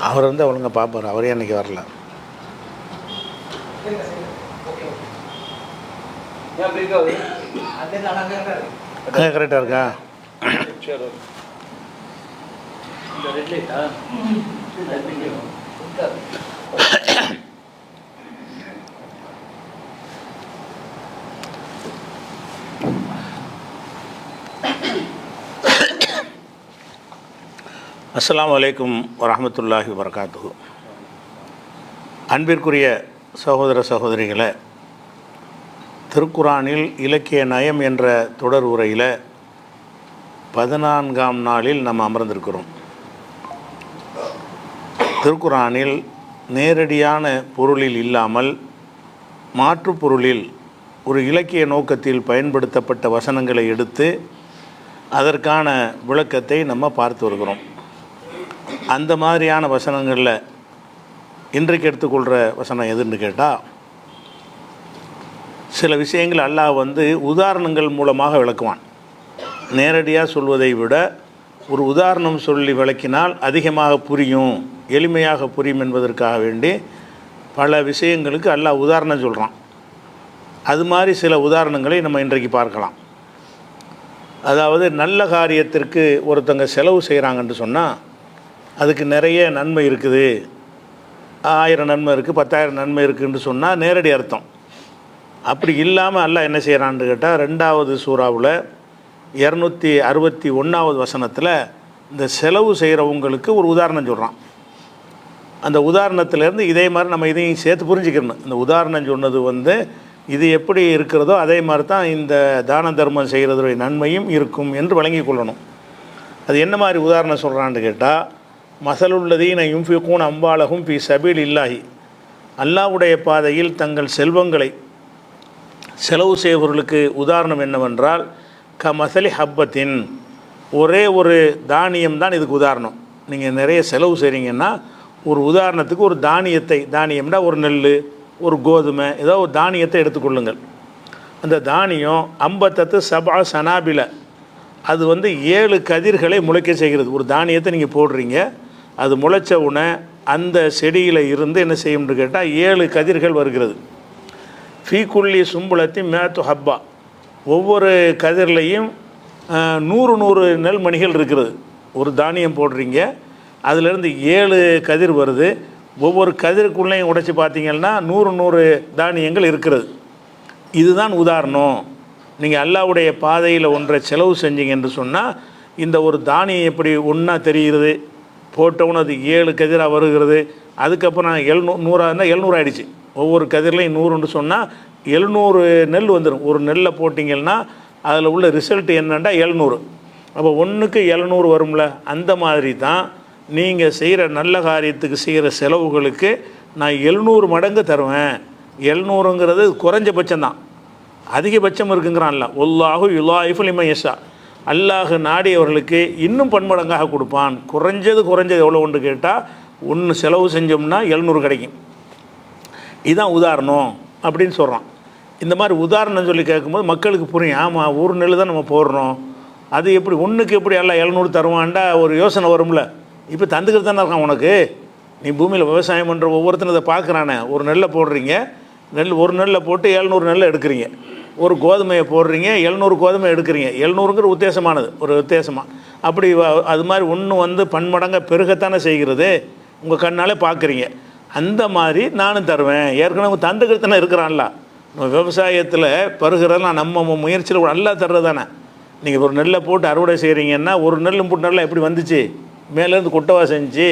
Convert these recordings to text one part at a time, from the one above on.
அவர் வந்து ஒழுங்காக பார்ப்பார், அவரே அன்றைக்கி வரல. கரெக்டாக இருக்கா? அஸ்ஸலாமு அலைக்கும் வரஹ்மத்துல்லாஹி வபரகாத்துஹு. அன்பிற்குரிய சகோதர சகோதரிகளை, திருக்குரானில் இலக்கிய நயம் என்ற தொடர் உரையில் 14ஆம் நாளில் நாம் அமர்ந்திருக்கிறோம். திருக்குரானில் நேரடியான பொருளில் இல்லாமல் மாற்று பொருளில் ஒரு இலக்கிய நோக்கத்தில் பயன்படுத்தப்பட்ட வசனங்களை எடுத்து அதற்கான விளக்கத்தை நம்ம பார்த்து வருகிறோம். அந்த மாதிரியான வசனங்களில் இன்றைக்கு எடுத்துக்கொள்கிற வசனம் எதுன்னு கேட்டால், சில விஷயங்கள் அல்லாஹ் வந்து உதாரணங்கள் மூலமாக விளக்குவான். நேரடியாக சொல்வதை விட ஒரு உதாரணம் சொல்லி விளக்கினால் அதிகமாக புரியும், எளிமையாக புரியும் என்பதற்காக வேண்டி பல விஷயங்களுக்கு அல்லாஹ் உதாரணம் சொல்கிறான். அது மாதிரி சில உதாரணங்களை நம்ம இன்றைக்கு பார்க்கலாம். அதாவது நல்ல காரியத்திற்கு ஒருத்தங்க செலவு செய்கிறாங்கன்னு சொன்னால் அதுக்கு நிறைய நன்மை இருக்குது, 1000 நன்மை இருக்குது, 10,000 நன்மை இருக்குதுன்னு சொன்னால் நேரடி அர்த்தம். அப்படி இல்லாமல் அல்லாஹ் என்ன செய்கிறான்னு கேட்டால், 2வது சூறாவில் 261வது வசனத்தில் இந்த செலவு செய்கிறவங்களுக்கு ஒரு உதாரணம் சொல்கிறான். அந்த உதாரணத்திலேருந்து இதே மாதிரி நம்ம இதையும் சேர்த்து புரிஞ்சுக்கணும். இந்த உதாரணம் சொன்னது வந்து இது எப்படி இருக்கிறதோ அதே மாதிரி தான் இந்த தான தர்மம் செய்கிறதுடைய நன்மையும் இருக்கும் என்று வழங்கி கொள்ளணும். அது என்ன மாதிரி உதாரணம் சொல்கிறான்னு கேட்டால், மசலுள்ளதீன யுன்ஃபிகூன அம்வாலஹும் ஃபீ சபீலில்லாஹி, அல்லாஹ்வுடைய பாதையில் தங்கள் செல்வங்களை செலவு செய்பவர்களுக்கு உதாரணம் என்னவென்றால், மசலி ஹப்பத்தின், ஒரே ஒரு தானியம் தான் இதுக்கு உதாரணம். நீங்கள் நிறைய செலவு செய்கிறீங்கன்னா ஒரு உதாரணத்துக்கு ஒரு தானியத்தை, தானியம்னா ஒரு நெல், ஒரு கோதுமை, ஏதோ ஒரு தானியத்தை எடுத்துக்கொள்ளுங்கள். அந்த தானியம் 57 சபா சனாபில, அது வந்து 7 கதிர்களை முளைக்க செய்கிறது. ஒரு தானியத்தை நீங்கள் போடுறீங்க, அது முளைச்ச உடனே அந்த செடியில் இருந்து என்ன செய்யும்னு கேட்டால் 7 கதிர்கள் வருகிறது. ஃபீக்குள்ளி சும்புலத்தி மேத்து ஹப்பா, ஒவ்வொரு கதிர்லையும் 100 நெல்மணிகள் இருக்கிறது. ஒரு தானியம் போடுறீங்க, அதிலிருந்து 7 கதிர் வருது. ஒவ்வொரு கதிருக்குள்ளேயும் உடைச்சி பார்த்தீங்கன்னா 100 தானியங்கள் இருக்கிறது. இதுதான் உதாரணம். நீங்கள் அல்லாஹ்வுடைய பாதையில் ஒன்றை செலவு செஞ்சீங்க என்று சொன்னால் இந்த ஒரு தானியம் எப்படி ஒன்றா தெரிகிறது, போட்டவுன்னு அது 7 கதிராக வருகிறது. அதுக்கப்புறம் 100 இருந்தால் 700 ஆகிடுச்சு. ஒவ்வொரு கதிர்லையும் 100ன்னு சொன்னால் 700 நெல் வந்துடும். ஒரு நெல்லை போட்டிங்கன்னா அதில் உள்ள ரிசல்ட் என்னென்னா 700. அப்போ 1க்கு 700 வரும்ல. அந்த மாதிரி தான் நீங்கள் செய்கிற நல்ல காரியத்துக்கு செய்கிற செலவுகளுக்கு நான் 700 மடங்கு தருவேன். 700ங்கிறது குறைஞ்சபட்சம்தான், அதிகபட்சம் இருக்குங்கிறான்ல. ஒல்லாஹு யுலாயிஃபு லிமன் யஷா, அல்லாஹ் நாடியவர்களுக்கு இன்னும் பன்மடங்காக கொடுப்பான். குறைஞ்சது எவ்வளோ ஒன்று கேட்டால், 1 செலவு செஞ்சோம்னா 700 கிடைக்கும். இதுதான் உதாரணம் அப்படின்னு சொல்கிறான். இந்த மாதிரி உதாரணம் சொல்லி கேட்கும்போது மக்களுக்கு புரியும். ஆமாம், ஒரு நெல் தான் நம்ம போடுறோம், அது எப்படி 1க்கு எப்படி எல்லாம் 700 தருவான்டா ஒரு யோசனை வரும்ல. இப்போ தந்துக்கிட்டு தானே இருக்கான் உனக்கு. நீ பூமியில் விவசாயம் பண்ணுற ஒவ்வொருத்தரும் இதை பார்க்குறானே. ஒரு நெல்லை போடுறீங்க, ஒரு நெல்லை போட்டு 700 நெல்லை எடுக்கிறீங்க. ஒரு கோதுமையை போடுறீங்க, 700 கோதுமை எடுக்கிறீங்க. 700ங்கிற உத்தேசமானது, ஒரு வித்தியாசமாக. அப்படி அது மாதிரி ஒன்று வந்து பன்மடங்காக பெருகத்தானே செய்கிறது, உங்கள் கண்ணாலே பார்க்குறீங்க. அந்த மாதிரி நானும் தருவேன். ஏற்கனவே தந்துக்கிட்டு தானே இருக்கிறான்ல. நம்ம விவசாயத்தில் பருகிறதெல்லாம் நம்ம முயற்சியில் நல்லா தர்றது தானே. நீங்கள் ஒரு நெல்லை போட்டு அறுவடை செய்கிறீங்கன்னா ஒரு நெல் போட்டு நல்லா எப்படி வந்துச்சு, மேலேருந்து கொட்டவா செஞ்சு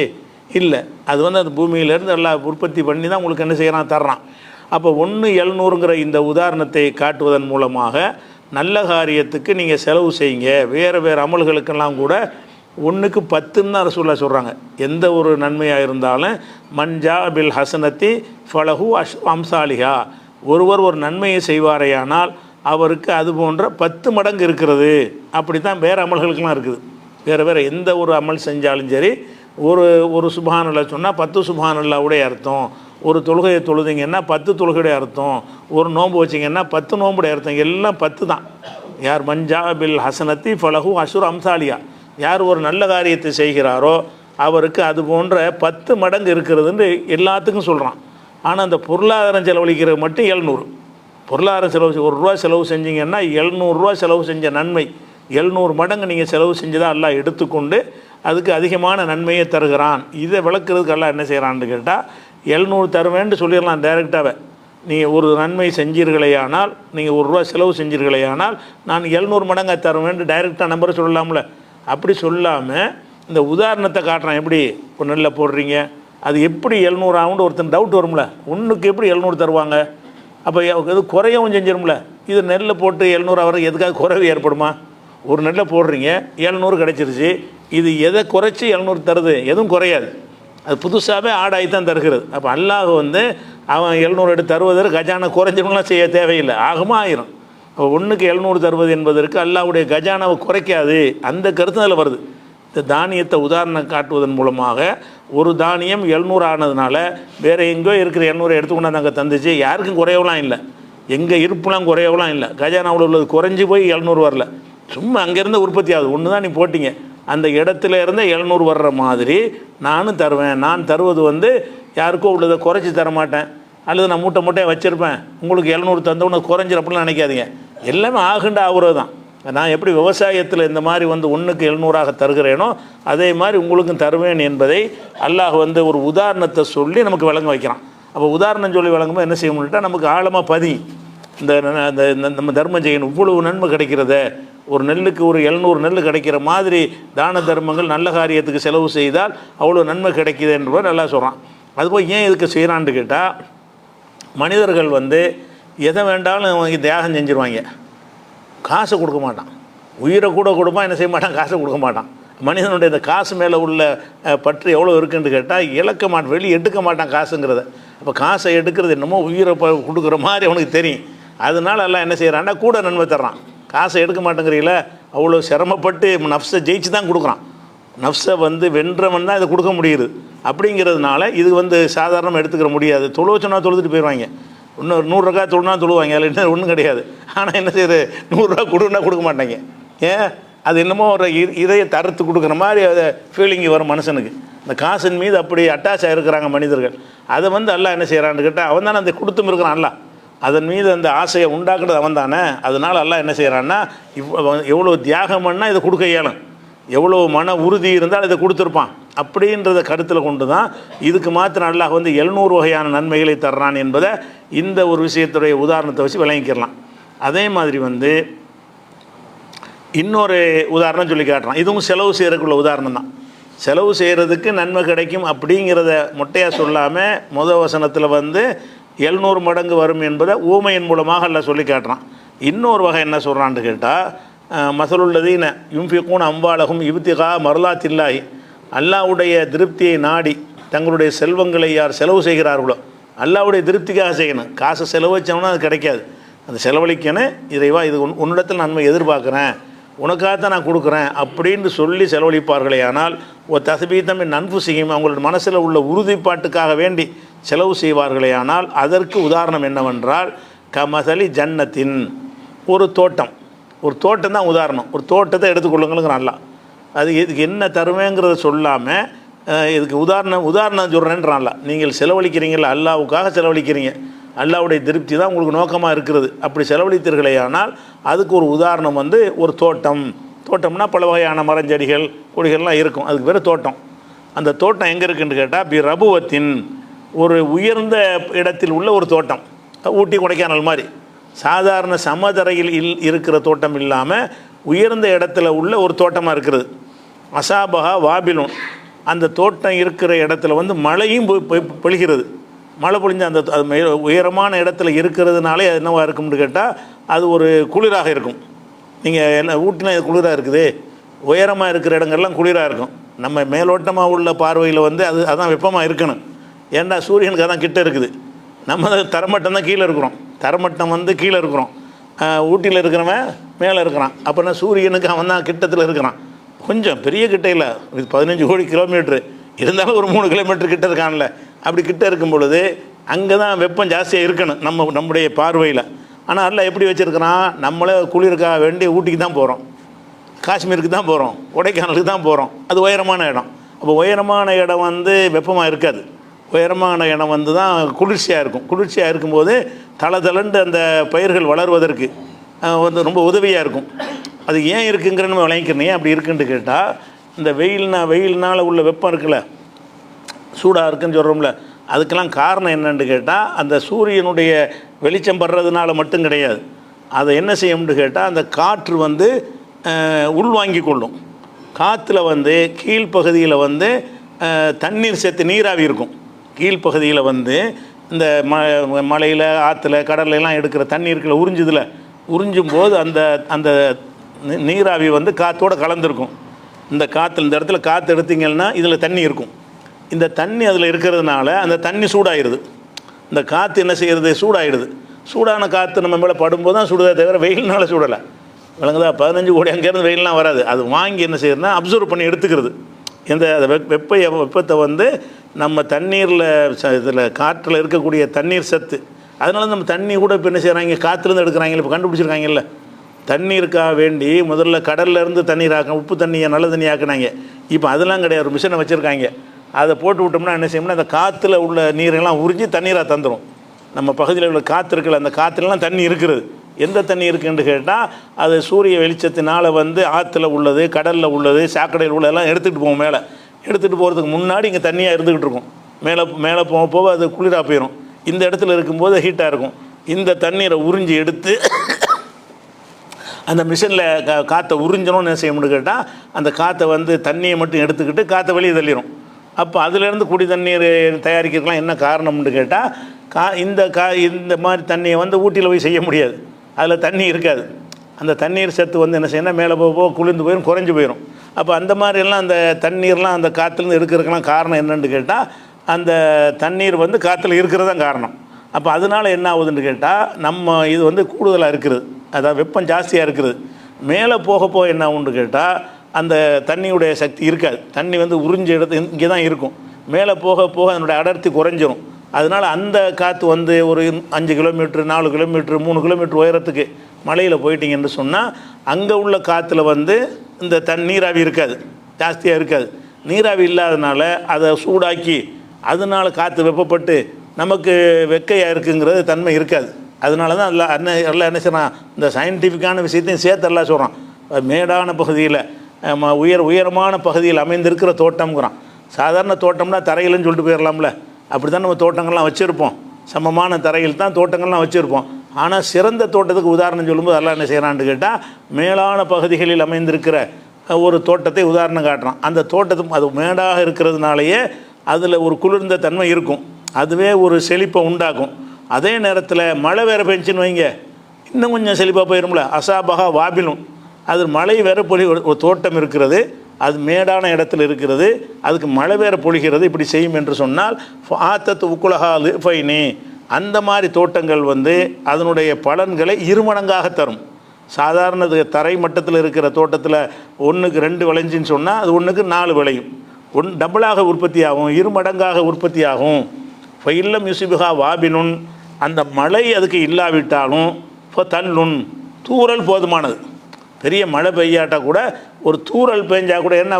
இல்லை, அது வந்து அந்த பூமியிலேருந்து எல்லாம் உற்பத்தி பண்ணி தான் உங்களுக்கு என்ன செய்கிறான், தர்றான். அப்போ 1/700ங்கிற இந்த உதாரணத்தை காட்டுவதன் மூலமாக நல்ல காரியத்துக்கு நீங்கள் செலவு செய்யுங்க. வேறு அமல்களுக்கெல்லாம் கூட 1க்கு 10ன்னு தான் ரசூலுல்லாஹ் சொல்கிறாங்க. எந்த ஒரு நன்மையாக இருந்தாலும் மன்ஜா பில் ஹசனத்தி ஃபலஹு அம்சாலிஹா, ஒருவர் ஒரு நன்மையை செய்வாரையானால் அவருக்கு அது போன்ற 10 மடங்கு இருக்கிறது. அப்படி தான் வேறு அமல்களுக்கெல்லாம் இருக்குது. வேறு எந்த ஒரு அமல் செஞ்சாலும் சரி, ஒரு சுப்ஹானல்லாஹ் சொன்னால் 10 சுப்ஹானல்லாஹ்வுடைய அர்த்தம். ஒரு தொழுகையை தொழுதிங்கன்னா 10 தொழுகையுடைய அர்த்தம். ஒரு நோன்பு வச்சிங்கன்னா 10 நோம்புடைய அர்த்தம். எல்லாம் 10 தான். யார் மன்ஜா பில் ஹசனத்தி ஃபலஹு அஷ்ரு அம்சாலியா, யார் ஒரு நல்ல காரியத்தை செய்கிறாரோ அவருக்கு அது போன்ற 10 மடங்கு இருக்கிறதுன்னு எல்லாத்துக்கும் சொல்கிறான். ஆனால் அந்த பொருளாதாரம் செலவழிக்கிறது மட்டும் 700. பொருளாதாரம் செலவு ₹1 செலவு செஞ்சீங்கன்னா ₹700 செலவு செஞ்ச நன்மை 700 மடங்கு நீங்கள் செலவு செஞ்சதாக அல்லாஹ் எடுத்துக்கொண்டு அதுக்கு அதிகமான நன்மையை தருகிறான். இதை விளக்குறதுக்கு அல்லாஹ் என்ன செய்கிறான்னு கேட்டால் 700 தருவேன்ட்டு சொல்லிடலாம் டைரெக்டாகவே. நீங்கள் ஒரு நன்மை செஞ்சீர்களேயானால், நீங்கள் ₹1 செலவு செஞ்சீர்களேயானால் நான் 700 மடங்காக தருவேன்ட்டு டைரெக்டாக நம்பரை சொல்லலாம்ல. அப்படி சொல்லாமல் இந்த உதாரணத்தை காட்டுறான். எப்படி ஒரு நெல்லை போடுறீங்க, அது எப்படி 700 ஆகும்னு ஒருத்தன் டவுட் வரும்ல. ஒன்றுக்கு எப்படி 700 தருவாங்க? அப்போ இது குறையவும் செஞ்சிரும்ல. இது நெல்லை போட்டு 700 ஆகிறது எதுக்காக குறைவு ஏற்படுமா? ஒரு நெல்லை போடுறீங்க 700 கிடச்சிருச்சு, இது எதை குறைச்சி 700 தருது? எதுவும் குறையாது, அது புதுசாகவே ஆடாகி தான் தருகிறது. அப்போ அல்லாஹ் அவன் 700 எடுத்து தருவதற்கு கஜானா குறைஞ்சவங்களாம் செய்ய தேவையில்லை, ஆகுமா ஆயிரும். அப்போ ஒன்றுக்கு 700 தருவது என்பதற்கு அல்லாஹ்வுடைய கஜானாவை குறைக்காது. அந்த கருத்து அதில் வருது. இந்த தானியத்தை உதாரணம் காட்டுவதன் மூலமாக ஒரு தானியம் 700 ஆனதுனால வேறு எங்கேயோ இருக்கிற 700 எடுத்துக்கொண்டு அங்கே தந்துச்சு, யாருக்கும் குறையவெல்லாம் இல்லை, எங்கள் இருப்புலாம் குறையவெல்லாம் இல்லை. கஜானாவில் உள்ளது குறைஞ்சி போய் 700 வரல, சும்மா அங்கேருந்து உற்பத்தி ஆகுது. ஒன்று தான் நீ போட்டிங்க, அந்த இடத்துல இருந்து 700 வர்ற மாதிரி நானும் தருவேன். நான் தருவது யாருக்கோ உள்ளதை குறைச்சி தரமாட்டேன், அல்லது நான் மூட்டை மூட்டையாக வச்சுருப்பேன், உங்களுக்கு 700 தந்தவொன்னு குறைஞ்சிறப்பெல்லாம் நினைக்காதீங்க. எல்லாமே ஆகுண்ட ஆகுறது தான். நான் எப்படி விவசாயத்தில் இந்த மாதிரி ஒன்றுக்கு 700ஆக தருகிறேனோ அதே மாதிரி உங்களுக்கும் தருவேன் என்பதை அல்லாஹ் ஒரு உதாரணத்தை சொல்லி நமக்கு விளங்க வைக்கிறான். அப்போ உதாரணம் சொல்லி விளங்கும்போது என்ன செய்ய முடியும்ட்டா நமக்கு ஆழமாக இந்த நம்ம தர்மம் செய்யணும். இவ்வளவு நன்மை கிடைக்கிறத, ஒரு நெல்லுக்கு ஒரு 700 நெல் கிடைக்கிற மாதிரி தான தர்மங்கள் நல்ல காரியத்துக்கு செலவு செய்தால் அவ்வளோ நன்மை கிடைக்கிது என்று நல்லா சொல்கிறான். அதுபோல் ஏன் இதுக்கு செய்கிறான்னு கேட்டால், மனிதர்கள் எதை வேண்டாலும் தியாகம் செஞ்சுருவாங்க, காசை கொடுக்க மாட்டான். உயிரை கூட கொடுப்பான், என்ன செய்ய மாட்டான், காசை கொடுக்க மாட்டான். மனிதனுடைய இந்த காசு மேலே உள்ள பற்று எவ்வளோ இருக்குன்னு கேட்டால் இழக்க மாட்டான், வெளியே எடுக்க மாட்டான் காசுங்கிறத. அப்போ காசை எடுக்கிறது என்னமோ உயிரை கொடுக்குற மாதிரி அவனுக்கு தெரியும். அதனால எல்லாம் என்ன செய்கிறான்னா கூட நன்மை தர்றான். காசை எடுக்க மாட்டேங்கிறீங்கள, அவ்வளோ சிரமப்பட்டு நஃப்ஸை ஜெயிச்சு தான் கொடுக்குறான். நஃப்ஸை வென்றவன் தான் இதை கொடுக்க முடியுது. அப்படிங்கிறதுனால இது சாதாரணமாக எடுத்துக்கிற முடியாது. தொழுவச்சோன்னா தொழுதுட்டு போயிடுவாங்க, இன்னும் 100 ரூபா தொழுனா தொழுவாங்க, அதில் என்ன ஒன்றும் கிடையாது. ஆனால் என்ன செய்யுது, 100 ரூபா கொடுன்னா கொடுக்க மாட்டாங்க. ஏன், அது என்னமோ ஒரு இதையை தரத்து கொடுக்குற மாதிரி அதை ஃபீலிங் வரும் மனுஷனுக்கு. இந்த காசின் மீது அப்படி அட்டாச் ஆகிருக்கிறாங்க மனிதர்கள். அதை அல்லாஹ் என்ன செய்கிறான்னு கேட்டால் அவன் தானே அந்த கொடுத்தும் இருக்கிறான். அல்லாஹ் அதன் மீது அந்த ஆசையை உண்டாக்குறது அவன் தானே. அதனால் அல்லாஹ் என்ன செய்கிறான்னா, எவ்வளோ தியாகம் பண்ணால் இதை கொடுக்க இயலும், எவ்வளோ மன உறுதி இருந்தால் இதை கொடுத்துருப்பான் அப்படின்றத கருத்தில் கொண்டு தான் இதுக்கு மாத்திரம் அல்லாஹ் 700 வகையான நன்மைகளை தர்றான் என்பதை இந்த ஒரு விஷயத்துடைய உதாரணத்தை வச்சு விளங்கிக்கிறலாம். அதே மாதிரி இன்னொரு உதாரணம் சொல்லி காட்டுறான். இதுவும் செலவு செய்கிறதுக்குள்ள உதாரணம் தான். செலவு செய்கிறதுக்கு நன்மை கிடைக்கும் அப்படிங்கிறத மொட்டையாக சொல்லாமல் முதல் வசனத்தில் 700 மடங்கு வரும் என்பதை ஊமையின் மூலமாக எல்லாம் சொல்லி காட்டுறான். இன்னொரு வகை என்ன சொல்கிறான்னு கேட்டால், மசலுள்ளதீன யும்ஃபிகூன் அம்வாலகும் இப்திகா மர்லாத்தில்லாஹி, அல்லாஹ்வுடைய திருப்தியை நாடி தங்களுடைய செல்வங்களை யார் செலவு செய்கிறார்களோ, அல்லாஹ்வுடைய திருப்திக்காக செய்யணும். காசை செலவழிச்சோம்னா அது கிடைக்காது, அந்த செலவழிக்கணும். இறைவா இது உன்னிடத்தில் நன்மை எதிர்பார்க்குறேன், உனக்காகத்தான் நான் கொடுக்குறேன் அப்படின்னு சொல்லி செலவழிப்பார்களே. ஆனால் ஒரு தசபீத்தம் நன்ஃபு செய்யும், அவங்களோட மனசில் உள்ள உறுதிப்பாட்டுக்காக வேண்டி செலவு செய்வார்களே. ஆனால் அதற்கு உதாரணம் என்னவென்றால், கமசலி ஜன்னத்தின், ஒரு தோட்டம் தான் உதாரணம். ஒரு தோட்டத்தை எடுத்துக்கொள்ளுங்களுங்கிறான் அல்லாஹ். அது இதுக்கு என்ன தருவேங்கிறத சொல்லாமல் இதுக்கு உதாரணம் சொல்கிறேன்றான் அல்லாஹ். நீங்கள் செலவழிக்கிறீங்களா, அல்லாஹ்வுக்காக செலவழிக்கிறீங்க, அல்லாஹ்வுடைய திருப்தி தான் உங்களுக்கு நோக்கமாக இருக்கிறது. அப்படி செலவழித்தீர்களே ஆனால் அதுக்கு ஒரு உதாரணம் ஒரு தோட்டம்னா பல வகையான மரஞ்செடிகள் கொடிகள்லாம் இருக்கும், அதுக்கு பேர் தோட்டம். அந்த தோட்டம் எங்கே இருக்குன்னு கேட்டால், பி ரபுவத்தின், ஒரு உயர்ந்த இடத்தில் உள்ள ஒரு தோட்டம். ஊட்டி கொடைக்கானல் மாதிரி சாதாரண சமதரையில் இருக்கிற தோட்டம் இல்லாமல் உயர்ந்த இடத்துல உள்ள ஒரு தோட்டமாக இருக்கிறது. அசாபஹா வாபிலும், அந்த தோட்டம் இருக்கிற இடத்துல மழையும் பொழிகிறது. மழை பொழிஞ்ச அந்த உயரமான இடத்துல இருக்கிறதுனாலே அது என்னவாக இருக்கும்னு கேட்டால் அது ஒரு குளிராக இருக்கும். நீங்கள் என்ன ஊட்டினா இது குளிராக இருக்குது, உயரமாக இருக்கிற இடங்கள்லாம் குளிராக இருக்கும். நம்ம மேலோட்டமாக உள்ள பார்வையில் அதான் வெப்பமாக இருக்கணும். ஏன்னா சூரியனுக்கு அதான் கிட்ட இருக்குது, நம்ம தரமட்டம் தான் கீழே இருக்கிறோம். தரமட்டம் கீழே இருக்கிறோம், ஊட்டியில் இருக்கிறவன் மேலே இருக்கிறான். அப்படின்னா சூரியனுக்கு அவன் தான் கிட்டத்தில் இருக்கிறான். கொஞ்சம் பெரிய கிட்ட இல்லை, 15 கோடி கிலோமீட்ரு இருந்தாலும் ஒரு 3 கிலோமீட்டர் கிட்ட இருக்கான்ல. அப்படி கிட்ட இருக்கும் பொழுது அங்கே தான் வெப்பம் ஜாஸ்தியாக இருக்கணும் நம்முடைய பார்வையில். ஆனால் அல்லாஹ் எப்படி வச்சுருக்கிறான், நம்மளே குளிருக்காக வேண்டி ஊட்டிக்கு தான் போகிறோம், காஷ்மீருக்கு தான் போகிறோம், கொடைக்கானலுக்கு தான் போகிறோம், அது உயரமான இடம். அப்போ உயரமான இடம் வந்து வெப்பமாக இருக்காது. உயரமான இடம் வந்து தான் குளிர்ச்சியாக இருக்கும். குளிர்ச்சியாக இருக்கும்போது தளதளண்டு அந்த பயிர்கள் வளர்வதற்கு வந்து ரொம்ப உதவியாக இருக்கும். அது ஏன் இருக்குங்கிற நம்ம விளங்கிக்கிறேன். ஏன் அப்படி இருக்குன்னு கேட்டால், இந்த வெயில்னால் உள்ள வெப்பம் இருக்குல்ல, சூடாக இருக்குன்னு சொல்கிறோம்ல, அதுக்கெல்லாம் காரணம் என்னன்னு கேட்டால், அந்த சூரியனுடைய வெளிச்சம் படுறதுனால மட்டும் கிடையாது. அதை என்ன செய்யும்னு கேட்டால், அந்த காற்று வந்து உள்வாங்கி கொள்ளும். காற்றுல வந்து கீழ்ப்பகுதியில் வந்து தண்ணீர் சேர்த்து நீராவி இருக்கும். கீழ்ப்பகுதியில் வந்து இந்த மலையில் ஆற்றுல கடல்லாம் எடுக்கிற தண்ணீர்களை உறிஞ்சும் போது அந்த அந்த நீராவி வந்து காற்றோடு கலந்துருக்கும். இந்த இடத்துல காற்று எடுத்திங்கன்னா இதில் தண்ணி இருக்கும். இந்த தண்ணி அதில் இருக்கிறதுனால அந்த தண்ணி சூடாகிடுது. இந்த காற்று என்ன செய்கிறது, சூடாகிடுது. சூடான காற்று நம்ம மேலே படும்போது தான் சுடுதே தவிர வெயில்னால சூடலை. விளங்குதா? 15 கோடி அங்கேருந்து வெயிலெலாம் வராது. அது வாங்கி என்ன செய்யறதுனா அப்சர்வ் பண்ணி எடுத்துக்கிறது. எந்த வெப்பத்தை வந்து நம்ம தண்ணீரில் இதில் காற்றில் இருக்கக்கூடிய தண்ணீர் சத்து. அதனால நம்ம தண்ணி கூட இப்போ என்ன செய்கிறாங்க, காற்றுலேருந்து எடுக்கிறாங்க. இப்போ கண்டுபிடிச்சிருக்காங்கல்ல, தண்ணீருக்காக வேண்டி முதல்ல கடல்லேருந்து தண்ணீர் உப்பு தண்ணியை நல்ல தண்ணி ஆக்கினாங்க. இப்போ அதெல்லாம் கிடையாது, ஒரு மிஷினை வச்சுருக்காங்க. அதை போட்டு விட்டோம்னா என்ன செய்யணும்னா, அந்த காற்றுல உள்ள நீரெல்லாம் உறிஞ்சி தண்ணீராக தந்துடும். நம்ம பகுதியில் உள்ள காற்று இருக்குல்ல, அந்த காற்றுலாம் தண்ணி இருக்கிறது. எந்த தண்ணி இருக்குன்னு கேட்டால், அது சூரிய வெளிச்சத்தினால் வந்து ஆற்றுல உள்ளது, கடலில் உள்ளது, சாக்கடையில் உள்ளதெல்லாம் எடுத்துகிட்டு போகும். மேலே எடுத்துகிட்டு போகிறதுக்கு முன்னாடி இங்கே தண்ணியாக இருந்துக்கிட்டு இருக்கும். மேலே போக அது குளிராக போயிடும். இந்த இடத்துல இருக்கும்போது ஹீட்டாக இருக்கும். இந்த தண்ணீரை உறிஞ்சி எடுத்து அந்த மிஷினில் காற்றை உறிஞ்சணும்னு என்ன செய்யணும்னு கேட்டால், அந்த காற்றை வந்து தண்ணியை மட்டும் எடுத்துக்கிட்டு காற்றை வெளியே தள்ளிடும். அப்போ அதிலேருந்து குடி தண்ணீர் தயாரிக்கிறதுலாம் என்ன காரணம்னு கேட்டால், இந்த மாதிரி தண்ணியை வந்து ஊட்டியில் போய் செய்ய முடியாது. அதில் தண்ணி இருக்காது. அந்த தண்ணீர் சத்து வந்து என்ன செய்யணும், மேலே போக குளிர்ந்து போயிடும், குறைஞ்சி போயிடும். அப்போ அந்த மாதிரிலாம் அந்த தண்ணீர்லாம் அந்த காற்றுலேருந்து எடுக்கிறதுக்கெல்லாம் காரணம் என்னென்னு கேட்டால், அந்த தண்ணீர் வந்து காற்றுல இருக்கிறது தான் காரணம். அப்போ அதனால் என்ன ஆகுதுன்னு கேட்டால், நம்ம இது வந்து கூடுதலாக இருக்கிறது, அதாவது வெப்பம் ஜாஸ்தியாக இருக்கிறது. மேலே போக என்ன ஆகுன்னு கேட்டால், அந்த தண்ணியுடைய சக்தி இருக்காது. தண்ணி வந்து உறிஞ்ச இடத்து இங்கே தான் இருக்கும். மேலே போக அதனுடைய அடர்த்தி குறைஞ்சிரும். அதனால் அந்த காற்று வந்து ஒரு 5 கிலோமீட்ரு 4 கிலோமீட்ரு 3 கிலோமீட்டர் உயரத்துக்கு மலையில் போயிட்டீங்கன்னு சொன்னால், அங்கே உள்ள காற்றுல வந்து இந்த நீராவி இருக்காது, ஜாஸ்தியாக இருக்காது. நீராவி இல்லாதனால அதை சூடாக்கி அதனால் காற்று வெப்பப்பட்டு நமக்கு வெக்கையாக இருக்குங்கிறது தன்மை இருக்காது. அதனால தான் எல்லாம் என்ன செய்யறான், இந்த சயின்டிஃபிக்கான விஷயத்தையும் சேர்த்து எல்லாம் சொல்கிறான். மேடான பகுதியில் உயரமான பகுதியில் அமைந்திருக்கிற தோட்டம்ங்கிறான். சாதாரண தோட்டம்னா தரையிலன்னு சொல்லிட்டு போயிடலாம்ல, அப்படி தான் நம்ம தோட்டங்கள்லாம் வச்சுருப்போம். சமமான தரையில் தான் தோட்டங்கள்லாம் வச்சுருப்போம். ஆனால் சிறந்த தோட்டத்துக்கு உதாரணம் சொல்லும்போது எல்லாம் என்ன செய்கிறான்னு கேட்டால், மேலான பகுதிகளில் அமைந்திருக்கிற ஒரு தோட்டத்தை உதாரணம் காட்டுறான். அந்த தோட்டத்துக்கு அது மேடாக இருக்கிறதுனாலேயே அதில் ஒரு குளிர்ந்த தன்மை இருக்கும். அதுவே ஒரு செழிப்பை உண்டாக்கும். அதே நேரத்தில் மழை வேறு பெஞ்சுன்னு வைங்க, இன்னும் கொஞ்சம் செழிப்பாக போயிடும்ல. அசாபகா வாபிலும், அது மழை வேறு பொழி ஒரு தோட்டம் இருக்கிறது, அது மேடான இடத்துல இருக்கிறது, அதுக்கு மழை வேறு பொழிகிறது. இப்படி செய்யும் என்று சொன்னால் ஆத்தத்து உக்குலகாலு ஃபைனி, அந்த மாதிரி தோட்டங்கள் வந்து அதனுடைய பலன்களை இருமடங்காக தரும். சாதாரண தரை மட்டத்தில் இருக்கிற தோட்டத்தில் 1க்கு 2 விளைஞ்சின்னு சொன்னால் அது 1க்கு 4 விளையும். டபுளாக உற்பத்தி ஆகும், இருமடங்காக உற்பத்தி ஆகும். ஃபைல்லம் யுசிபுகா வாபினுன், அந்த மழை அதுக்கு இல்லாவிட்டாலும் இப்போ தன்னுன், தூறல் போதுமானது. பெரிய மழை பெய்யாட்டால் கூட ஒரு தூறல் பெஞ்சால் கூட என்ன,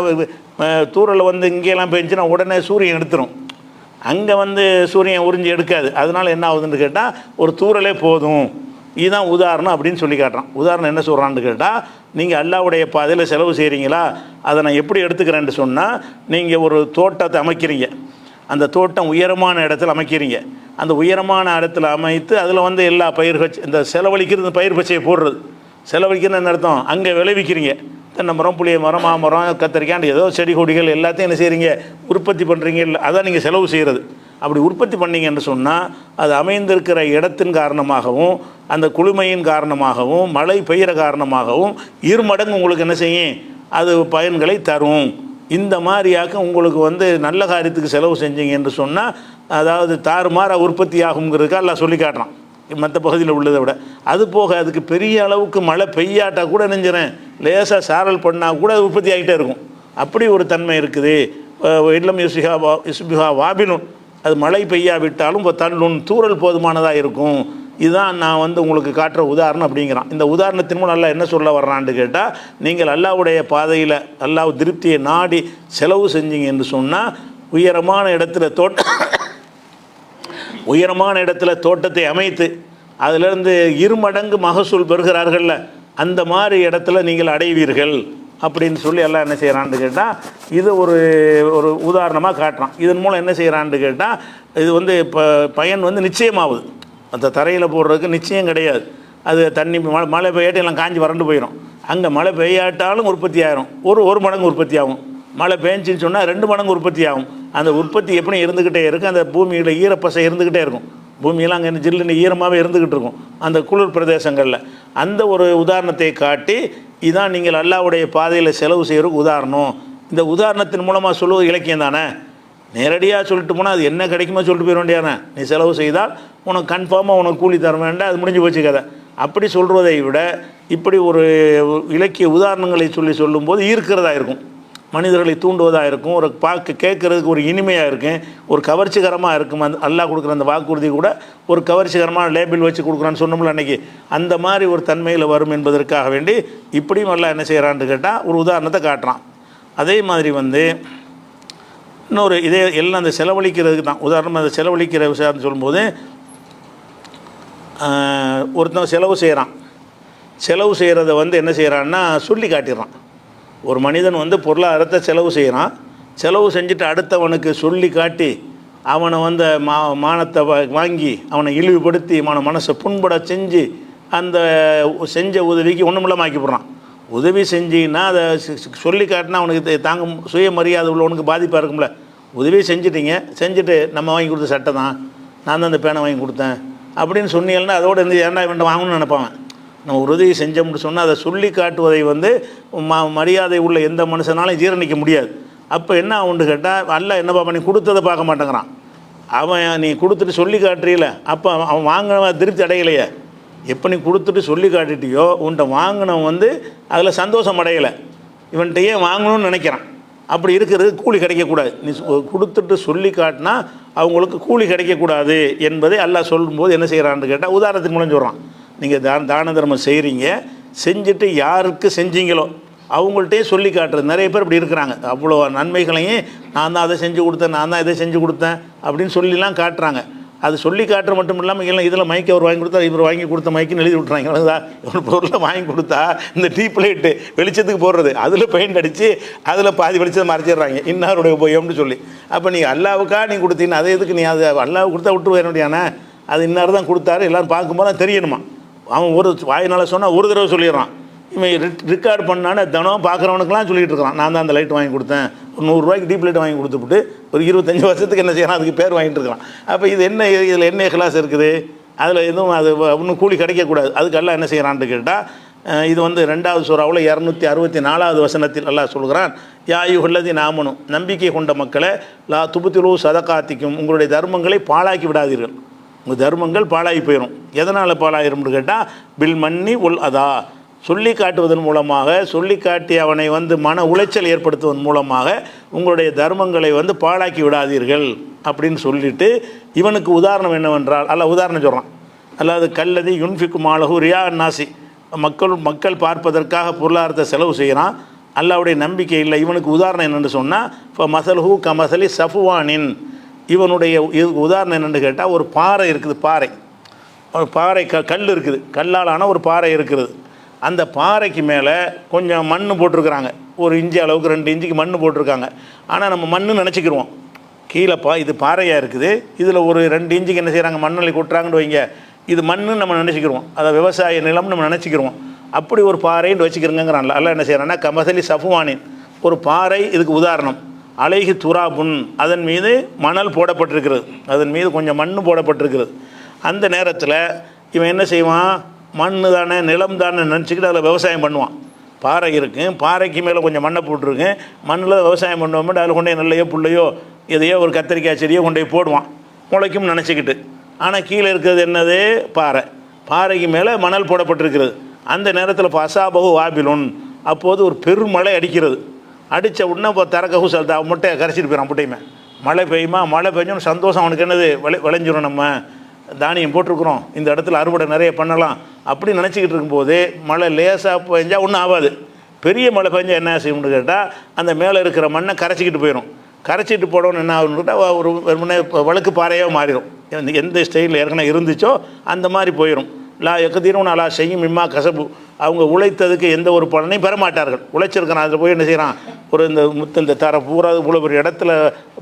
தூறல் வந்து இங்கேலாம் பெஞ்சுன்னா உடனே சூரியன் எடுத்துரும். அங்கே வந்து சூரியன் உறிஞ்சி எடுக்காது. அதனால் என்ன ஆகுதுன்னு கேட்டால், ஒரு தூறலே போதும். இதுதான் உதாரணம் அப்படின்னு சொல்லி காட்டுறான். உதாரணம் என்ன சொல்கிறான்னு கேட்டால், நீங்கள் அல்லாஹ்வுடைய பாதையில் செலவு செய்கிறீங்களா, அதை நான் எப்படி எடுத்துக்கிறேன்னு சொன்னால், நீங்கள் ஒரு தோட்டத்தை அமைக்கிறீங்க. அந்த தோட்டம் உயரமான இடத்துல அமைக்கிறீங்க. அந்த உயரமான இடத்துல அமைத்து அதில் வந்து எல்லா பயிர்கள், இந்த செலவழிக்கிறது பயிர் பச்சையை போடுறது, செலவழிக்கிறது அர்த்தம். அங்கே விளைவிக்கிறீங்க. தென்னை மரம், புளிய மரம், மாமரம், கத்திரிக்காய், ஏதோ செடி கொடிகள் எல்லாத்தையும் என்ன செய்கிறீங்க, உற்பத்தி பண்ணுறீங்க. இல்லை, அதான் நீங்கள் செலவு செய்கிறது. அப்படி உற்பத்தி பண்ணிங்கன்னு சொன்னால், அது அமைந்திருக்கிற இடத்தின் காரணமாகவும் அந்த குளுமையின் காரணமாகவும் மழை பெய்கிற காரணமாகவும் இருமடங்கு உங்களுக்கு என்ன செய்யும், அது பயன்களை தரும். இந்த மாதிரியாக்க உங்களுக்கு வந்து நல்ல காரியத்துக்கு செலவு செஞ்சீங்க என்று சொன்னால், அதாவது தாறுமாறாக உற்பத்தி ஆகுங்கிறதுக்கு எல்லாம் சொல்லி காட்டுறான் மற்ற பகுதியில் உள்ளதை விட. அது போக அதுக்கு பெரிய அளவுக்கு மழை பெய்யாட்டால் கூட நெஞ்சுறேன், லேசாக சாரல் பண்ணால் கூட அது உற்பத்தி ஆகிட்டே இருக்கும். அப்படி ஒரு தன்மை இருக்குது. இல்லம் யுஸ்பிஹா வாபினுன், அது மழை பெய்யாவிட்டாலும் இப்போ தள்ளுன், தூறல் போதுமானதாக இருக்கும். இதுதான் நான் வந்து உங்களுக்கு காட்டுற உதாரணம் அப்படிங்கிறான். இந்த உதாரணத்தின் மூலம் அல்லாஹ் என்ன சொல்ல வர்றான்னு கேட்டால், நீங்கள் அல்லாஹ்வுடைய பாதையில் அல்லாஹ் திருப்தியை நாடி செலவு செஞ்சீங்க என்று சொன்னால் உயரமான இடத்துல தோட்டத்தை அமைத்து அதிலிருந்து இருமடங்கு மகசூல் பெறுகிறார்கள்ல, அந்த மாதிரி இடத்துல நீங்கள் அடைவீர்கள் அப்படின்னு சொல்லி எல்லாம் என்ன செய்கிறான்னு கேட்டால், இது ஒரு உதாரணமாக காட்டுறான். இதன் மூலம் என்ன செய்கிறான்னு கேட்டால், இது வந்து இப்போ பயன் வந்து நிச்சயமாகுது. அந்த தரையில் போடுறதுக்கு நிச்சயம் கிடையாது. அது தண்ணி மழை பெய்யாட்டி எல்லாம் காஞ்சி வறண்டு போயிடும். அங்கே மழை பெய்யாட்டாலும் உற்பத்தி ஆகிரும். ஒரு மடங்கு உற்பத்தி ஆகும். மழை பெஞ்சின்னு சொன்னால் 2 மடங்கு உற்பத்தி ஆகும். அந்த உற்பத்தி எப்படி இருந்துக்கிட்டே இருக்குது, அந்த பூமியில் ஈரப்பசை இருந்துக்கிட்டே இருக்கும். பூமியெல்லாம் அங்கே ஜில்லுன்னு ஈரமாகவே இருந்துக்கிட்டு இருக்கும் அந்த குளிர் பிரதேசங்களில். அந்த ஒரு உதாரணத்தை காட்டி, இதான் நீங்கள் அல்லாஹ்வுடைய பாதையில் செலவு செய்கிறதுக்கு உதாரணம். இந்த உதாரணத்தின் மூலமாக சொல்லுவது இலக்கியம் தானே. நேரடியாக சொல்லிட்டு போனால் அது என்ன கிடைக்குமோ சொல்லிட்டு போயிட வேண்டியானே. நீ செலவு செய்தால் உனக்கு கன்ஃபார்மாக உனக்கு கூலி தர வேண்டாம், அது முடிஞ்சு போச்சு கதை. அப்படி சொல்கிறதை விட இப்படி ஒரு இலக்கிய உதாரணங்களை சொல்லும்போது ஈர்க்கிறதா இருக்கும், மனிதர்களை தூண்டுவதாக இருக்கும், ஒரு கேட்குறதுக்கு ஒரு இனிமையாக இருக்கும், ஒரு கவர்ச்சிகரமாக இருக்கும். அந்த அல்லாஹ் கொடுக்குற அந்த வாக்குறுதி கூட ஒரு கவர்ச்சிகரமான லேபிள் வச்சு கொடுக்குறான்னு சொன்னோம்ல அன்றைக்கி, அந்த மாதிரி ஒரு தன்மையில் வரும் என்பதற்காக வேண்டி இப்படியும் அல்லாஹ் என்ன செய்கிறான்னு கேட்டால் ஒரு உதாரணத்தை காட்டுறான். அதே மாதிரி வந்து இன்னொரு இதே எல்லாம் அந்த செலவழிக்கிறதுக்கு தான் உதாரணம். அந்த செலவழிக்கிற விஷயம்னு சொல்லும்போது, ஒருத்தன் செலவு செய்கிறான். செலவு செய்கிறத வந்து என்ன செய்கிறான்னா சொல்லி காட்டிடுறான். ஒரு மனிதன் வந்து பொருளாதாரத்தை செலவு செய்கிறான். செலவு செஞ்சுட்டு அடுத்தவனுக்கு சொல்லி காட்டி அவனை வந்து மானத்தை வாங்கி அவனை இழிவுபடுத்தி அவனை மனசை புண்பட செஞ்சு அந்த செஞ்ச உதவிக்கு ஒன்றுமில்லாமல் ஆக்கிவிட்றான். உதவி செஞ்சின்னா அதை சொல்லி காட்டினா அவனுக்கு தாங்க சுயமரியாதை உள்ளவனுக்கு பாதிப்பாக இருக்கும்ல. உதவி செஞ்சுட்டு நம்ம வாங்கி கொடுத்த சட்டை தான், நான் தான் அந்த பேனை வாங்கி கொடுத்தேன் அப்படின்னு சொன்னீங்கன்னா அதோட இருந்து ஏன்டா இவன் வாங்கணும்னு நினைப்பாங்க. நம்ம ஒரு உதவி செஞ்சோம்னு சொன்னால் அதை சொல்லி காட்டுவதை வந்து மரியாதை உள்ள எந்த மனுஷனாலும் ஜீரணிக்க முடியாது. அப்போ என்ன ஆகுன்னு கேட்டால், அல்லாஹ் என்ன பார்ப்பா, நீ கொடுத்ததை பார்க்க மாட்டேங்கிறான். அவன் நீ கொடுத்துட்டு சொல்லி காட்டுறீல, அப்போ அவன் வாங்கினவன் திருப்தி அடையலையே. எப்போ நீ கொடுத்துட்டு சொல்லி காட்டிட்டியோ உன்ட்ட வாங்கினவன் வந்து அதில் சந்தோஷம் அடையலை, இவன்கிட்ட ஏன் வாங்கணும்னு நினைக்கிறான். அப்படி இருக்கிறது கூலி கிடைக்கக்கூடாது. நீ கொடுத்துட்டு சொல்லி காட்டினா அவங்களுக்கு கூலி கிடைக்கக்கூடாது என்பதை அல்லாஹ் சொல்லும்போது என்ன செய்கிறான்னு கேட்டால் உதாரணத்தின் மூலம் சொல்கிறான். நீங்கள் தான தர்மம் செய்கிறீங்க, செஞ்சுட்டு யாருக்கு செஞ்சீங்களோ அவங்கள்ட்டே சொல்லி காட்டுறது. நிறைய பேர் இப்படி இருக்கிறாங்க. அவ்வளோ நன்மைகளையும் நான் தான் அதை செஞ்சு கொடுத்தேன், நான் தான் இதை செஞ்சு கொடுத்தேன் அப்படின்னு சொல்லிலாம் காட்டுறாங்க. அது சொல்லி காட்டுற மட்டும் இல்லாமல் இல்லை இதில் மைக்கு அவர் வாங்கி கொடுத்தா இவர் வாங்கி கொடுத்த மைக்குன்னு எழுதி விட்றாங்க. அவ்வளோதான். ஒரு பொருளை வாங்கி கொடுத்தா இந்த டீ பிளேட்டு வெளிச்சத்துக்கு போடுறது, அதில் பெயிண்ட் அடித்து அதில் பாதி வெளிச்சத்தை மறைச்சிடுறாங்க, இன்னாருடைய உபயோகம்னு சொல்லி. அப்போ நீ அல்லாவுக்கா நீ கொடுத்தீங்கன்னா அதை எதுக்கு நீ அது அல்லாவுக்கு கொடுத்தா விட்டு போயிட முடியானே. அது இன்னார் தான் கொடுத்தாரு எல்லோரும் பார்க்கும்போது தான் தெரியணுமா. அவன் ஒரு வாயினால் சொன்னால் ஒரு தடவை சொல்லிடுறான். இவன் ரெக்கார்டு பண்ணானே தினம் பார்க்குறவனுக்குலாம் சொல்லிகிட்டு இருக்கான், நான் தான் அந்த லைட் வாங்கி கொடுத்தேன், ஒரு 100 ரூபாய்க்கு டீப் லைட் வாங்கி கொடுத்துட்டு ஒரு 25 வருஷத்துக்கு என்ன செய்யலாம் அதுக்கு பேர் வாங்கிட்டு இருக்கான். அப்போ இது என்ன, இதில் என்ன கிளாஸ் இருக்குது, அதில் எதுவும் அது இன்னும் கூலி கிடைக்கக்கூடாது. அதுக்கு எல்லாம் என்ன செய்கிறான்னு கேட்டால், இது வந்து 2வது சூறாவில் 264வது வசனத்தில் அல்லாஹ் சொல்கிறான், யாயுஹல்லதி நாமனும், நம்பிக்கை கொண்ட மக்களை, லா துபுத்திலு சதகாத்திக்கும், உங்களுடைய தர்மங்களை பாழாக்கி விடாதீர்கள். உங்கள் தர்மங்கள் பாழாகி போயிடும். எதனால் பாழாயிரும்னு கேட்டால், பில் மன்னி உல் அதா, சொல்லி காட்டுவதன் மூலமாக, சொல்லி காட்டி அவனை வந்து மன உளைச்சல் ஏற்படுத்துவதன் மூலமாக உங்களுடைய தர்மங்களை வந்து பாழாக்கி விடாதீர்கள் அப்படின்னு சொல்லிட்டு, இவனுக்கு உதாரணம் என்னவென்றால் அல்லாஹ் உதாரணம் சொல்கிறான். அல்லாது கல்லதி யுன்ஃபிக்கு மாலகு ரியா நாசி, மக்கள் பார்ப்பதற்காக பொருளாதாரத்தை செலவு செய்கிறான், அல்லாஹ்வுடைய நம்பிக்கை இல்லை. இவனுக்கு உதாரணம் என்னென்னு சொன்னால், இப்போ மசல்ஹூ கமசலி சஃப்வானின், இவனுடைய உதாரணம் என்னென்னு கேட்டால், ஒரு பாறை இருக்குது, பாறை கல் இருக்குது, கல்லாலான ஒரு பாறை இருக்கிறது. அந்த பாறைக்கு மேலே கொஞ்சம் மண் போட்டிருக்கிறாங்க, ஒரு இன்ச்சு அளவுக்கு 2 இன்ச்சுக்கு மண் போட்டிருக்காங்க. ஆனால் நம்ம மண்ணு நினச்சிக்கிடுவோம், கீழேப்பா இது பாறையாக இருக்குது, இதில் ஒரு 2 இன்ச்சுக்கு என்ன செய்கிறாங்க மண்ணலை கொட்டுறாங்கன்னு வைங்க, இது மண்ணுன்னு நம்ம நினச்சிக்கிடுவோம், அதை விவசாய நிலம்னு நம்ம நினச்சிக்கிடுவோம். அப்படி ஒரு பாறைன்னு வச்சுக்கிறோங்கிறான்ல. அல்ல என்ன செய்கிறான்னா, கமசலி சஃப்வானின், ஒரு பாறை இதுக்கு உதாரணம், அலைஹி துராபுன், அதன் மீது மணல் போடப்பட்டிருக்கிறது, அதன் மீது கொஞ்சம் மண் போடப்பட்டிருக்கிறது. அந்த நேரத்தில் இவன் என்ன செய்வான், மண் தானே நிலம் தானே நினச்சிக்கிட்டு அதில் விவசாயம் பண்ணுவான். பாறை இருக்குது, பாறைக்கு மேலே கொஞ்சம் மண்ணை போட்டிருக்கு, மண்ணில் விவசாயம் பண்ணுவோம், அதில் கொண்டே நெல்லையோ புள்ளையோ எதையோ ஒரு கத்திரிக்காய் செடியோ கொண்டே போடுவான், முளைக்கும் நினச்சிக்கிட்டு. ஆனால் கீழே இருக்கிறது என்னது, பாறைக்கு மேலே மணல் போடப்பட்டிருக்கிறது. அந்த நேரத்தில் பசாபகு வாபிலுன், அப்போது ஒரு பெருமழை அடிக்கிறது. அடித்த உடனே இப்போ தரக்ககு சல்தா, முட்டையை கரைச்சிட்டு போயிடான். முட்டையுமே மழை பெய்யுமா, மழை பெஞ்சோன்னு சந்தோஷம் அவனுக்கு என்னது, விளைஞ்சிரும், நம்ம தானியம் போட்டிருக்கிறோம், இந்த இடத்துல அறுவடை நிறைய பண்ணலாம் அப்படி நினச்சிக்கிட்டு இருக்கும்போது மழை லேசாக பெஞ்சால் ஒன்றும் ஆகாது. பெரிய மழை பெஞ்சால் என்ன செய்யணும்னு கேட்டால் அந்த மேலே இருக்கிற மண்ணை கரைச்சிக்கிட்டு போயிடும். கரைச்சிட்டு போடணும்னு என்ன ஆகணும்னு கேட்டால் ஒரு வழுக்கு பாறையாக மாறிடும். எந்த ஸ்டைலில் ஏற்கனவே இருந்துச்சோ அந்த மாதிரி போயிடும். லா எக்கதீரும் அலா செய்யும் இம்மா கசபு, அவங்க உழைத்ததுக்கு எந்த ஒரு பலனையும் பெற மாட்டார்கள். உழைச்சிருக்கிறான், அதில் போய் என்ன செய்கிறான், ஒரு இந்த தர பூரா இவ்வளோ ஒரு இடத்துல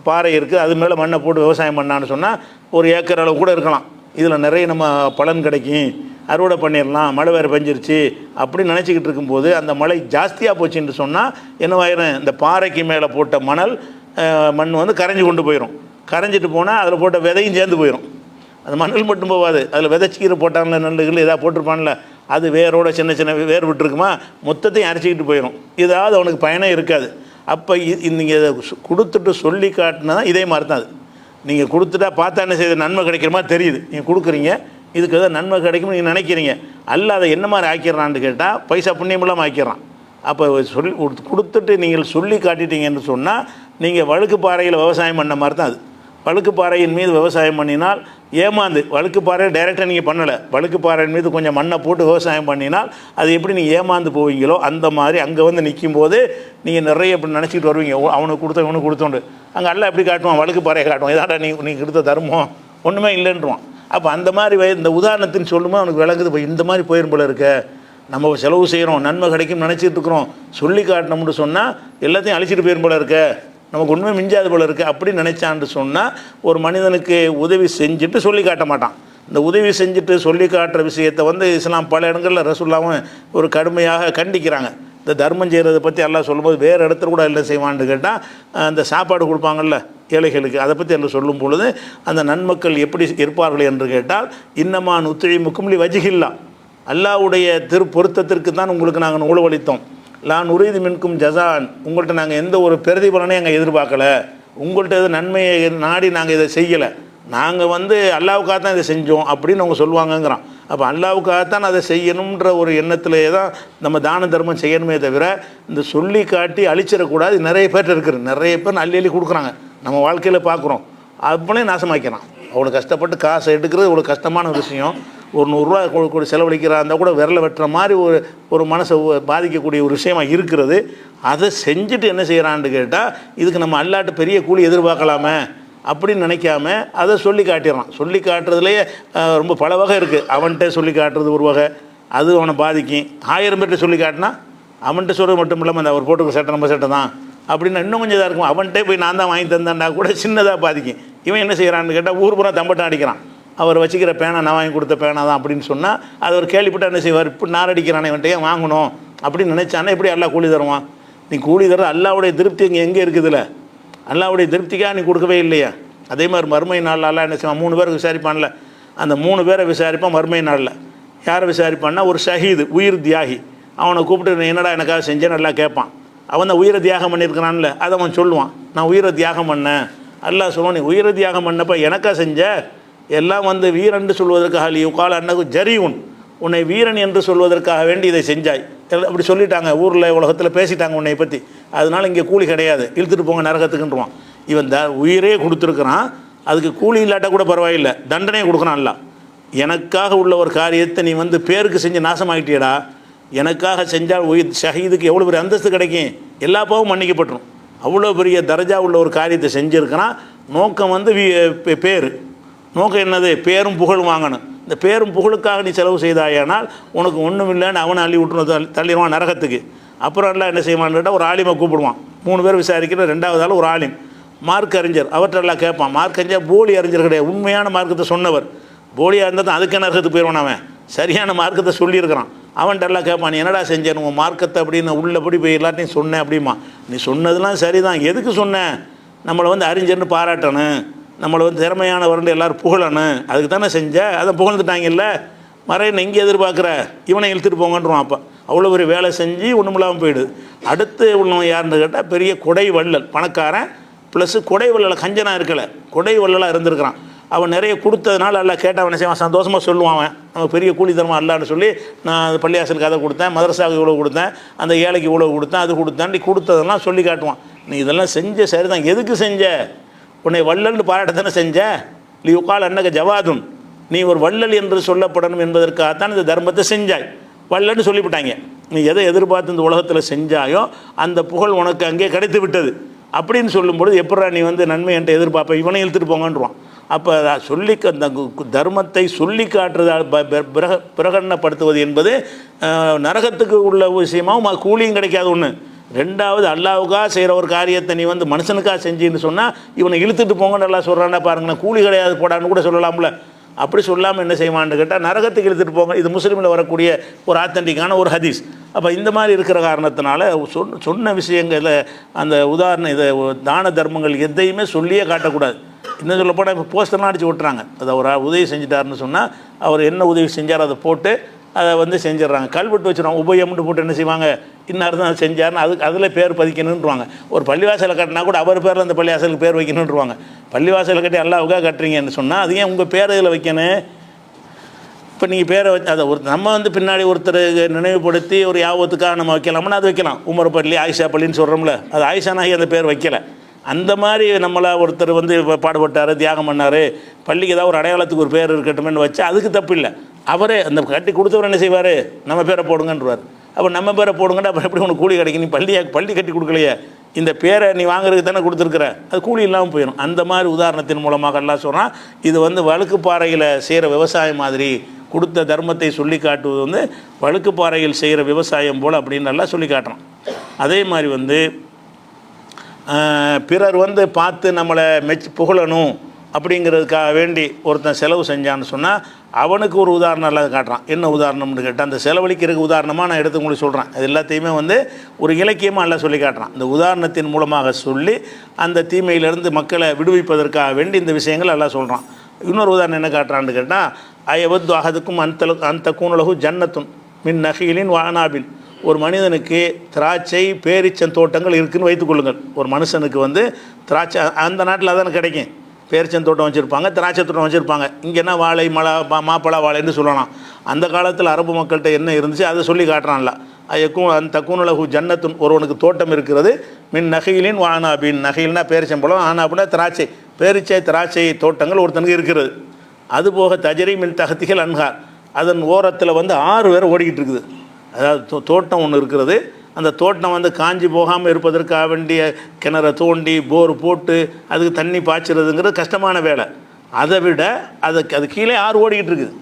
பாறை இருக்குது, அது மேலே மண்ணை போட்டு விவசாயம் பண்ணான்னு சொன்னால் ஒரு ஏக்கர் அளவு கூட இருக்கலாம். இதில் நிறைய நம்ம பலன் கிடைக்கும், அறுவடை பண்ணிடலாம், மழை வேறு பெஞ்சிருச்சு அப்படின்னு நினச்சிக்கிட்டு இருக்கும்போது அந்த மழை ஜாஸ்தியாக போச்சுன்னு சொன்னால் என்னவாயிரும், இந்த பாறைக்கு மேலே போட்ட மண் வந்து கரைஞ்சி கொண்டு போயிடும். கரைஞ்சிட்டு போனால் அதில் போட்ட விதையும் சேர்ந்து போயிடும். அந்த மணல் மட்டும் போகாது, அதில் விதைச்சிக்கிற போட்டான்ல, நெல்லுகள் ஏதாவது போட்டிருப்பான்ல, அது வேரோட சின்ன சின்ன வேர் விட்டுருக்குமா, மொத்தத்தையும் அரைச்சிக்கிட்டு போயிடும். ஏதாவது அவனுக்கு பயனே இருக்காது. அப்போ நீங்கள் இதை கொடுத்துட்டு சொல்லி காட்டினா தான் இதே மாதிரி தான். அது நீங்கள் கொடுத்துட்டா பார்த்தா என்ன செய்யுது, நன்மை கிடைக்கிற மாதிரி தெரியுது. நீங்கள் கொடுக்குறீங்க, இதுக்கு எதாவது நன்மை கிடைக்கும்னு நீங்கள் நினைக்கிறீங்க. அல்ல அதை என்ன மாதிரி ஆக்கிடுறான்னு கேட்டால் பைசா புண்ணியமெல்லாம் ஆக்கிடுறான். அப்போ சொல்லி கொடுத்துட்டு நீங்கள் சொல்லி காட்டிட்டீங்கன்னு சொன்னால் நீங்கள் வழுக்கு பாறையில் விவசாயம் பண்ண மாதிரி தான் அது. வழுக்கு பாறையின் மீது விவசாயம் பண்ணினால் ஏமாந்து, வழுக்கு பாறையை டைரெக்டாக நீங்கள் பண்ணலை, வழுக்கு பாறையின் மீது கொஞ்சம் மண்ணை போட்டு விவசாயம் பண்ணினால் அது எப்படி நீங்கள் ஏமாந்து போவீங்களோ அந்த மாதிரி அங்கே வந்து நிற்கும் போது நீங்கள் நிறைய இப்படி நினச்சிக்கிட்டு வருவீங்க. அவனுக்கு கொடுத்த இவனுக்கு கொடுத்தோண்டு அங்கே எல்லாம் எப்படி காட்டுவான், வழுக்கு பாறையை காட்டுவான், இதாடா நீங்கள் கொடுத்த தருமம் ஒன்றுமே இல்லைன்றான். அப்போ அந்த மாதிரி இந்த உதாரணத்தின்னு சொல்லும்போது அவனுக்கு விளங்குது, இப்போ இந்த மாதிரி போயிடும் போல இருக்க, நம்ம செலவு செய்கிறோம், நன்மை கிடைக்கும் நினச்சிட்டு இருக்கிறோம், சொல்லி காட்டணும்னு சொன்னால் எல்லாத்தையும் அழிச்சிட்டு போயிடும் போல இருக்க, நமக்கு உண்மை மிஞ்சாது போல இருக்குது அப்படின்னு நினச்சான்னு சொன்னால் ஒரு மனிதனுக்கு உதவி செஞ்சுட்டு சொல்லி காட்ட மாட்டான். இந்த உதவி செஞ்சுட்டு சொல்லி காட்டுற விஷயத்தை வந்து இஸ்லாம் பல இடங்களில் ரசூலுல்லாஹ் ஒரு கடுமையாக கண்டிக்கிறாங்க. இந்த தர்மம் செய்கிறத பற்றி எல்லாம் சொல்லும்போது வேறு இடத்துல கூட என்ன செய்வான்னு கேட்டால் அந்த சாப்பாடு கொடுப்பாங்கள்ல ஏழைகளுக்கு, அதை பற்றி எல்லாம் சொல்லும் பொழுது அந்த நன்மக்கள் எப்படி இருப்பார்கள் என்று கேட்டால் இன்னமா நுத்இமுக்கும் லிவஜ்ஹில்லாஹ், அல்லாஹ்வுடைய பொருத்தத்திற்கு தான் உங்களுக்கு நாங்கள் உணவளித்தோம். லான் உறுதி மின்கும் ஜசான், உங்கள்கிட்ட நாங்கள் எந்த ஒரு பிரதிபலனையும் எங்கள் எதிர்பார்க்கலை, உங்கள்கிட்ட எது நன்மையை நாடி நாங்கள் இதை செய்யலை, நாங்கள் வந்து அல்லாவுக்காக தான் இதை செஞ்சோம் அப்படின்னு அவங்க சொல்லுவாங்கங்கிறான். அப்போ அல்லாவுக்காகத்தான் அதை செய்யணுன்ற ஒரு எண்ணத்திலே தான் நம்ம தான தர்மம் செய்யணுமே தவிர இந்த சொல்லி காட்டி அழிச்சிடக்கூடாது. நிறைய பேர் இருக்குது, நிறைய பேர் அள்ளி அள்ளி கொடுக்குறாங்க, நம்ம வாழ்க்கையில் பார்க்குறோம், அப்படியே நாசமாக்கிறான். அவ்வளோ கஷ்டப்பட்டு காசை எடுக்கிறது இவ்வளோ கஷ்டமான விஷயம். ஒரு 100 ரூபா செலவழிக்கிறாந்தா கூட விரலை வெட்டுற மாதிரி ஒரு மனசை பாதிக்கக்கூடிய ஒரு விஷயமாக இருக்கிறது. அதை செஞ்சுட்டு என்ன செய்கிறான்னு கேட்டால் இதுக்கு நம்ம அல்லாட்டு பெரிய கூலி எதிர்பார்க்கலாமே அப்படின்னு நினைக்காம அதை சொல்லி காட்டிடுறான். சொல்லி காட்டுறதுலேயே ரொம்ப பல வகை இருக்குது. அவன்கிட்ட சொல்லி காட்டுறது ஒரு வகை, அது அவனை பாதிக்கும். 1000 பேர்கிட்ட சொல்லி காட்டினா அவன்கிட்ட சொல்கிறது மட்டும் இல்லாமல் அந்த அவர் போட்டுக்க சட்டை நம்ம சட்டை தான் அப்படின்னு இன்னும் கொஞ்சம் இதாக இருக்கும். அவன்கிட்ட போய் நான் தான் வாங்கி தந்தேன்டா கூட சின்னதாக பாதிக்கும். இவன் என்ன செய்கிறான்னு கேட்டால் ஊர் பூரா தம்பட்டம் அடிக்கிறான். அவர் வச்சுக்கிற பேனா நான் வாங்கி கொடுத்த பேனா தான் அப்படின்னு சொன்னால் அது ஒரு கேள்விப்பட்டால் என்ன செய்வார், இப்படி நாரடிக்கிறானே இவன்கிட்ட ஏன் வாங்கணும் அப்படின்னு நினச்சானே எப்படி அல்லாஹ் கூலி தருவான்? நீ கூலி தர அல்லாவுடைய திருப்தி இங்கே எங்கே இருக்குதுல்ல, அல்லாவுடைய திருப்திக்காக நீ கொடுக்கவே இல்லையா? அதே மாதிரி மறுமை நாளில் அல்லா என்ன செய்வான், 3 பேருக்கு விசாரிப்பான்ல, அந்த 3 பேரை விசாரிப்பான் மறுமை நாளில். யாரை விசாரிப்பான்னா ஒரு ஷஹீது, உயிர் தியாகி, அவனை கூப்பிட்டு என்னடா எனக்காக செஞ்சேன்னு நல்லா கேட்பான். அவன் தான் உயிரை தியாகம் பண்ணியிருக்கிறான்ல, அதை அவன் சொல்லுவான், நான் உயிரை தியாகம் பண்ணேன். அல்லாஹ் சொல்லுவான், நீ உயிரை தியாகம் பண்ணப்போ எனக்கா செஞ்ச, எல்லாம் வந்து வீரன் சொல்வதற்காக யுகால் அன்னகு ஜரீஉன், உன்னை வீரன் என்று சொல்வதற்காக வேண்டி இதை செஞ்சாய் அப்படி சொல்லிட்டாங்க, ஊரில் உலகத்தில் பேசிட்டாங்க உன்னை பற்றி, அதனால் இங்கே கூலி கிடையாது, இழுத்துட்டு போங்க நரகத்துக்குன்றான். இவன் உயிரே கொடுத்துருக்குறான், அதுக்கு கூலி இல்லாட்டா கூட பரவாயில்லை, தண்டனையை கொடுக்குறான். அல்ல எனக்காக உள்ள ஒரு காரியத்தை நீ வந்து பேருக்கு செஞ்சு நாசமாகிட்டியடா, எனக்காக செஞ்சால் உயிர் ஷஹீதுக்கு எவ்வளோ பெரிய அந்தஸ்து கிடைக்கும், எல்லா பாவம் மன்னிக்கப்பட்டுரும். அவ்வளோ பெரிய தரஜா உள்ள ஒரு காரியத்தை செஞ்சுருக்கிறான். நோக்கம் வந்து பேர், நோக்கம் என்னது, பேரும் புகழும் வாங்கணும். இந்த பேரும் புகழுக்காக நீ செலவு செய்தாயானால் உனக்கு ஒன்றும் இல்லைன்னு அவனை அள்ளி விட்டுருவான், தள்ளிடுவான் நரகத்துக்கு. அப்புறம் எல்லாம் என்ன செய்வான்னு கேட்டால் ஒரு ஆலிமை கூப்பிடுவான். 3 பேர் விசாரிக்கிற 2வது ஆள் ஒரு ஆலிம், மார்க் அறிஞர், அவற்றெல்லாம் கேட்பான். மார்க் அறிஞர் போலி அறிஞர் கிடையாது, உண்மையான மார்க்கத்தை சொன்னவர். போலியாக இருந்தால் தான் அதுக்கு நரகத்துக்கு போயிடுவான். அவன் சரியான மார்க்கத்தை சொல்லியிருக்கிறான். அவன்கிட்ட எல்லாம் கேட்பான், நீ என்னடா செஞ்சேன் உங்கள் மார்க்கத்தை அப்படின்னு உள்ளபடி போய் எல்லாத்தையும் சொன்னேன் அப்படிமா. நீ சொன்னதெல்லாம் சரிதான், எதுக்கு சொன்னேன், நம்மளை வந்து அறிஞர்னு பாராட்டணும், நம்மளை வந்து திறமையானவர்னு எல்லோரும் புகழணும், அதுக்கு தானே செஞ்ச, அதை புகழ்ந்துட்டாங்கல்ல, மறையனை இங்கே எதிர்பார்க்குற, இவனை இழுத்துட்டு போங்கன்றான். அப்போ அவ்வளோ ஒரு வேலை செஞ்சு ஒன்றும் இல்லாமல் போயிடுது. அடுத்து உள்ளவன் யாருன்னு கேட்டால் பெரிய கொடை வள்ளல், பணக்காரன் ப்ளஸ்ஸு கொடை வள்ளலை, கஞ்சனாக இருக்கலை, கொடை வள்ளலாக இருந்திருக்கிறான். அவன் நிறைய கொடுத்ததுனால எல்லாம் கேட்டவன் செய்வான், சந்தோஷமாக சொல்லுவான், அவன் நம்ம பெரிய கூலி தரமா அல்லான்னு சொல்லி, நான் பள்ளியாசலுக்கு அதை கொடுத்தேன், மதரசாவுக்கு இவ்வளோ கொடுத்தேன், அந்த ஏழைக்கு இவ்வளோ கொடுத்தேன், அது கொடுத்தேன், நீ கொடுத்ததெல்லாம் சொல்லி காட்டுவான். நீ இதெல்லாம் செஞ்ச சரிதான், எதுக்கு செஞ்ச, உன்னை வள்ளல்னு பாராட்ட தானே செஞ்ச, லியுகால் அன்னக ஜவாதுன், நீ ஒரு வள்ளல் என்று சொல்லப்படணும் என்பதற்காகத்தான் இந்த தர்மத்தை செஞ்சாய், வள்ளல்னு சொல்லிவிட்டாங்க. நீ எதை எதிர்பார்த்து இந்த உலகத்தில் செஞ்சாயோ அந்த புகழ் உனக்கு அங்கே கிடைத்து விட்டது அப்படின்னு சொல்லும்பொழுது எப்படா நீ வந்து நன்மை என்கிட்ட எதிர்பார்ப்ப, இவனை இழுத்துட்டு போங்கன்றான். அப்போ சொல்லி அந்த தர்மத்தை சொல்லி காட்டுறது பிரகடனப்படுத்துவது என்பது நரகத்துக்கு உள்ள விஷயமாகவும் கூலியும் கிடைக்காது ஒன்று. ரெண்டாவது, அல்லாவுக்காக செய்கிற ஒரு காரியத்தை நீ வந்து மனுஷனுக்காக செஞ்சுன்னு சொன்னால் இவனை இழுத்துட்டு போங்கன்னு நல்லா சொல்கிறான்னா பாருங்களேன், கூலி கிடையாது போடான்னு கூட சொல்லலாம்ல. அப்படி சொல்லாமல் என்ன செய்வான்னு கேட்டால் நரகத்துக்கு இழுத்துட்டு போங்க. இது முஸ்லீமில் வரக்கூடிய ஒரு ஆத்தன்டிக்கான ஒரு ஹதீஸ். அப்போ இந்த மாதிரி இருக்கிற காரணத்தினால சொன்ன விஷயங்களில் அந்த உதாரணம் இதை தான தர்மங்கள் எதையுமே சொல்லியே காட்டக்கூடாது. இன்னும் சொல்லப்போனால் இப்போ போஸ்டர்லாம் அடித்து விட்டுறாங்க. அதை ஒரு உதவி செஞ்சுட்டாருன்னு சொன்னால் அவர் என்ன உதவி செஞ்சார் அதை போட்டு அதை வந்து செஞ்சிடறாங்க. கல்வெட்டு வச்சுருவாங்க, உபயம்னு போட்டு என்ன செய்வாங்க, இன்னார் தான் செஞ்சார்னு அதில் பேர் பதிக்கணுன்றாங்க. ஒரு பள்ளிவாசலை கட்டினா கூட அவர் பேரில் அந்த பள்ளிவாசலுக்கு பேர் வைக்கணுன்றாங்க. பள்ளிவாசலை கட்டி அல்லாவுக்காக கட்டுறீங்கன்னு சொன்னால் அது ஏன் உங்கள் பேரை இதில் வைக்கணும்? இப்போ நீங்கள் பேரை வச்சு அதை நம்ம வந்து பின்னாடி ஒருத்தர் நினைவுபடுத்தி ஒரு யாபத்துக்காக நம்ம வைக்கலாம்னா அது வைக்கலாம். உமர் பள்ளி, ஆயிஷா பள்ளின்னு சொல்கிறோம்ல, அது ஆயிஷா நாகி அந்த பேர் வைக்கலை. அந்த மாதிரி நம்மளை ஒருத்தர் வந்து பாடுபட்டார், தியாகம் பண்ணார், பள்ளிக்கு ஏதாவது ஒரு அடையாளத்துக்கு ஒரு பேர் இருக்கட்டும்னு வச்சு அதுக்கு தப்பு இல்லை. அவரே அந்த கட்டி கொடுத்தவர் என்ன செய்வார், நம்ம பேரை போடுங்கன்றார். அப்போ நம்ம பேரை போடுங்கன்னா அப்புறம் எப்படி உனக்கு கூலி கிடைக்கும்? நீ பள்ளி கட்டி கொடுக்கலையே, இந்த பேரை நீ வாங்குறதுக்கு தானே கொடுத்துருக்குற, அது கூலி இல்லாமல் போயிடும். அந்த மாதிரி உதாரணத்தின் மூலமாக எல்லாம் சொல்கிறான். இது வந்து வழுக்குப்பாறையில் செய்கிற விவசாயம் மாதிரி கொடுத்த தர்மத்தை சொல்லி காட்டுவது வந்து வழுக்குப்பாறையில் செய்கிற விவசாயம் போல் அப்படின்னு நல்லா சொல்லி காட்டுறான். அதே மாதிரி வந்து பிறர் வந்து பார்த்து நம்மளை புகழணும் அப்படிங்கிறதுக்காக வேண்டி ஒருத்தன் செலவு செஞ்சான்னு சொன்னால் அவனுக்கு ஒரு உதாரணம் எல்லாம் காட்டுறான். என்ன உதாரணம்னு கேட்டால் அந்த செலவழிக்கிறதுக்கு உதாரணமாக நான் எடுத்து உங்களுக்கு சொல்கிறேன். அது எல்லாத்தையுமே வந்து ஒரு இலக்கியமாக எல்லாம் சொல்லி காட்டுறான். இந்த உதாரணத்தின் மூலமாக சொல்லி அந்த தீமையிலிருந்து மக்களை விடுவிப்பதற்காக வேண்டி இந்த விஷயங்கள் எல்லாம் சொல்கிறான். இன்னொரு உதாரணம் என்ன காட்டுறான்னு கேட்டால் அயவத்து அகதுக்கும் அந்த கூணுலகு ஜன்னத்துன் மின் நகீலின் வானாபின். ஒரு மனிதனுக்கு திராட்சை பேரிச்சம் தோட்டங்கள் இருக்குதுன்னு வைத்துக்கொள்ளுங்கள். ஒரு மனுஷனுக்கு வந்து திராட்சை அந்த நாட்டில் தானே கிடைக்கும், பேரிச்சம் தோட்டம் வச்சுருப்பாங்க, திராட்சை தோட்டம் வச்சுருப்பாங்க. இங்கேனா வாழை மாப்பழ வாழைன்னு சொல்லலாம். அந்த காலத்தில் அரபு மக்கள்கிட்ட என்ன இருந்துச்சு அதை சொல்லி காட்டுறான்ல. ஐயக்கும் அந்த கூணுலகு ஜன்னத்துன், ஒருவனுக்கு தோட்டம் இருக்கிறது, மின் நகையிலின் வானாபின். நகையில்னா பேரிச்சம்பழம், ஆனாபின்னா திராட்சை, திராட்சை தோட்டங்கள் ஒருத்தனுக்கு இருக்கிறது. அதுபோக தஜரி மின் தகத்திகள் அன்ஹார், அதன் ஓரத்தில் வந்து 6 பேர் ஓடிக்கிட்டு இருக்குது. அதாவது தோட்டம் ஒன்று இருக்கிறது, அந்த தோட்டம் வந்து காஞ்சி போகாமல் இருப்பதற்காக வேண்டிய கிணறை தோண்டி போர் போட்டு அதுக்கு தண்ணி பாய்ச்சறதுங்கிறது கஷ்டமான வேலை. அதை விட அது கீழே 6 ஓடிக்கிட்டு இருக்குது,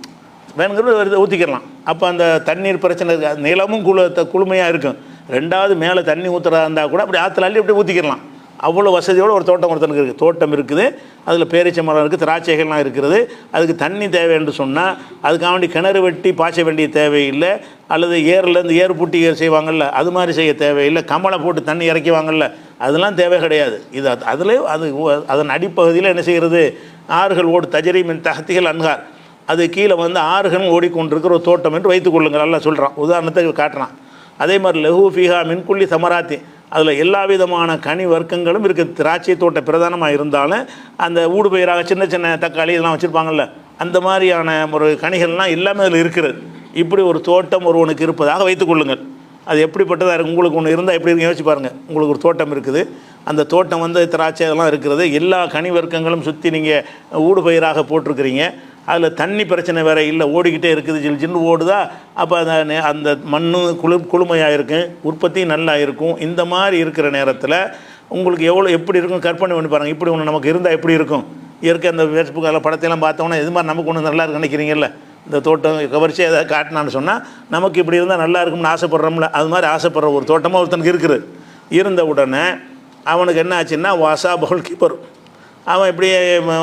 வேணுங்கிறது ஊற்றிக்கிடலாம். அப்போ அந்த தண்ணீர் பிரச்சனை இருக்குது, நிலமும் குளுமையாக இருக்கும். ரெண்டாவது மேலே தண்ணி ஊற்றுறதா இருந்தால் கூட அப்படி ஆற்றுல அள்ளி அப்படி ஊற்றிக்கிடலாம். அவ்வளோ வசதியோடு ஒரு தோட்டம் ஒருத்தனுக்கு இருக்குது. தோட்டம் இருக்குது, அதில் பேரிச்சை மரம் இருக்குது, திராட்சைகள்லாம் இருக்கிறது. அதுக்கு தண்ணி தேவை என்று சொன்னால் அதுக்காக வேண்டி கிணறு வெட்டி பாய்ச்ச வேண்டிய தேவையில்லை, அல்லது ஏர்லேருந்து ஏர் பூட்டி செய்வாங்கள்ல அது மாதிரி செய்ய தேவையில்லை, கமலை போட்டு தண்ணி இறக்கிவாங்கள்ல அதெல்லாம் தேவை கிடையாது. இது அதன் அடிப்பகுதியில் என்ன செய்கிறது, ஆறுகள் ஓடு தஜரி மின் தகத்திகள் அன்ஹார், அது கீழே வந்து ஆறுகள் ஓடிக்கொண்டிருக்கிற ஒரு தோட்டம் என்று வைத்துக்கொள்ளுங்கள் நல்லா சொல்கிறான். உதாரணத்துக்கு காட்டுறான். அதே மாதிரி லஹூ ஃபீஹா மின்குள்ளி சமராத்தி, அதில் எல்லா விதமான கனி வர்க்கங்களும் இருக்குது. திராட்சை தோட்டம் பிரதானமாக இருந்தாலும் அந்த ஊடு பயிராக சின்ன சின்ன தக்காளி இதெல்லாம் வச்சுருப்பாங்கள்ல, அந்த மாதிரியான ஒரு கனிகள்லாம் எல்லாமே அதில் இருக்கிறது. இப்படி ஒரு தோட்டம் ஒருவனுக்கு இருப்பதாக வைத்துக்கொள்ளுங்கள். அது எப்படிப்பட்டதாக இருக்குது, உங்களுக்கு ஒன்று இருந்தால் எப்படி இருக்கு யோசிச்சு பாருங்கள். உங்களுக்கு ஒரு தோட்டம் இருக்குது, அந்த தோட்டம் வந்து திராட்சை இதெல்லாம் இருக்கிறது, எல்லா கனி வர்க்கங்களும் சுற்றி நீங்கள் ஊடு பயிராக போட்டிருக்கிறீங்க, அதில் தண்ணி பிரச்சனை வேறு இல்லை, ஓடிக்கிட்டே இருக்குது, ஜின்னு ஓடுதா. அப்போ அந்த மண் குளுமையாக இருக்கும், உற்பத்தி நல்லா இருக்கும். இந்த மாதிரி இருக்கிற நேரத்தில் உங்களுக்கு எப்படி இருக்கும் கற்பனை பண்ணி பாருங்கள். இப்படி ஒன்று நமக்கு இருந்தால் எப்படி இருக்கும். இயற்கை அந்த ஃபேஸ்புக் அதில் படத்தையெல்லாம் பார்த்தோன்னா இது மாதிரி நமக்கு ஒன்று நல்லா இருக்கு நினைக்கிறீங்கல்ல, இந்த தோட்டம் கவர்ச்சியாக எதாவது காட்டினான்னு சொன்னால் நமக்கு இப்படி இருந்தால் நல்லா இருக்கும்னு ஆசைப்பட்றோம்ல, அது மாதிரி ஆசைப்படுற ஒரு தோட்டமாக ஒருத்தனுக்கு இருக்குது. இருந்த உடனே அவனுக்கு என்ன ஆச்சுன்னா வாசா பகுல் கீப்பர், அவன் இப்படியே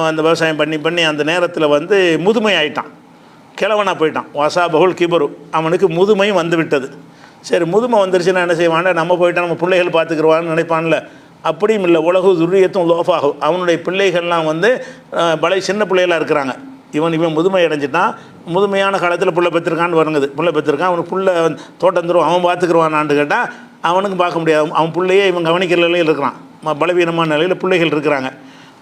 அந்த விவசாயம் பண்ணி அந்த நேரத்தில் வந்து முதுமை ஆயிட்டான், கிழவனாக போயிட்டான். வாசா பகுல் கிபரு, அவனுக்கு முதுமையும் வந்து விட்டது. சரி, முதுமை வந்துருச்சுன்னா என்ன செய்வான், நம்ம போயிட்டால் நம்ம பிள்ளைகள் பார்த்துக்குருவான்னு நினைப்பான்ல. அப்படியும் இல்லை, உலகு துரியத்தும் லோஃபாகும், அவனுடைய பிள்ளைகள்லாம் வந்து சின்ன பிள்ளைகளாக இருக்கிறாங்க. இவன் முதுமை அடைஞ்சிட்டான், முதுமையான காலத்தில் புள்ள பெற்றிருக்கான்னு வருங்குது, புள்ள பெற்றிருக்கான், அவனுக்கு புள்ள தோட்டம் தருவான், அவன் பார்த்துக்குருவானான்னு கேட்டால் அவனுக்கும் பார்க்க முடியாது. அவன் பிள்ளையே இவன் கவனிக்கிற நிலையில் இருக்கிறான், பலவீனமான நிலையில் பிள்ளைகள் இருக்கிறாங்க.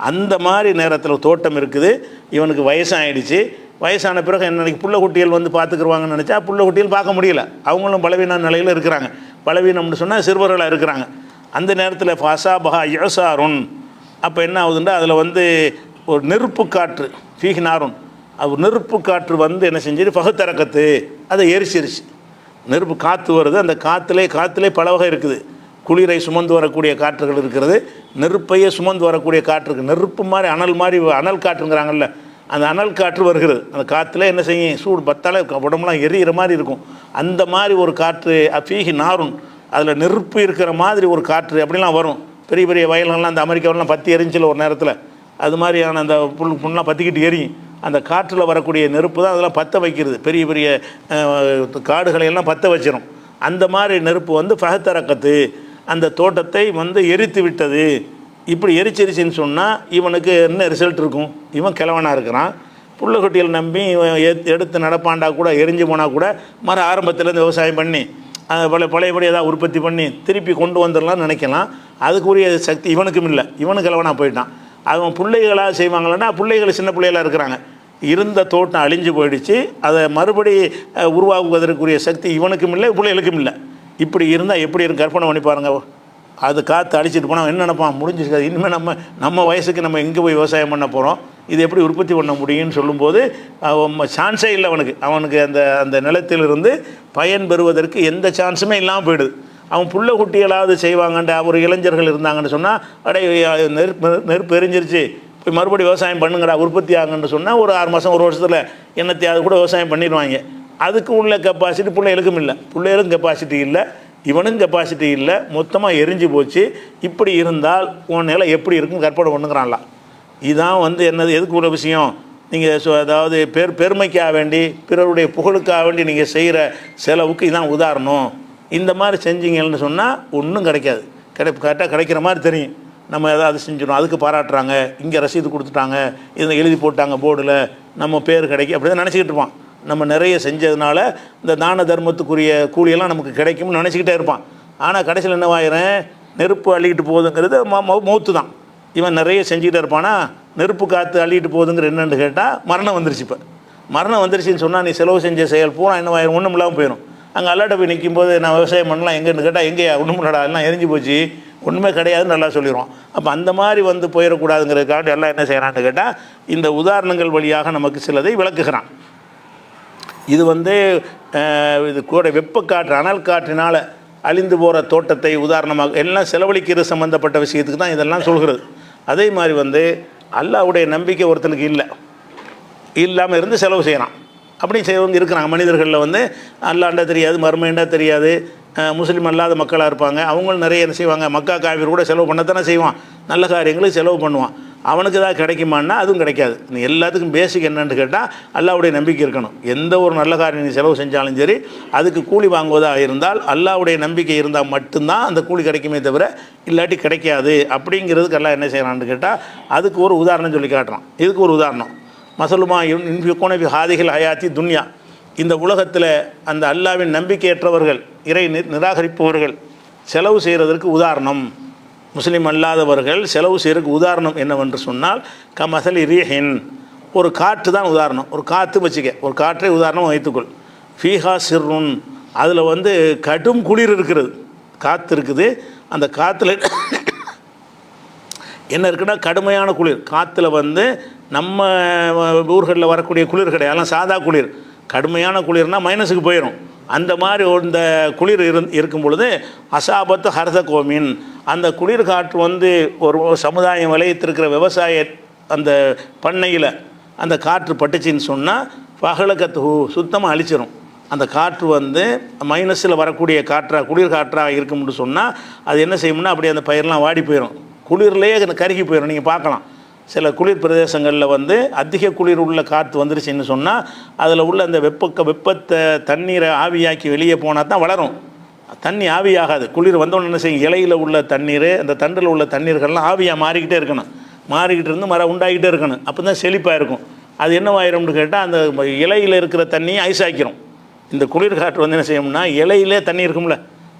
அந்த மாதிரி நேரத்தில் தோட்டம் இருக்குது, இவனுக்கு வயசாகிடுச்சு. வயசான பிறகு என்னைக்கு புள்ள குட்டிகள் வந்து பார்த்துக்குருவாங்கன்னு நினச்சா புள்ள குட்டிகள் பார்க்க முடியல, அவங்களும் பலவீன நிலையில் இருக்கிறாங்க. பலவீனம்னு சொன்னால் சிறுவர்களாக இருக்கிறாங்க. அந்த நேரத்தில் ஃபாசா பஹா யோசாருன், அப்போ என்ன ஆகுதுன்னா அதில் வந்து ஒரு நெருப்பு காற்று, ஃபீஹினாருன், அது நெருப்பு காற்று வந்து என்ன செஞ்சிரு பகுத்தரக்கத்து அதை எரிச்சிருச்சு. நெருப்பு காற்று வருது, அந்த காற்றுலே பல வகை இருக்குது. குளிரை சுமந்து வரக்கூடிய காற்றுகள் இருக்கிறது, நெருப்பையே சுமந்து வரக்கூடிய காற்று இருக்குது. நெருப்பு மாதிரி அனல் காற்றுங்கிறாங்கல்ல, அந்த அனல் காற்று வருகிறது. அந்த காற்றுல என்ன செய்யும், சூடு பத்தாலே உடம்புலாம் எரியிற மாதிரி இருக்கும். அந்த மாதிரி ஒரு காற்று அஃபீஹி நாருன், அதில் நெருப்பு இருக்கிற மாதிரி ஒரு காற்று அப்படிலாம் வரும். பெரிய பெரிய வயல்கள்லாம் அந்த அமெரிக்காவெலாம் பற்றி எரிஞ்சில் ஒரு நேரத்தில், அது மாதிரியான அந்த புண்ணெலாம் பற்றிக்கிட்டு எரியும். அந்த காற்றில் வரக்கூடிய நெருப்பு தான் அதெல்லாம் பற்ற வைக்கிறது. பெரிய பெரிய காடுகளையெல்லாம் பற்ற வச்சிடும். அந்த மாதிரி நெருப்பு வந்து ஃபஹத்தரக்கத்து அந்த தோட்டத்தை வந்து எரித்து விட்டது. இப்படி எரிச்சிருச்சின்னு சொன்னால் இவனுக்கு என்ன ரிசல்ட் இருக்கும்? இவன் கிழவனாக இருக்கிறான், புள்ள குட்டிகள் நம்பி எடுத்து நடப்பாண்டா கூட எரிஞ்சு போனால் கூட ஆரம்பத்துலேருந்து விவசாயம் பண்ணி பழையபடி ஏதாவது உற்பத்தி பண்ணி திருப்பி கொண்டு வந்துடலாம்னு நினைக்கலாம். அதுக்குரிய சக்தி இவனுக்கும் இல்லை, இவனு கிழவனாக போயிட்டான். அவன் பிள்ளைகளாக செய்வாங்களன்னா, பிள்ளைகள் சின்ன பிள்ளைகளாக இருக்கிறாங்க, இருந்த தோட்டம் அழிஞ்சு போயிடுச்சு, அதை மறுபடி உருவாக்குவதற்குரிய சக்தி இவனுக்கும் இல்லை, பிள்ளைகளுக்கும் இல்லை. இப்படி இருந்தால் எப்படி இருக்கும் கற்பனை பண்ணி பாருங்க. அது காற்று அடிச்சிட்டு போனால் என்ன நினைப்பான், முடிஞ்சிருக்காது, இனிமேல் நம்ம வயசுக்கு நம்ம எங்கே போய் விவசாயம் பண்ண போகிறோம், இது எப்படி உற்பத்தி பண்ண முடியும்னு சொல்லும்போது சான்ஸே இல்லை அவனுக்கு அந்த நிலத்திலிருந்து பயன் பெறுவதற்கு எந்த சான்ஸுமே இல்லாமல் போயிடுது. அவன் புள்ள குட்டிகளாவது செய்வாங்கன்ற ஒரு இளைஞர்கள் இருந்தாங்கன்னு சொன்னால், நெருப்பு எரிஞ்சிருச்சு போய் மறுபடியும் விவசாயம் பண்ணுங்கடா உற்பத்தி ஆகுன்னு சொன்னால் ஒரு 6 மாதம் 1 வருஷத்தில் என்னத்தையாவது கூட விவசாயம் பண்ணிடுவாங்க. அதுக்கு உள்ள கெப்பாசிட்டி பிள்ளைகளுக்கும் இல்லை, பிள்ளைகளுக்கும் கெப்பாசிட்டி இல்லை, இவனும் கெப்பாசிட்டி இல்லை, மொத்தமாக எரிஞ்சு போச்சு. இப்படி இருந்தால் உன் நிலை எப்படி இருக்குன்னு கற்பனை பண்ணுங்கிறான்ல. இதுதான் வந்து என்னது, எதுக்கு ஒரு விஷயம், நீங்கள் அதாவது பெருமைக்காக வேண்டி பிறருடைய புகழுக்காக வேண்டி நீங்கள் செய்கிற செலவுக்கு இதுதான் உதாரணம். இந்த மாதிரி செஞ்சீங்கன்னு சொன்னால் ஒன்றும் கிடைக்காது. கரெக்டாக கிடைக்கிற மாதிரி தெரியும், நம்ம எதாவது செஞ்சிடும், அதுக்கு பாராட்டுறாங்க, இங்கே ரசீது கொடுத்துட்டாங்க, இதை எழுதி போட்டாங்க போர்டில், நம்ம பேர் கிடைக்கும், அப்படி தான் நினச்சிக்கிட்டு இருப்பான். நம்ம நிறைய செஞ்சதுனால இந்த தான தர்மத்துக்குரிய கூலியெல்லாம் நமக்கு கிடைக்கும்னு நினச்சிக்கிட்டே இருப்பான். ஆனால் கடைசியில் என்னவாயிரம், நெருப்பு அள்ளிக்கிட்டு போகுதுங்கிறது மௌத்து தான். இவன் நிறைய செஞ்சுக்கிட்டே இருப்பானா, நெருப்பு காற்று அள்ளிட்டு போகுதுங்கிற என்னென்னு கேட்டால் மரணம் வந்துருச்சு. இப்போ மரணம் வந்துருச்சுன்னு சொன்னால் நீ செலவு செஞ்ச செயல் பூரா என்னவாயிரும், ஒன்றும் இல்லாமல் போயிடும். அங்கே அல்லாட்ட போய் நிற்கும்போது நான் விவசாயம் பண்ணலாம் எங்கேன்னு கேட்டால் எங்கேயா ஒன்றும் இல்லடா, எல்லாம் எரிஞ்சு போச்சு, ஒன்றுமே கிடையாதுன்னு நல்லா சொல்லிடுவோம். அப்போ அந்த மாதிரி வந்து போயிடக்கூடாதுங்கிறதுக்காக எல்லாம் என்ன செய்கிறான்னு கேட்டால் இந்த உதாரணங்கள் வழியாக நமக்கு சிலதை விளக்குகிறான். இது வந்து இது கூட வெப்பக்காற்று அனல் காற்றினால் அழிந்து போகிற தோட்டத்தை உதாரணமாக எல்லாம் செலவழிக்கிறது சம்மந்தப்பட்ட விஷயத்துக்கு தான் இதெல்லாம் சொல்கிறது. அதே மாதிரி வந்து அல்லாஹ்வுடைய நம்பிக்கை ஒருத்தனுக்கு இல்லாமல் இருந்து செலவு செய்கிறான். அப்படி செய்வங்க இருக்கிறாங்க. மனிதர்களில் வந்து அல்லாண்டா தெரியாது, மர்மேண்டா தெரியாது, முஸ்லீம் அல்லாத மக்களாக இருப்பாங்க. அவங்களும் நிறைய என்ன செய்வாங்க, மக்கா காவிர் கூட செலவு பண்ணத்தானே செய்வான், நல்ல காரியங்களுக்கு செலவு பண்ணுவான். அவனுக்கு ஏதாவது கிடைக்குமான்னா அதுவும் கிடைக்காது. நீ எல்லாத்துக்கும் பேசிக் என்னன்னு கேட்டால் அல்லாஹ்வுடைய நம்பிக்கை இருக்கணும். எந்த ஒரு நல்ல காரியம் நீ செலவு செஞ்சாலும் சரி, அதுக்கு கூலி வாங்குவதாக இருந்தால் அல்லாஹ்வுடைய நம்பிக்கை இருந்தால் மட்டும்தான் அந்த கூலி கிடைக்குமே தவிர இல்லாட்டி கிடைக்காது. அப்படிங்கிறதுக்கு எல்லாம் என்ன செய்யறான்னு கேட்டால் அதுக்கு ஒரு உதாரணம் சொல்லி காட்டுறான். இதுக்கு ஒரு உதாரணம், மசலுமா இன்ஃபிகூன ஃபி ஹாதிஹில் ஹயாத்தி துன்யா, இந்த உலகத்தில் அந்த அல்லாஹ்வின் நம்பிக்கையற்றவர்கள், இறை நிராகரிப்பவர்கள் செலவு செய்கிறதற்கு உதாரணம், முஸ்லீம் அல்லாதவர்கள் செலவு செய்கிறதுக்கு உதாரணம் என்னவென்று சொன்னால் கமசலி ரீஹின், ஒரு காற்று தான் உதாரணம். ஒரு காற்று வச்சுக்க, ஒரு காற்றை உதாரணம் வைத்துக்கொள். ஃபீஹா சிர்ருன், அதில் வந்து கடும் குளிர் இருக்கிறது, காற்று இருக்குது. அந்த காற்றுல என்ன இருக்குன்னா கடுமையான குளிர். காற்றுல வந்து நம்ம ஊர்களில் வரக்கூடிய குளிர் கிடையாது, அதெல்லாம் சாதா குளிர். கடுமையான குளிர்னால் மைனஸுக்கு போயிடும். அந்த மாதிரி இந்த குளிர் இருக்கும் பொழுது அசாபத்து ஹர்த கோமின், அந்த குளிர் காற்று வந்து ஒரு சமுதாயம் விளைவித்திருக்கிற விவசாய அந்த பண்ணையில் அந்த காற்று பட்டுச்சின்னு சொன்னால் பகலக்கத்து சுத்தமாக அழிச்சிடும். அந்த காற்று வந்து மைனஸில் வரக்கூடிய காற்றாக குளிர் காற்றாக இருக்கும்னு சொன்னால் அது என்ன செய்யும்னா அப்படியே அந்த பயிரெலாம் வாடி போயிடும், குளிர்லேயே கருகி போயிடும். நீங்கள் பார்க்கலாம் சில குளிர் பிரதேசங்களில் வந்து அதிக குளிர் உள்ள காற்று வந்துருச்சுன்னு சொன்னால் அதில் உள்ள அந்த வெப்பத்தை தண்ணீரை ஆவியாக்கி வெளியே போனால் தான் வளரும். தண்ணி ஆவியாகாது. குளிர் வந்தோன்னு என்ன செய்யும், இலையில் உள்ள தண்ணீர் அந்த தண்டில் உள்ள தண்ணீர்கள்லாம் ஆவியாக மாறிக்கிட்டே இருக்கணும், மாறிக்கிட்டு இருந்து மரம் உண்டாகிட்டே இருக்கணும், அப்போ தான் செழிப்பாக இருக்கும். அது என்னவாயிரும்னு கேட்டால் அந்த இலையில் இருக்கிற தண்ணியை ஐஸ் ஆக்கிரும். இந்த குளிர் காற்று வந்து என்ன செய்யும்னா இலையிலே தண்ணி இருக்கும்ல,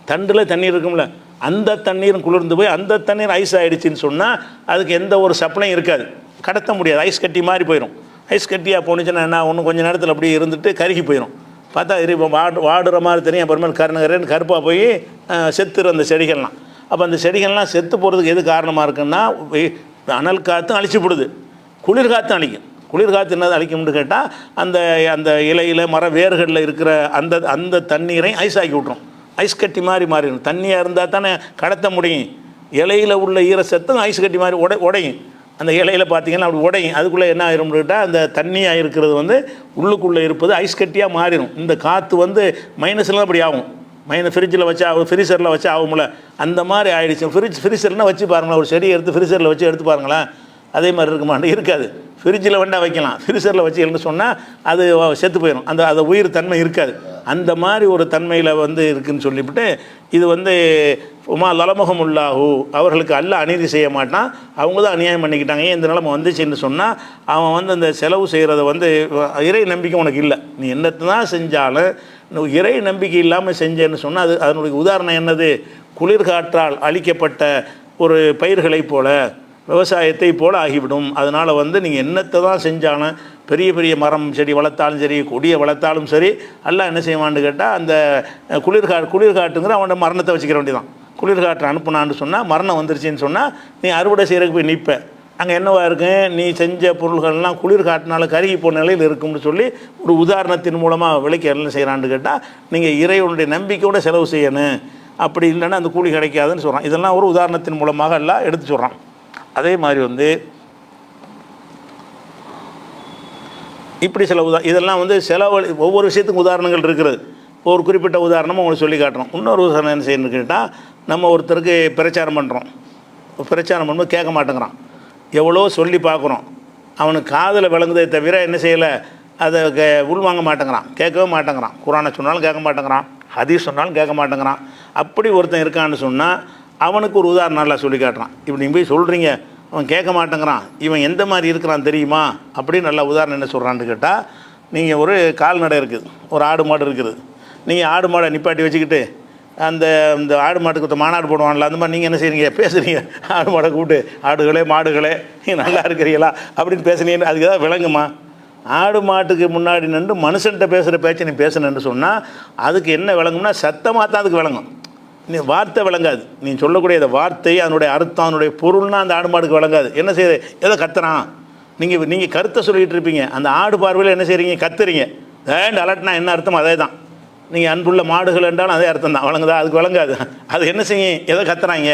தண்டில் தண்ணி இருக்கும்ல, அந்த தண்ணீரும் குளிர்ந்து போய் அந்த தண்ணீர் ஐஸ் ஆகிடுச்சின்னு சொன்னால் அதுக்கு எந்த ஒரு சப்ளையும் இருக்காது, கடத்த முடியாது, ஐஸ் கட்டி மாதிரி போயிடும். ஐஸ் கட்டியாக போணுச்சுன்னா என்ன ஒன்று கொஞ்சம் நேரத்தில் அப்படியே இருந்துட்டு கருகி போயிடும். பார்த்தா இப்போ வாடுற மாதிரி தெரியும், அப்புறமேல் கருணகரேன்னு கருப்பாக போய் செத்துற அந்த செடிகள்லாம். அப்போ அந்த செடிகள்லாம் செத்து போகிறதுக்கு எது காரணமாக இருக்குன்னா அனல் காற்றும் அழிச்சு போடுது, குளிர் காற்றும் அழிக்கும். குளிர்காற்று என்னது அழிக்கும்னு கேட்டால் அந்த அந்த இலையில் மர வேர்களில் இருக்கிற அந்த அந்த தண்ணீரை ஐஸ் ஆக்கி விட்ரும். ஐஸ் கட்டி மாதிரி மாறிடும். தண்ணியாக இருந்தால் தானே கடத்த முடியும். இலையில் உள்ள ஈரசத்தம் ஐஸ் கட்டி மாதிரி உடையும். அந்த இலையில் பார்த்தீங்கன்னா அப்படி உடையும். அதுக்குள்ளே என்ன ஆயிரும்னு கேட்டால் அந்த தண்ணியாக இருக்கிறது வந்து உள்ளுக்குள்ளே இருப்பது ஐஸ் கட்டியாக மாறிடும். இந்த காற்று வந்து மைனஸ்லாம் அப்படி ஆகும். ஃப்ரிட்ஜில் வச்சு ஃப்ரீசரில் வச்சு ஆகும்ல, அந்த மாதிரி ஆகிடுச்சு. ஃப்ரீசர்னால் வச்சு பாருங்களேன், ஒரு செடியை எடுத்து ஃப்ரீசரில் வச்சு எடுத்து பாருங்களேன், அதே மாதிரி இருக்குமான்னு இருக்காது. ஃப்ரிட்ஜில் வேண்டா வைக்கலாம், ஃப்ரீசரில் வச்சு எழுந்து சொன்னால் அது செத்து போயிடும். அந்த உயிர் தன்மை இருக்காது. அந்த மாதிரி ஒரு தன்மையில் வந்து இருக்குதுன்னு சொல்லிவிட்டு இது வந்து உமா லலமுகம் உள்ளாஹூ, அவர்களுக்கு அல்ல அநீதி செய்ய மாட்டான், அவங்க தான் அநியாயம் பண்ணிக்கிட்டாங்க. ஏன் இந்த நிலைமை வந்துச்சுன்னு சொன்னால் அவன் வந்து அந்த செலவு செய்கிறத வந்து இறை நம்பிக்கை உனக்கு இல்லை. நீ என்னத்தை தான் செஞ்சாலும் இறை நம்பிக்கை இல்லாமல் செஞ்சேன்னு சொன்னால் அது அதனுடைய உதாரணம் என்னது? குளிர்காற்றால் அழிக்கப்பட்ட ஒரு பயிர்களைப் போல, விவசாயத்தை போல் ஆகிவிடும். அதனால் வந்து நீங்கள் என்னத்தை தான் செஞ்சாலும், பெரிய பெரிய மரம் செடி வளர்த்தாலும் சரி, கொடியை வளர்த்தாலும் சரி, எல்லாம் என்ன செய்வான்னு கேட்டால் அந்த குளிர்காட்டுங்கிற அவனோட மரணத்தை வச்சுக்கிற வேண்டியதான். குளிர்காற்று அனுப்புனான்னு சொன்னால் மரணம் வந்துருச்சுன்னு சொன்னால் நீ அறுவடை செய்கிறதுக்கு போய் நிற்ப. அங்கே என்னவா இருக்கும்? நீ செஞ்ச பொருள்கள்லாம் குளிர்காட்டினால கருகி போன நிலையில் இருக்கும்னு சொல்லி ஒரு உதாரணத்தின் மூலமாக விலைக்கு என்ன செய்கிறான்னு கேட்டால் நீங்கள் இறைவனுடைய நம்பிக்கையோட செலவு செய்யணும், அப்படி இல்லைன்னா அந்த கூலி கிடைக்காதுன்னு சொல்கிறான். இதெல்லாம் ஒரு உதாரணத்தின் மூலமாக எல்லாம் எடுத்து சொல்கிறான். அதே மாதிரி வந்து இப்படி சில இதெல்லாம் வந்து செலவு ஒவ்வொரு விஷயத்துக்கும் உதாரணங்கள் இருக்கிறது. ஒரு குறிப்பிட்ட உதாரணமும் உங்களுக்கு சொல்லி காட்டுறோம். இன்னொரு உதாரணம் என்ன செய்யணும்னு கேட்டால், நம்ம ஒருத்தருக்கு பிரச்சாரம் பண்ணுறோம். பிரச்சாரம் பண்ணும்போது கேட்க மாட்டேங்கிறான். எவ்வளோ சொல்லி பார்க்குறோம், அவனுக்கு காதில் விளங்குதே தவிர என்ன செய்யலை, அதை உள்வாங்க மாட்டேங்கிறான், கேட்கவே மாட்டேங்கிறான். குரானை சொன்னாலும் கேட்க மாட்டேங்கிறான், ஹதீஸ் சொன்னாலும் கேட்க மாட்டேங்கிறான். அப்படி ஒருத்தன் இருக்கான்னு சொன்னால் அவனுக்கு ஒரு உதாரணம் நல்லா சொல்லி காட்டுறான். இப்படி நீங்கள் போய் சொல்கிறீங்க, அவன் கேட்க மாட்டேங்கிறான், இவன் எந்த மாதிரி இருக்கிறான் தெரியுமா அப்படின்னு நல்ல உதாரணம் என்ன சொல்கிறான்னு கேட்டால், நீங்கள் ஒரு கால்நடை இருக்குது, ஒரு ஆடு மாடு இருக்குது. நீங்கள் ஆடு மாடை நிப்பாட்டி வச்சுக்கிட்டு அந்த ஆடு மாட்டுக்கு மாநாடு போடுவான்ல, அந்த மாதிரி நீங்கள் என்ன செய்கிறீங்க, பேசுகிறீங்க. ஆடு மாடை கூப்பிட்டு, ஆடுகளே மாடுகளே நீங்கள் நல்லா இருக்கிறீங்களா அப்படின்னு பேசுனீங்கன்னு அதுக்கு தான் விளங்குமா? ஆடு மாட்டுக்கு முன்னாடி நின்று மனுஷன்கிட்ட பேசுகிற பேச்சை நீ பேசணுன்னு சொன்னால் அதுக்கு என்ன விளங்கும்னா சத்தமாக தான் அதுக்கு விளங்கும். நீ வார்த்தை விளங்காது. நீ சொல்லக்கூடிய அந்த வார்த்தை, அதனுடைய அர்த்தம், அதனுடைய பொருள்னா அந்த ஆடு மாடுக்கு விளங்காது. என்ன செய்யுது, ஏதோ கத்துறான். நீங்கள் கருத்தை சொல்லிகிட்டு இருப்பீங்க, அந்த ஆடு பார்வையில் என்ன செய்கிறீங்க, கத்துறீங்க. ஏண்ட் அலர்ட்னா என்ன அர்த்தம், அதே தான். நீங்கள் அன்புள்ள மாடுகள் என்றாலும் அதே அர்த்தம் தான். வழங்குதா? அதுக்கு விளங்காது. அது என்ன செய்யும், எதை கத்துறாங்க,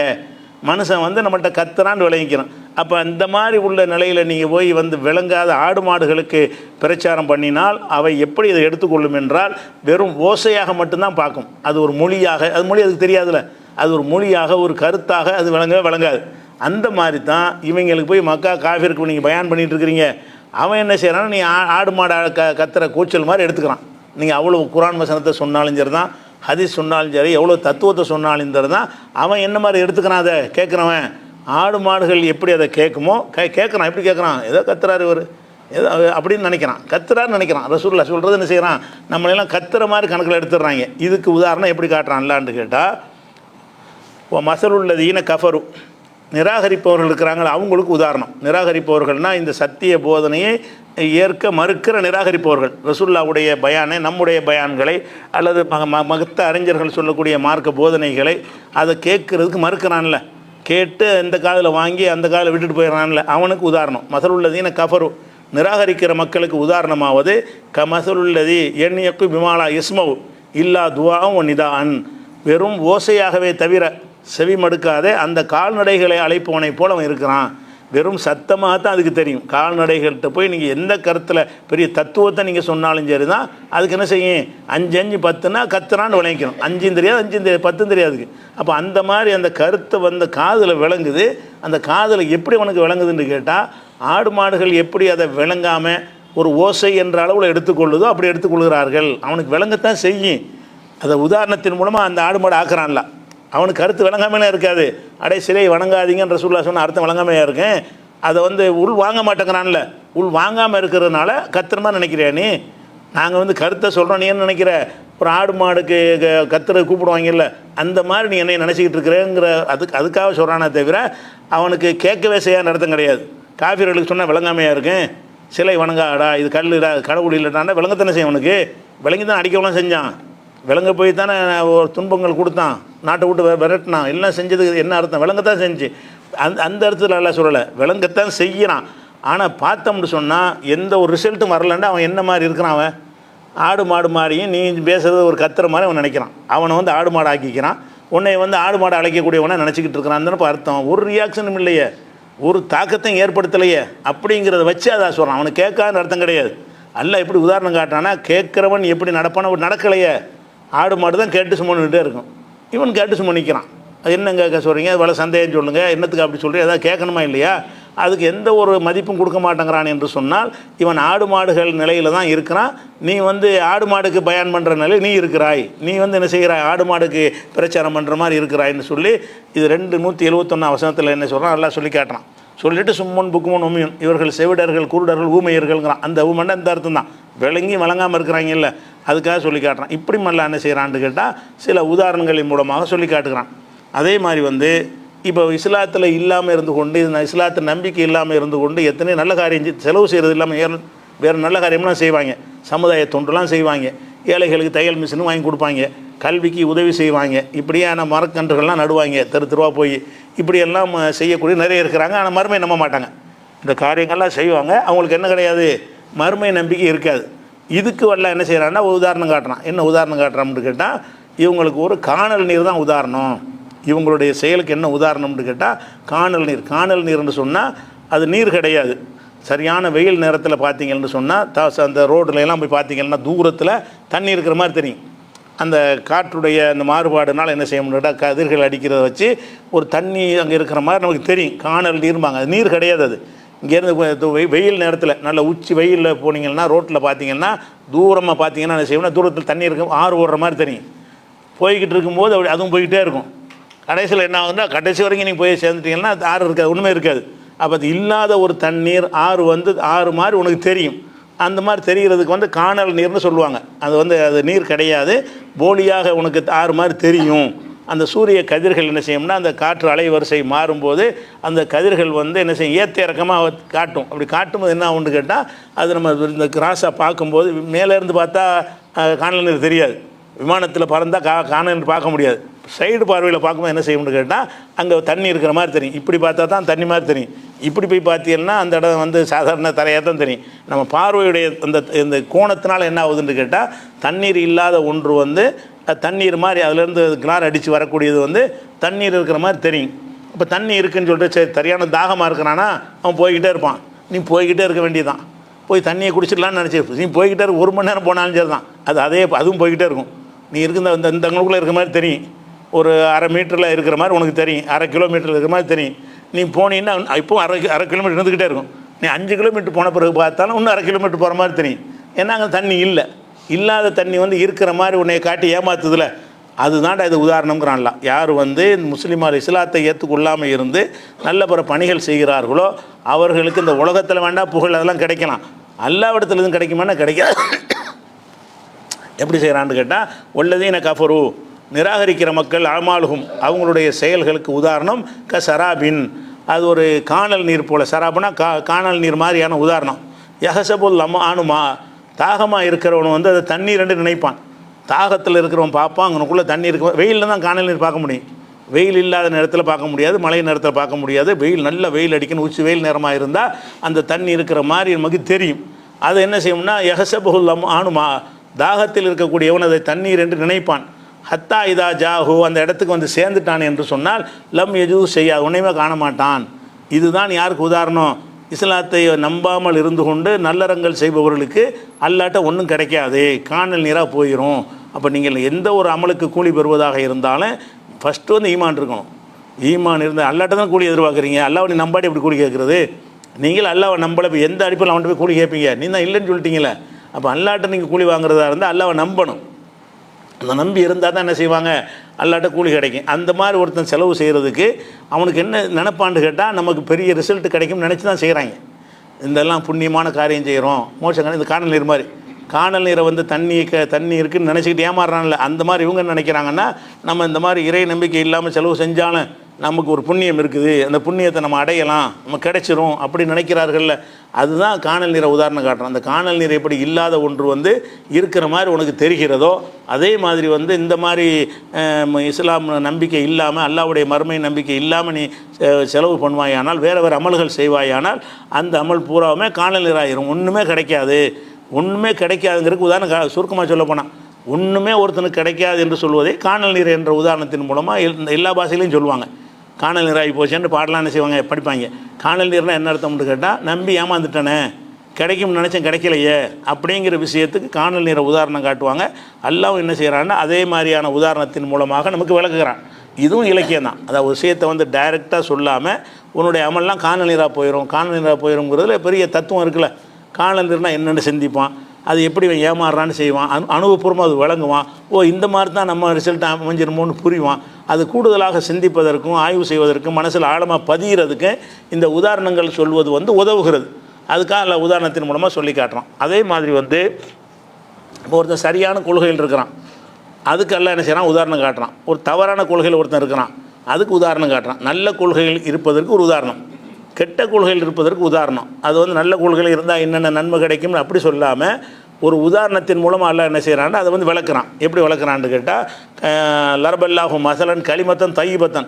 மனுஷன் வந்து நம்மகிட்ட கத்துறான்னு விளங்கிக்கிறோம். அப்போ இந்த மாதிரி உள்ள நிலையில் நீங்கள் போய் வந்து விளங்காத ஆடு மாடுகளுக்கு பிரச்சாரம் பண்ணினால் அவை எப்படி இதை எடுத்துக்கொள்ளும் என்றால் வெறும் ஓசையாக மட்டும்தான் பார்க்கும். அது ஒரு மொழியாக, அது மொழி அதுக்கு தெரியாதுல்ல, அது ஒரு மொழியாக, ஒரு கருத்தாக அது விளங்காது. அந்த மாதிரி தான் இவங்களுக்கு போய் மக்கா காஃபிருக்கு நீங்கள் பயான் பண்ணிகிட்டு இருக்கிறீங்க. அவன் என்ன செய்கிறான்னா, நீ ஆடு மாடு கத்துற கூச்சல் மாதிரி எடுத்துக்கிறான். நீங்கள் அவ்வளோ குரான் வசனத்தை சொன்னாலும் சரி தான், ஹதீஸ் சொன்னாலும் சரி, எவ்வளோ தத்துவத்தை சொன்னாலும் சரி தான், அவன் என்ன மாதிரி எடுத்துக்கிறான், அதை கேட்குறவன். ஆடு மாடுகள் எப்படி அதை கேட்குமோ கேட்குறான். எப்படி கேட்குறான், ஏதோ கத்துறாரு இவர், ஏதோ அப்படின்னு நினைக்கிறான், கத்துறான்னு நினைக்கிறான். ரசூலுல்லாஹ் சொல்கிறது என்ன செய்கிறான், நம்மளெல்லாம் கத்துற மாதிரி கணக்கில் எடுத்துடுறாங்க. இதுக்கு உதாரணம் எப்படி காட்டுறான்லான்னு கேட்டால், மஸலுல்லதீன கஃபரு, நிராகரிப்பவர்கள் இருக்கிறாங்களா அவங்களுக்கு உதாரணம். நிராகரிப்பவர்கள்னால் இந்த சத்திய போதனையை ஏற்க மறுக்கிற நிராகரிப்பவர்கள். ரசூலுல்லாஹ்வுடைய பயானை, நம்முடைய பயான்களை அல்லது மகத்த அறிஞர்கள் சொல்லக்கூடிய மார்க்க போதனைகளை அதை கேட்கறதுக்கு மறுக்கிறான்ல, கேட்டு இந்த காதில் வாங்கி அந்த காதில் விட்டுட்டு போயிடறான்ல, அவனுக்கு உதாரணம். மஸலுல்லதீன கஃபரு, நிராகரிக்கிற மக்களுக்கு உதாரணமாவது மஸலுல்லதி எண்ணியக்கு பிமாலா இஸ்மவு இல்லா துவாவும் நிதான், வெறும் ஓசையாகவே தவிர செவி மடுக்காதே அந்த கால்நடைகளை அழைப்பவனை போல அவன் இருக்கிறான். வெறும் சத்தமாக தான் அதுக்கு தெரியும். கால்நடைகள்கிட்ட போய் நீங்கள் எந்த கருத்தில் பெரிய தத்துவத்தை நீங்கள் சொன்னாலும் சரி தான், அதுக்கு என்ன செய்யும், 5 10னா கத்துறான்னு விளங்கிக்கணும். 5 தெரியாது, 5 தெரியாது, 10 தெரியாதுக்கு. அப்போ அந்த மாதிரி அந்த கருத்தை வந்து காதில் விளங்குது. அந்த காதில் எப்படி அவனுக்கு விளங்குதுன்னு கேட்டால், ஆடு மாடுகள் எப்படி அதை விளங்காமல் ஒரு ஓசை என்ற அளவில் எடுத்துக்கொள்ளுதோ அப்படி எடுத்துக்கொள்கிறார்கள். அவனுக்கு விளங்கத்தான் செய்யும். அதை உதாரணத்தின் மூலமாக அந்த ஆடு மாடு ஆக்குறான்ல, அவனுக்கு கருத்து விளங்காமலே இருக்காது. அடே சிலை வணங்காதீங்கன்னு ரசூலுல்லாஹ் சொன்ன அர்த்தம் விளங்காமையாக இருக்கேன். அதை வந்து உள் வாங்க மாட்டேங்கிறான்ல, உள் வாங்காமல் இருக்கிறதுனால கத்துறமா நினைக்கிறியா நீ? நாங்கள் வந்து கருத்தை சொல்கிறோம், நீ என்ன நினைக்கிற, ஒரு ஆடு மாடுக்கு கத்துற கூப்பிடுவாங்கல்ல, அந்த மாதிரி நீ என்னை நினச்சிக்கிட்டு இருக்கிறேங்கிற அதுக்காக சொல்கிறானே தவிர அவனுக்கு கேட்கவே செய்யாத அர்த்தம் கிடையாது. காஃபிர்களுக்கு சொன்னால் விளங்காமையாக இருக்கேன், சிலை வணங்காடா, இது கல்லுடா, கடவுள் இல்லைட்டாண்டா விளங்கத்தானே செய்யும். அவனுக்கு விளங்கி தான் அடிக்கவும் செஞ்சான். விலங்க போய் தானே ஒரு துன்பங்கள் கொடுத்தான், நாட்டை விட்டு விரட்டினான், எல்லாம் செஞ்சதுக்கு என்ன அர்த்தம், விலங்கத்தான் செஞ்சு. அந்த அர்த்தத்தில் எல்லாம் சொல்லலை, விலங்கத்தான் செய்யறான். ஆனால் பார்த்தோம்னு சொன்னால் எந்த ஒரு ரிசல்ட்டும் வரலன்னா அவன் என்ன மாதிரி இருக்கிறான்? அவன் ஆடு மாடு மாதிரியும் நீ பேசுகிறது ஒரு கத்துற மாதிரி அவன் நினைக்கிறான். அவனை வந்து ஆடு மாடு ஆக்கிக்கிறான். உன்னை வந்து ஆடு மாடு அழைக்கக்கூடியவனை நினச்சிக்கிட்டு இருக்கிறான்னு இப்போ அர்த்தம். ஒரு ரியாக்ஷனும் இல்லையே, ஒரு தாக்கத்தையும் ஏற்படுத்தலையே. அப்படிங்கிறத வச்சு அதான் சொல்கிறான். அவனுக்கு கேட்காத அர்த்தம் கிடையாது. அல்ல எப்படி உதாரணம் காட்டுறான்னா, கேட்குறவன் எப்படி நடப்பான ஒரு நடக்கலையே. ஆடு மாடு தான் கேட்டு சுமந்துகிட்டே இருக்கும். இவன் கேட்டு சும்மா நிற்கிறான். அது என்னங்க கேட்க சொல்கிறீங்க? அது வேலை சந்தேகம் சொல்லுங்கள், என்னத்துக்கு அப்படி சொல்கிறீங்க? எதாவது கேட்கணுமா இல்லையா? அதுக்கு எந்த ஒரு மதிப்பும் கொடுக்க மாட்டேங்கிறான் என்று சொன்னால் இவன் ஆடு மாடுகள் நிலையில் தான் இருக்கிறான். நீ வந்து ஆடு மாடுக்கு பயான் பண்ணுற நிலையில் நீ இருக்கிறாய். நீ வந்து என்ன செய்கிறாய்? ஆடு மாடுக்கு பிரச்சாரம் பண்ணுற மாதிரி இருக்கிறாய்ன்னு சொல்லி இது 271 வசனத்தில் என்ன சொல்கிறான்? நல்லா சொல்லி காட்டுறான். சொல்லிவிட்டு சும்மன் புக்குமன் உமியன், இவர்கள் செவிடர்கள் குருடர்கள் ஊமையர்கள்ங்கிறான். அந்த ஊமண்ட இந்த அர்த்தம் தான். விளங்கி வழங்காமல் இருக்கிறாங்க இல்லை, அதுக்காக சொல்லி காட்டுறான். இப்படி மல்ல என்ன செய்கிறான்னு கேட்டால் சில உதாரணங்களின் மூலமாக சொல்லி காட்டுகிறான். அதே மாதிரி வந்து இப்போ இஸ்லாத்தில் இல்லாமல் இருந்து கொண்டு இஸ்லாத்து நம்பிக்கை இல்லாமல் இருந்து கொண்டு எத்தனை நல்ல காரியம் செலவு செய்கிறது இல்லாமல் வேறு நல்ல காரியம்லாம் செய்வாங்க. சமுதாய தொண்டுலாம் செய்வாங்க. ஏழைகளுக்கு தையல் மிஷினும் வாங்கி கொடுப்பாங்க. கல்விக்கு உதவி செய்வாங்க. இப்படியான மரக்கன்றுகள்லாம் நடுவாங்க தெருவா போய். இப்படியெல்லாம் செய்யக்கூடிய நிறைய இருக்கிறாங்க. ஆனால் மறுமை நம்ப மாட்டாங்க. இந்த காரியங்கள்லாம் செய்வாங்க. அவங்களுக்கு என்ன கிடையாது? மறுமை நம்பிக்கை இருக்காது. இதுக்கு வரல என்ன செய்கிறான்னா ஒரு உதாரணம் காட்டுறான். என்ன உதாரணம் காட்டுறான்னு கேட்டால் இவங்களுக்கு ஒரு காணல் நீர் தான் உதாரணம். இவங்களுடைய செயலுக்கு என்ன உதாரணம்னு கேட்டால் காணல் நீர். காணல் நீர்னு சொன்னால் அது நீர் கிடையாது. சரியான வெயில் நேரத்தில் பார்த்தீங்கன்னு சொன்னால் அந்த ரோடுலாம் போய் பார்த்தீங்கன்னா தூரத்தில் தண்ணி இருக்கிற மாதிரி தெரியும். அந்த காற்றுடைய அந்த மாறுபாடுனால் என்ன செய்ய முடியாட்டா கதிர்கள் அடிக்கிறத வச்சு ஒரு தண்ணி அங்கே இருக்கிற மாதிரி நமக்கு தெரியும். காணல் நீர்பாங்க. அது நீர் கிடையாது. அது இங்கேருந்து வெயில் நேரத்தில் நல்ல உச்சி வெயிலில் போனீங்கன்னா ரோட்டில் பார்த்தீங்கன்னா தூரமாக பார்த்தீங்கன்னா என்ன செய்யணும்னா தூரத்தில் தண்ணி இருக்கும், ஆறு ஓடுற மாதிரி தெரியும். போய்கிட்டு இருக்கும்போது அப்படி அதுவும் போய்கிட்டே இருக்கும். கடைசியில் என்ன ஆகுதுன்னா கடைசி வரைக்கும் நீங்கள் போய் சேர்ந்துட்டீங்கன்னா அது ஆறு இருக்காது, ஒன்றுமே இருக்காது. அப்போ அது இல்லாத ஒரு தண்ணீர் ஆறு வந்து ஆறு மாதிரி உனக்கு தெரியும். அந்த மாதிரி தெரிகிறதுக்கு வந்து காணல் நீர்னு சொல்லுவாங்க. அது வந்து அது நீர் கிடையாது, போலியாக உனக்கு ஆறு மாதிரி தெரியும். அந்த சூரிய கதிர்கள் என்ன செய்யும்னா அந்த காற்று அலைவரிசை மாறும்போது அந்த கதிர்கள் வந்து என்ன செய்யும்? ஏற்ற இறக்கமாக காட்டும். அப்படி காட்டும்போது என்ன ஆகுன்னு கேட்டால் அது நம்ம இந்த கிராஸாக பார்க்கும்போது மேலேருந்து பார்த்தா காணல் நீர் தெரியாது. விமானத்தில் பறந்தால் காணல் நீர் பார்க்க முடியாது. சைடு பார்வையில் பார்க்கும்போது என்ன செய்யணும்னு கேட்டால் அங்கே தண்ணி இருக்கிற மாதிரி தெரியும். இப்படி பார்த்தா தான் தண்ணி மாதிரி தெரியும். இப்படி போய் பார்த்தீங்கன்னா அந்த இடம் வந்து சாதாரண தரையாக தான் தெரியும். நம்ம பார்வையுடைய இந்த கோணத்தினால் என்ன ஆகுதுன்னு கேட்டால் தண்ணீர் இல்லாத ஒன்று வந்து தண்ணீர் மாதிரி அதுலேருந்து கிளார் அடித்து வரக்கூடியது வந்து தண்ணீர் இருக்கிற மாதிரி தெரியும். இப்போ தண்ணி இருக்குதுன்னு சொல்லிட்டு சரி சரியான தாகமாக இருக்கிறானா அவன் போய்கிட்டே இருப்பான். நீ போய்கிட்டே இருக்க வேண்டியதுதான். போய் தண்ணியை குடிச்சிடலான்னு நினச்சி நீ போய்கிட்டே இருக்க 1 மணி நேரம் போனாலும் சரி தான் அதுவும் போய்கிட்டே இருக்கும். நீ இருக்கிற இந்த தங்களுக்குள்ளே இருக்கிற மாதிரி தெரியும். ஒரு அரை மீட்டரில் இருக்கிற மாதிரி உனக்கு தெரியும், அரை கிலோமீட்டரில் இருக்கிற மாதிரி தெரியும். நீ போனீங்கன்னா இப்போவும் அரை கிலோமீட்டர் இருந்துக்கிட்டே இருக்கும். நீ 5 கிலோமீட்டர் போன பிறகு பார்த்தாலும் இன்னும் அரை கிலோமீட்டர் போகிற மாதிரி தெரியும். ஏன்னா அங்கே தண்ணி இல்லை. இல்லாத தண்ணி வந்து இருக்கிற மாதிரி உன்னை காட்டி ஏமாத்துதில்ல, அதுதான் இது உதாரணம்ங்கிறான்லாம். யார் வந்து முஸ்லீமார் இஸ்லாத்தை ஏற்றுக்கொள்ளாமல் இருந்து நல்ல பிற பணிகள் செய்கிறார்களோ அவர்களுக்கு இந்த உலகத்தில் வேண்டாம் புகழ் அதெல்லாம் கிடைக்கலாம், அல்லாவிடத்தில் எதுவும் கிடைக்குமானா கிடைக்காது. எப்படி செய்கிறான்னு கேட்டால் ஒல்லதீன கஃபரு நிராகரிக்கிற மக்கள் அமாலுகும் அவங்களுடைய செயல்களுக்கு உதாரணம் சராபின், அது ஒரு காணல் நீர் போல். சராபுனா காணல் நீர் மாதிரியான உதாரணம். யஹசபுல் அனுமா தாகமாக இருக்கிறவன் வந்து அதை தண்ணீர் என்று நினைப்பான். தாகத்தில் இருக்கிறவன் பார்ப்பான் அங்கனுக்குள்ளே தண்ணி இருக்க. வெயிலில் தான் காணல் நீர் பார்க்க முடியும். வெயில் இல்லாத நேரத்தில் பார்க்க முடியாது, மழை நேரத்தில் பார்க்க முடியாது. நல்ல வெயில் அடிக்கணும், உச்சி வெயில் நேரமாக இருந்தால் அந்த தண்ணி இருக்கிற மாதிரி நமக்கு தெரியும். அது என்ன செய்யும்னா யஹசபுல் அனுமா தாகத்தில் இருக்கக்கூடியவன் அதை தண்ணீர் என்று நினைப்பான். ஹத்தா இதா ஜாஹூ அந்த இடத்துக்கு வந்து சேர்ந்துட்டான் என்று சொன்னால் லம் எஜூ செய்யா உன்னையுமே காண மாட்டான். இதுதான் யாருக்கு உதாரணம்? இஸ்லாத்தை நம்பாமல் இருந்து கொண்டு நல்லறங்கள் செய்பவர்களுக்கு அல்லாட்ட ஒன்றும் கிடைக்காது, காணல் நீராக போயிடும். அப்போ நீங்கள் எந்த ஒரு அமலுக்கு கூலி பெறுவதாக இருந்தாலும் ஃபஸ்ட்டு வந்து ஈமான் இருக்கணும். ஈமான் இருந்தால் அல்லாட்ட தான் கூலி எதிர்பார்க்குறீங்க. அல்லாவை நீ நம்பாடி எப்படி கூலி கேட்குறது? நீங்கள் அல்லாவை நம்பலை, இப்போ எந்த அடிப்பில் அவன்கிட்ட போய் கூலி கேட்பீங்க? நீ தான் இல்லைன்னு சொல்லிட்டீங்களே. அப்போ அல்லாட்ட நீங்கள் கூலி வாங்குறதா இருந்தால் அல்லாவை நம்பணும். அந்த நம்பி இருந்தால் தான் என்ன செய்வாங்க? அல்லாட்ட கூலி கிடைக்கும். அந்த மாதிரி ஒருத்தன் செலவு செய்கிறதுக்கு அவனுக்கு என்ன நினைப்பான்னு கேட்டால் நமக்கு பெரிய ரிசல்ட் கிடைக்கும்னு நினச்சி தான் செய்கிறாங்க. இதெல்லாம் புண்ணியமான காரியம் செய்கிறோம், மோசம். இந்த காணல் நீர் மாதிரி காணல் நீரை வந்து தண்ணி இருக்குதுன்னு நினச்சிக்கிட்டு ஏமாறுறான்ல, அந்த மாதிரி இவங்க நினைக்கிறாங்கன்னா நம்ம இந்த மாதிரி இறை நம்பிக்கை இல்லாமல் செலவு செஞ்சாலும் நமக்கு ஒரு புண்ணியம் இருக்குது, அந்த புண்ணியத்தை நம்ம அடையலாம், நம்ம கிடைச்சிரும் அப்படி நினைக்கிறார்கள்ல, அதுதான் காணல் நீரை உதாரணம் காட்டுறோம். அந்த காணல் நீர் எப்படி இல்லாத ஒன்று வந்து இருக்கிற மாதிரி உனக்கு தெரிகிறதோ, அதே மாதிரி வந்து இந்த மாதிரி இஸ்லாம் நம்பிக்கை இல்லாமல், அல்லாஹ்வுடைய மறுமை நம்பிக்கை இல்லாமல் நீ செலவு பண்ணுவாயானால், வேறு வேறு அமல்கள் செய்வாயானால் அந்த அமல் பூராவுமே காணல் நீராயிரும், ஒன்றுமே கிடைக்காது. ஒன்றுமே கிடைக்காதுங்கிறதுக்கு உதாரணம் சுருக்கமாக சொல்ல போனால், ஒன்றுமே ஒருத்தனுக்கு கிடைக்காது என்று சொல்வதே காணல் நீர் என்ற உதாரணத்தின் மூலமாக எல்லா பாஷையிலையும் சொல்லுவாங்க. காணல் நீராகி போச்சேன்னு பாடலாம் என்ன செய்வாங்க, படிப்பாங்க. காணல் நீர்னால் என்ன அர்த்தம்னு கேட்டால், நம்பி ஏமாந்துட்டானே, கிடைக்கும்னு நினச்சேன் கிடைக்கலையே அப்படிங்கிற விஷயத்துக்கு காணல் நீரை உதாரணம் காட்டுவாங்க. அல்லாஹ் என்ன செய்கிறான்னா அதே மாதிரியான உதாரணத்தின் மூலமாக நமக்கு விளக்குகிறான். இதுவும் இலக்கியம் தான். அதாவது விஷயத்தை வந்து டைரெக்டாக சொல்லாமல் உன்னுடைய அமல்லாம் காணல் நீராக போயிடும், காணல் நீராக போயிடும்ங்கிறதுல பெரிய தத்துவம் இருக்குல்ல. காணல் நீர்னால் என்னென்னு சிந்திப்பான், அது எப்படி ஏமாறுறான்னு செய்வான், அனுபவபூர்வமாக அது விளங்குவான். ஓ இந்த மாதிரி தான் நம்ம ரிசல்ட் அமைஞ்சிருமோன்னு புரிவான். அது கூடுதலாக சிந்திப்பதற்கும் ஆய்வு செய்வதற்கும் மனசில் ஆழமாக பதிகிறதுக்கு இந்த உதாரணங்கள் சொல்வது வந்து உதவுகிறது. அதுக்காக அல்ல உதாரணத்தின் மூலமாக சொல்லி காட்டுறான். அதே மாதிரி வந்து இப்போ ஒருத்தன் சரியான கொள்கையில் இருக்கிறான், அதுக்கு எல்லாம் என்ன செய்கிறான், உதாரணம் காட்டுறான். ஒரு தவறான கொள்கையில் ஒருத்தன் இருக்கிறான், அதுக்கு உதாரணம் காட்டுறான். நல்ல கொள்கைகள் இருப்பதற்கு ஒரு உதாரணம், கெட்ட கொள்கையில் இருப்பதற்கு உதாரணம். அது வந்து நல்ல கொள்கையில் இருந்தால் என்னென்ன நன்மை கிடைக்கும்னு அப்படி சொல்லாமல் ஒரு உதாரணத்தின் மூலமாக எல்லாம் என்ன செய்கிறான்னு அதை வந்து விளக்குறான். எப்படி விளக்குறான்னு கேட்டால், லரபல்லாஹு மசலன் கலிமத்தன் தையிபத்தன்,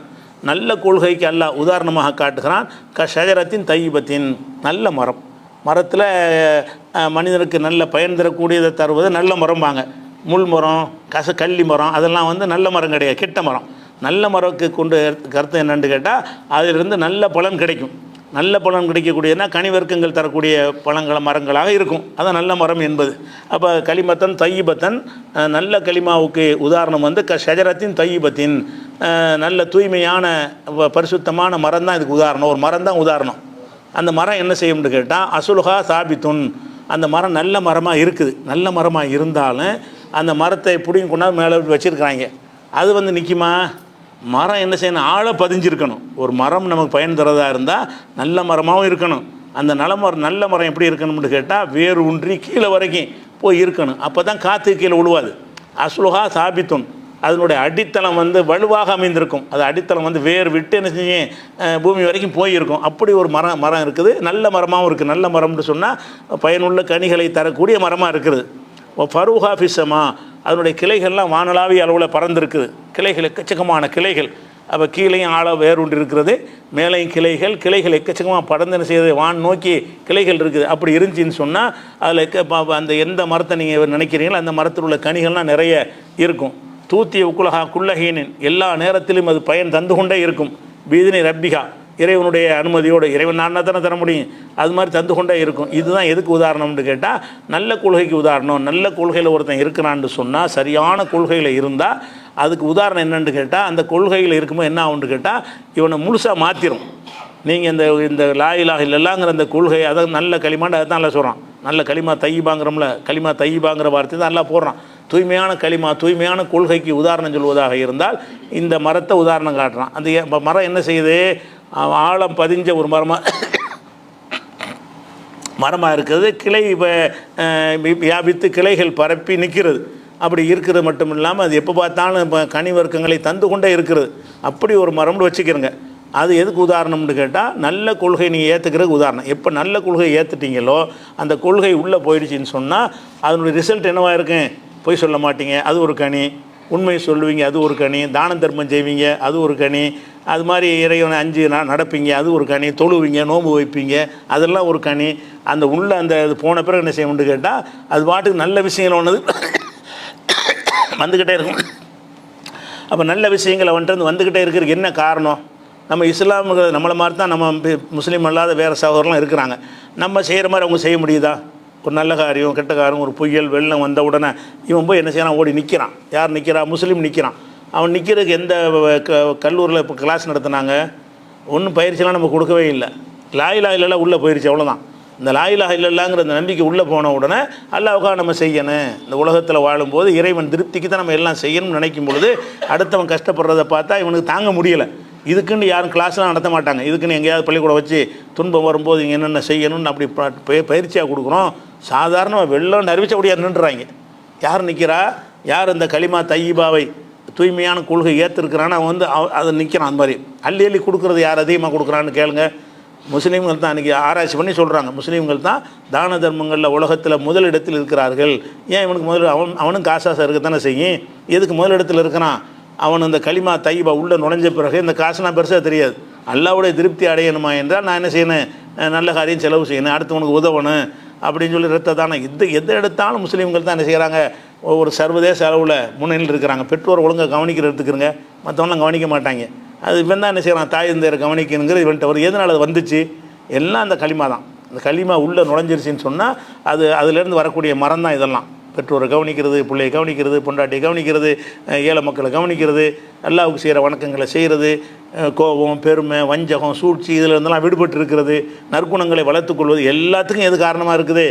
நல்ல கொள்கைக்கு அல்லாஹ் உதாரணமாக காட்டுகிறான். ஷஜரத்தின் தையிபத்தின், நல்ல மரம். மரத்தில் மனிதனுக்கு நல்ல பயன் தரக்கூடியதை தருவது நல்ல மரம்பாங்க. முள் மரம், கள்ளி மரம் அதெல்லாம் வந்து நல்ல மரம் கிடையாது, கெட்ட மரம். நல்ல மரத்துக்கு கொண்டு கருத்து என்னன்னு கேட்டால், அதிலிருந்து நல்ல பலன் கிடைக்கும். நல்ல பலன் கிடைக்கக்கூடியதுனா கனிவர்க்கங்கள் தரக்கூடிய பழங்கள் மரங்களாக இருக்கும், அதான் நல்ல மரம் என்பது. அப்போ களிமத்தன் தையிபத்தன், நல்ல களிமாவுக்கு உதாரணம் வந்து ஷஜரத்தின் தையிபத்தின், நல்ல தூய்மையான பரிசுத்தமான மரம் தான் இதுக்கு உதாரணம். ஒரு மரம் தான் உதாரணம். அந்த மரம் என்ன செய்யும்னு கேட்டால், அசுலுஹா சாபித்துன், அந்த மரம் நல்ல மரமாக இருக்குது. நல்ல மரமாக இருந்தாலும் அந்த மரத்தை பிடிங்கி கொண்டாந்து மேலே வச்சுருக்கிறாங்க, அது வந்து நிற்குமா? மரம் என்ன செய்யணும், ஆழ பதிஞ்சிருக்கணும். ஒரு மரம் நமக்கு பயன் தரதா இருந்தால் நல்ல மரமாகவும் இருக்கணும். அந்த நல்ல மரம் எப்படி இருக்கணும்னு கேட்டால், வேறு ஊன்றி கீழே வரைக்கும் போய் இருக்கணும். அப்போ தான் காற்று கீழே விழுவாது. அஸ்லுஹா சாபித்துன், அதனுடைய அடித்தளம் வந்து வலுவாக அமைந்திருக்கும். அது அடித்தளம் வந்து வேறு விட்டு என்ன செய்யும், பூமி வரைக்கும் போயிருக்கும். அப்படி ஒரு மரம் இருக்குது. நல்ல மரமாகவும் இருக்குது. நல்ல மரம்னு சொன்னால் பயனுள்ள கனிகளை தரக்கூடிய மரமாக இருக்குது. ஃபருஹா ஃபிஸ்ஸமா, அதனுடைய கிளைகள்லாம் வானளாவிய அளவில் பறந்துருக்குது. கிளைகள் எக்கச்சக்கமான கிளைகள். அப்போ கீழையும் ஆழ வேறுண்டு இருக்கிறது, மேலையும் கிளைகள் எக்கச்சக்கமாக பறந்து என்ன செய்யுது, வான் நோக்கி கிளைகள் இருக்குது. அப்படி இருந்துச்சின்னு சொன்னால் அதில் அந்த எந்த மரத்தை நீங்கள் நினைக்கிறீங்களோ அந்த மரத்தில் உள்ள கனிகள்லாம் நிறைய இருக்கும். தூத்திய உக்குலகா குல்லஹீனின், எல்லா நேரத்திலும் அது பயன் தந்து கொண்டே இருக்கும். பீதினி ரப்பிகா, இறைவனுடைய அனுமதியோடு, இறைவன் நான் தானே தர முடியும், அது மாதிரி தந்து கொண்டே இருக்கும். இதுதான் எதுக்கு உதாரணம்னு கேட்டால், நல்ல கொள்கைக்கு உதாரணம். நல்ல கொள்கையில் ஒருத்தன் இருக்கிறான்னு சொன்னால், சரியான கொள்கையில் இருந்தால் அதுக்கு உதாரணம் என்னென்னு கேட்டால், அந்த கொள்கையில் இருக்கும்போது என்ன ஆகுன்னு கேட்டால், இவனை முழுசாக மாற்றிடும். நீங்கள் இந்த லா இலாஹ இல்லல்லாஹ்ங்கிற அந்த கொள்கை, அதை நல்ல களிமான்னு அதை தான் எல்லாம் சொல்கிறான். நல்ல களிமா தையிபாங்கிறோம்ல, களிமா தையிபாங்கிற வார்த்தை தான் எல்லாம் போடுறான். தூய்மையான களிமா, தூய்மையான கொள்கைக்கு உதாரணம் சொல்வதாக இருந்தால் இந்த மரத்தை உதாரணம் காட்டுறான். அந்த மரம் என்ன செய்யுது, ஆழம் பதிஞ்ச ஒரு மரமாக இருக்கிறது. கிளை வியாபித்து கிளைகள் பரப்பி நிற்கிறது. அப்படி இருக்கிறது மட்டும் இல்லாமல் அது எப்போ பார்த்தாலும் கனி வர்க்கங்களை தந்து கொண்டே இருக்கிறது. அப்படி ஒரு மரம்னு வச்சுக்கிறோங்க. அது எதுக்கு உதாரணம்னு கேட்டால், நல்ல கொள்கை நீங்கள் ஏற்றுக்கிறதுக்கு உதாரணம். எப்போ நல்ல கொள்கையை ஏற்றுட்டீங்களோ அந்த கொள்கை உள்ளே போயிடுச்சின்னு சொன்னால் அதனுடைய ரிசல்ட் என்னவாக இருக்கும், பொய் சொல்ல மாட்டீங்க, அது ஒரு கனி. உண்மை சொல்லுவீங்க, அது ஒரு கனி. தான தர்மம் செய்வீங்க, அது ஒரு கனி. அது மாதிரி இறைவனை 5 நடப்பீங்க, அது ஒரு கனி. தொழுவீங்க, நோன்பு வைப்பீங்க, அதெல்லாம் ஒரு கனி. அந்த உள்ள அந்த இது போன பிறகு என்ன செய்யணும்னு கேட்டால், அது பாட்டுக்கு நல்ல விஷயங்கள் ஒன்று வந்துக்கிட்டே இருக்கும். அப்போ நல்ல விஷயங்களை வந்துக்கிட்டே இருக்கிறதுக்கு என்ன காரணம்? நம்ம இஸ்லாமுக்கு நம்மளை மாதிரி தான் நம்ம முஸ்லீம் அல்லாத வேறு சகோதரர்லாம் இருக்கிறாங்க. நம்ம செய்கிற மாதிரி அவங்க செய்ய முடியுதா? ஒரு நல்ல காரியம், கெட்ட காரியம், ஒரு புயல் வெள்ளம் வந்த உடனே இவன் போய் என்ன செய்யறான், ஓடி நிற்கிறான். யார் நிற்கிறா? முஸ்லீம் நிற்கிறான். அவன் நிற்கிறதுக்கு எந்த கல்லூரியில் இப்போ கிளாஸ் நடத்தினாங்க? ஒன்றும் பயிற்சியெலாம் நம்ம கொடுக்கவே இல்லை. லா இலாஹ இல்லல்லாஹ் உள்ளே போயிடுச்சு, அவ்வளோதான். இந்த லா இலாஹ இல்லல்லாஹ்ங்கிற அந்த நம்பிக்கை உள்ளே போன உடனே அல்லாஹ்வுக்காக நம்ம செய்யணும். இந்த உலகத்தில் வாழும்போது இறைவன் திருப்திக்கு தான் நம்ம எல்லாம் செய்யணும்னு நினைக்கும் பொழுது அடுத்தவன் கஷ்டப்படுறதை பார்த்தா இவனுக்கு தாங்க முடியலை. இதுக்குன்னு யாரும் கிளாஸ்லாம் நடத்த மாட்டாங்க. இதுக்குன்னு எங்கேயாவது பள்ளிக்கூடம் வச்சு துன்பம் வரும்போது இங்கே என்னென்ன செய்யணும்னு அப்படி பயிற்சியாக கொடுக்குறோம். சாதாரண வெள்ளம் அறிவிச்ச முடியாது நின்றுறாங்க. யார் நிற்கிறா? யார் இந்த களிமா தையிபாவை தூய்மையான கொள்கை ஏற்றிருக்கிறான்னு அவன் வந்து அதை நிற்கிறான். அந்த மாதிரி அள்ளி அள்ளி கொடுக்குறது யார் அதிகமாக கொடுக்குறான்னு கேளுங்க. முஸ்லீம்கள் தான் இன்றைக்கி ஆராய்ச்சி பண்ணி சொல்கிறாங்க. முஸ்லீம்கள் தான் தான தர்மங்களில் உலகத்தில் முதலிடத்தில் இருக்கிறார்கள். ஏன் இவனுக்கு அவனும் காசாசை இருக்கத்தானே செய்யும். எதுக்கு முதலிடத்தில் இருக்கிறான்? அவன் இந்த களிமா தையீபா உள்ளே நுழைஞ்ச பிறகு இந்த காசுலாம் பெருசாக தெரியாது. அல்லாஹ்வுடைய திருப்தி அடையணுமா என்றால் நான் என்ன செய்யணும், நல்ல காரியம் செலவு செய்யணும், அடுத்தவனுக்கு உதவணும் அப்படின்னு சொல்லி ரத்த தானம். எதை எடுத்தாலும் முஸ்லீம்கள் தான் என்ன செய்கிறாங்க, ஒரு சர்வதேச அளவில் முன்னணியில் இருக்கிறாங்க. பெற்றோர் ஒழுங்காக கவனிக்கிறதுக்குறங்க, மற்றவங்களாம் கவனிக்க மாட்டாங்க. அது இவன் தான் என்ன செய்கிறான், தாய் தந்தையரை கவனிக்கணுங்கிறது இவன்ட்ட ஒரு எதனால் அது வந்துச்சு, எல்லாம் அந்த களிமா தான். அந்த களிமா உள்ளே நுழைஞ்சிருச்சின்னு சொன்னால் அதுலேருந்து வரக்கூடிய மரம் தான் இதெல்லாம். பெற்றோரை கவனிக்கிறது, பிள்ளையை கவனிக்கிறது, பொண்டாட்டியை கவனிக்கிறது, ஏழை மக்களை கவனிக்கிறது, அல்லாஹ்வுக்கு செய்கிற வணக்கங்களை செய்கிறது, கோபம், பெருமை, வஞ்சகம், சூழ்ச்சி இதில் இருந்தெல்லாம் விடுபட்டு இருக்கிறது, நற்குணங்களை வளர்த்துக்கொள்வது, எல்லாத்துக்கும் எது காரணமாக இருக்குது,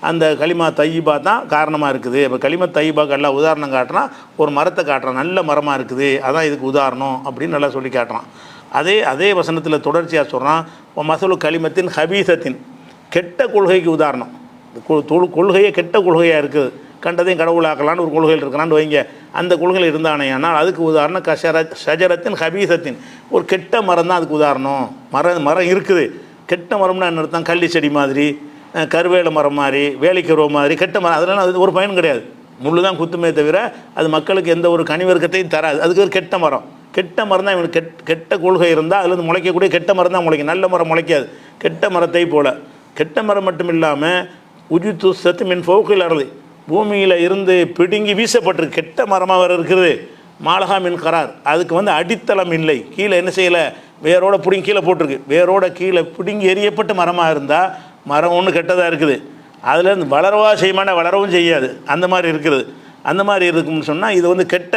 அந்த களிமா தையீபா தான் காரணமாக இருக்குது. இப்போ களிமா தையீபாக்கு எல்லாம் உதாரணம் காட்டுறான். ஒரு மரத்தை காட்டுறான், நல்ல மரமாக இருக்குது, அதான் இதுக்கு உதாரணம் அப்படின்னு நல்லா சொல்லி காட்டுறான். அதே வசனத்தில் தொடர்ச்சியாக சொல்கிறான், மசலு களிமத்தின் ஹபீசத்தின், கெட்ட கொள்கைக்கு உதாரணம். கொள்கையே கெட்ட கொள்கையாக இருக்குது, கண்டதையும் கடவுளாக்கலான்னு ஒரு கொள்கையில் இருக்கிறான்னு வைங்க. அந்த கொள்கையில் இருந்தானே ஆனால் அதுக்கு உதாரணம் ஷஜரத்தின் ஹபீசத்தின், ஒரு கெட்ட மரம் தான் அதுக்கு உதாரணம். மரம் இருக்குது, கெட்ட மரம்னா என்ன அர்த்தம், கள்ளி செடி மாதிரி, கருவேல மரம் மாதிரி, வேலிக்கருவ மாதிரி கெட்ட மரம். அதெல்லாம் அது ஒரு பயன் கிடையாது, முள்ளு தான் குத்துமே தவிர அது மக்களுக்கு எந்த ஒரு கனிவர்க்கத்தையும் தராது. அதுக்கு ஒரு கெட்ட மரம். கெட்ட மரம் தான் இவனுக்கு கெட்ட கொள்கை இருந்தால் அதுலேருந்து முளைக்கக்கூடிய கெட்ட மரம் தான் முளைக்கும், நல்ல மரம் முளைக்காது. கெட்ட மரத்தை போல் கெட்ட மரம் மட்டும் இல்லாமல் உஜித்து சத்து மின் ஃபௌகில் அறுதி, பூமியில் இருந்து பிடுங்கி வீசப்பட்டிருக்கு. கெட்ட மரமாக வர இருக்கிறது. மாலகா மின் கரார், அதுக்கு வந்து அடித்தளம் இல்லை, கீழே என்ன செய்யலை, வேரோட பிடுங்கி கீழே போட்டிருக்கு. வேரோட கீழே பிடுங்கி எரியப்பட்ட மரமாக இருந்தால் மரம் ஒன்று கெட்டதாக இருக்குது, அதுலேருந்து வளரவா செய்யமாட்டா, வளரவும் செய்யாது, அந்த மாதிரி இருக்கிறது. அந்த மாதிரி இருக்கும்னு சொன்னால் இது வந்து கெட்ட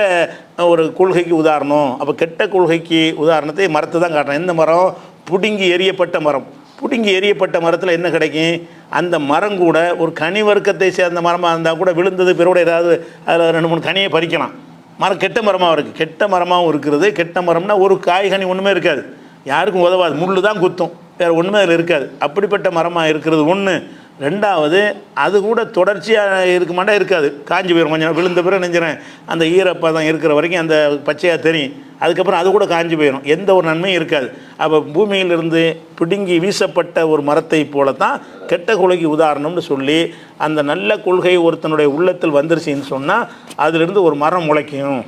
ஒரு கொள்கைக்கு உதாரணம். அப்போ கெட்ட கொள்கைக்கு உதாரணத்தை மரத்தை தான் காட்டுறேன். எந்த மரம், பிடுங்கி எரியப்பட்ட மரம். பிடுங்கி எரியப்பட்ட மரத்தில் என்ன கிடைக்கும், அந்த மரம் கூட ஒரு கனி வர்க்கத்தை சேர்ந்த மரமாக இருந்தால் கூட விழுந்தது பிறோட ஏதாவது அதில் 2-3 கனியை பறிக்கலாம். மரம் கெட்ட மரமாக இருக்குது, கெட்ட மரமாகவும் இருக்கிறது. கெட்ட மரம்னா ஒரு காய்கனி ஒன்றுமே இருக்காது, யாருக்கும் உதவாது, முள்ளு தான் குத்தும், வேறு ஒன்றுமே அதில் இருக்காது. அப்படிப்பட்ட மரமாக இருக்கிறது ஒன்று. ரெண்டாவது, அது கூட தொடர்ச்சியாக இருக்குமாண்டா இருக்காது, காஞ்சி போயிடும். கொஞ்சம் விழுந்த பிறகு நெஞ்சிறேன் அந்த ஈரப்பதம் இருக்கிற வரைக்கும் அந்த பச்சையாக தெரியும், அதுக்கப்புறம் அது கூட காஞ்சி போயிடும், எந்த ஒரு நன்மையும் இருக்காது. அப்போ பூமியிலிருந்து பிடுங்கி வீசப்பட்ட ஒரு மரத்தை போல தான் கெட்ட கொள்கைக்கு உதாரணம்னு சொல்லி, அந்த நல்ல கொள்கை ஒருத்தனுடைய உள்ளத்தில் வந்துருச்சின்னு சொன்னால் அதிலிருந்து ஒரு மரம் முளைக்கும்.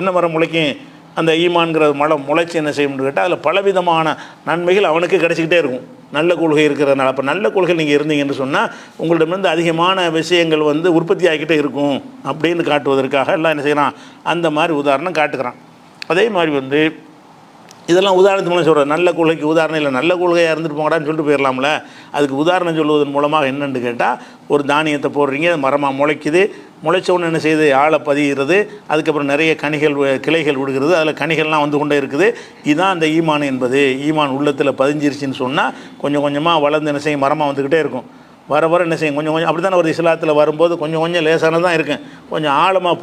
என்ன மரம் முளைக்கும், அந்த ஈமான்கிற மரம் முளைச்சி என்ன செய்யணும்னு கேட்டால் அதில் பலவிதமான நன்மைகள் அவனுக்கு கிடைச்சிக்கிட்டே இருக்கும், நல்ல கொள்கை இருக்கிறதுனால. அப்போ நல்ல கொள்கை நீங்கள் இருந்தீங்கன்னு சொன்னால் உங்களிடமிருந்து அதிகமான விஷயங்கள் வந்து உற்பத்தி ஆகிக்கிட்டே இருக்கும் அப்படின்னு காட்டுவதற்காக எல்லாம் என்ன செய்யறான், அந்த மாதிரி உதாரணம் காட்டுக்கிறான். அதே மாதிரி வந்து இதெல்லாம் உதாரணத்து மூலம் சொல்கிறேன். நல்ல கொள்கைக்கு உதாரணம் இல்லை, நல்ல கொள்கையாக இருந்துட்டு போங்கடான்னு சொல்லிட்டு போயிடலாம்ல. அதுக்கு உதாரணம் சொல்வதன் மூலமாக என்னென்னு கேட்டால், ஒரு தானியத்தை போடுறீங்க, மரமாக முளைக்குது, முளைச்ச உடனே என்ன செய்யுது, ஆழை பதிகிறது, அதுக்கப்புறம் நிறைய கிளைகள் விடுகிறது, அதில் கனிகள்லாம் வந்து கொண்டே இருக்குது. இதுதான் அந்த ஈமான் என்பது. ஈமான் உள்ளத்தில் பதிஞ்சிருச்சுன்னு சொன்னால் கொஞ்சம் கொஞ்சமாக வளர்ந்து என்ன செய்யும், மரமாக வந்துக்கிட்டே இருக்கும். வர என்ன செய்யும், கொஞ்சம் கொஞ்சம் அப்படி தானே ஒரு இஸ்லாத்தில் வரும்போது கொஞ்சம் லேசானது தான் இருக்கும். கொஞ்சம் ஆழமாக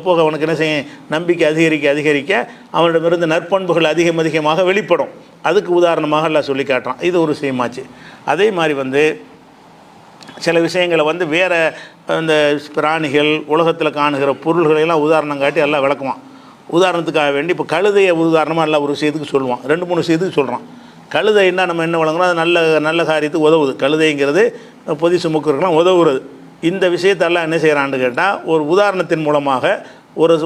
போக அவனுக்கு என்ன செய்யும், நம்பிக்கை அதிகரிக்க அவனிடமிருந்து நற்பண்புகள் அதிகமாக வெளிப்படும். அதுக்கு உதாரணமாக எல்லாம் சொல்லி காட்டுறான். இது ஒரு விஷயமாச்சு. அதே மாதிரி வந்து சில விஷயங்களை வந்து வேறு இந்த பிராணிகள், உலகத்தில் காணுகிற பொருள்களையெல்லாம் உதாரணம் காட்டி எல்லாம் விளக்குவான். உதாரணத்துக்காக வேண்டி இப்போ கழுதையை உதாரணமாக எல்லாம் ஒரு விஷயத்துக்கு சொல்லுவான், 2-3 விஷயத்துக்கு சொல்கிறான். கழுதைன்னா நம்ம என்ன வழங்குறோம், அது நல்ல காரியத்துக்கு உதவுது. கழுதைங்கிறது பொதி சுமக்கிறதுக்கெலாம் உதவுறது. இந்த விஷயத்தெல்லாம் என்ன செய்கிறான்னு கேட்டால், ஒரு உதாரணத்தின் மூலமாக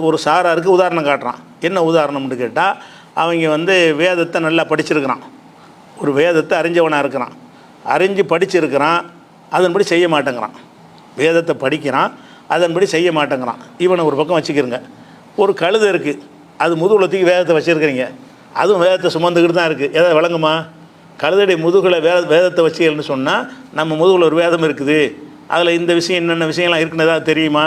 ஒரு சாராருக்கு உதாரணம் காட்டுறான். என்ன உதாரணம்னு கேட்டால், அவங்க வந்து வேதத்தை நல்லா படிச்சிருக்கிறான், ஒரு வேதத்தை அறிஞ்சவனாக இருக்கிறான், அறிஞ்சு படிச்சிருக்கிறான், அதன்படி செய்ய மாட்டேங்கிறான். வேதத்தை படிக்கிறான், அதன்படி செய்ய மாட்டேங்கிறான். இவனை ஒரு பக்கம் வச்சுக்கிறங்க. ஒரு கழுதை இருக்குது, அது முதுகுலத்துக்கு வேதத்தை வச்சுருக்கிறீங்க, அதுவும் வேதத்தை சுமந்துக்கிட்டு தான் இருக்குது. எதாவது விளங்குமா, கழுதையுடைய முதுகில் வேதத்தை வச்சுக்கலன்னு சொன்னால், நம்ம முதுகில் ஒரு வேதம் இருக்குது, அதில் இந்த விஷயம் என்னென்ன விஷயம்லாம் இருக்குன்னு ஏதாவது தெரியுமா,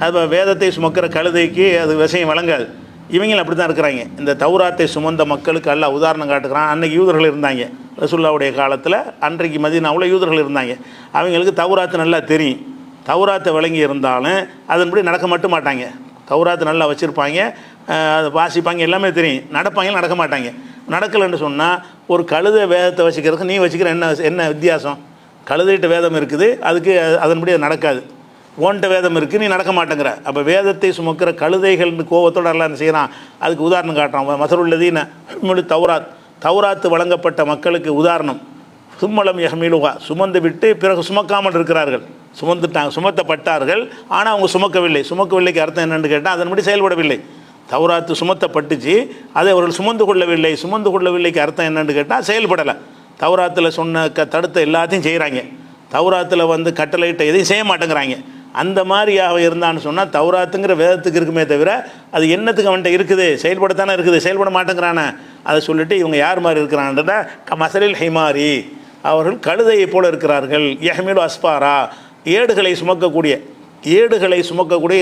அது வேதத்தை சுமக்கிற கழுதைக்கு அது விஷயம் வழங்காது. இவங்களும் அப்படி தான் இருக்கிறாங்க. இந்த தௌராத்தை சுமந்த மக்களுக்கு எல்லாம் உதாரணம் காட்டுக்கிறான். அன்றைக்கி யூதர்கள் இருந்தாங்க ரசூலுல்லாஹ்வுடைய காலத்தில், அன்றைக்கு மதீனாவுல யூதர்கள் இருந்தாங்க. அவங்களுக்கு தௌராத்து நல்லா தெரியும். தௌராத்தை விளங்கி இருந்தாலும் அதன்படி நடக்க மட்டும் மாட்டாங்க. தௌராத்து நல்லா வச்சுருப்பாங்க, அதை வாசிப்பாங்க, எல்லாமே தெரியும், நடப்பாங்க, நடக்க மாட்டாங்க. நடக்கலைன்னு சொன்னால், ஒரு கழுதை வேதத்தை வச்சுக்கிறதுக்கு நீ வச்சுக்கிற என்ன வித்தியாசம்? கழுதைகிட்ட வேதம் இருக்குது, அதுக்கு அதன்படி அது நடக்காது. ஓன்ட்ட வேதம் இருக்குது, நீ நடக்க மாட்டேங்கிற. அப்போ வேதத்தை சுமக்கிற கழுதைகள்னு கோவத்தோடு எல்லாம் என்ன செய்யறான், அதுக்கு உதாரணம் காட்டுறான். மசருள்ளதீன ஹுமிலு தௌராத், தௌராத்து வழங்கப்பட்ட மக்களுக்கு உதாரணம். சும்மலம் யஹ்மிலுஹா, சுமந்து விட்டு பிறகு சுமக்காமல் இருக்கிறார்கள். சுமந்துட்டாங்க, சுமத்தப்பட்டார்கள், ஆனால் அவங்க சுமக்கவில்லை. சுமக்கவில்லைக்கு அர்த்தம் என்னென்னு கேட்டால் அதன்படி செயல்படவில்லை. தௌராத்து சுமத்தப்பட்டுச்சு, அதை அவர்கள் சுமந்து கொள்ளவில்லை. சுமந்து கொள்ளவில்லைக்கு அர்த்தம் என்னென்னு கேட்டால் செயல்படலை. தௌராத்தில் சொன்ன தடுத்த எல்லாத்தையும் செய்கிறாங்க, தௌராத்தில் வந்து கட்டளையிட்ட எதையும் செய்ய மாட்டேங்கிறாங்க. அந்த மாதிரியாக இருந்தான்னு சொன்னால் தௌராத்துங்கிற வேதத்துக்கு இருக்குமே தவிர அது என்னத்துக்கு அவன்கிட்ட இருக்குது, செயல்படத்தானே இருக்குது, செயல்பட மாட்டேங்கிறானே. அதை சொல்லிவிட்டு இவங்க யார் மாதிரி இருக்கிறான்றத மசலில் ஹிமாரி, அவர்கள் கழுதையை போல இருக்கிறார்கள். யஹ்மிலு அஸ்பாரா, ஏடுகளை சுமக்கக்கூடிய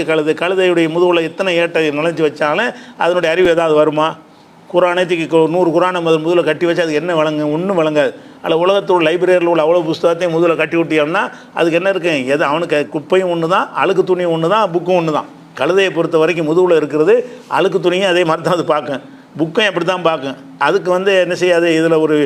கழுதை. கழுதையுடைய முதுகில் எத்தனை ஏட்டை நுழைஞ்சி வச்சாலும் அதனுடைய அறிவு ஏதாவது வருமா? குரானத்துக்கு 100 குரானை முதுகில் கட்டி வச்சு அதுக்கு என்ன வழங்கு? ஒன்றும் வழங்காது. அதில் உலகத்தோட லைப்ரரியில் உள்ள அவ்வளோ புஸ்தகத்தையும் முதுகில் கட்டி விட்டியோம்னா அதுக்கு என்ன இருக்கு? எது அவனுக்கு குப்பையும் ஒன்று தான், அழுக்கு துணியும் ஒன்று தான், புக்கும் ஒன்று தான். கழுதையை பொறுத்த வரைக்கும் முதுகில் இருக்கிறது அழுக்கு துணியும் அதே மாதிரி தான் அது பார்க்கும், புக்கையும் அப்படி தான் பார்க்கும். அதுக்கு வந்து என்ன செய்யாது, இதில் ஒரு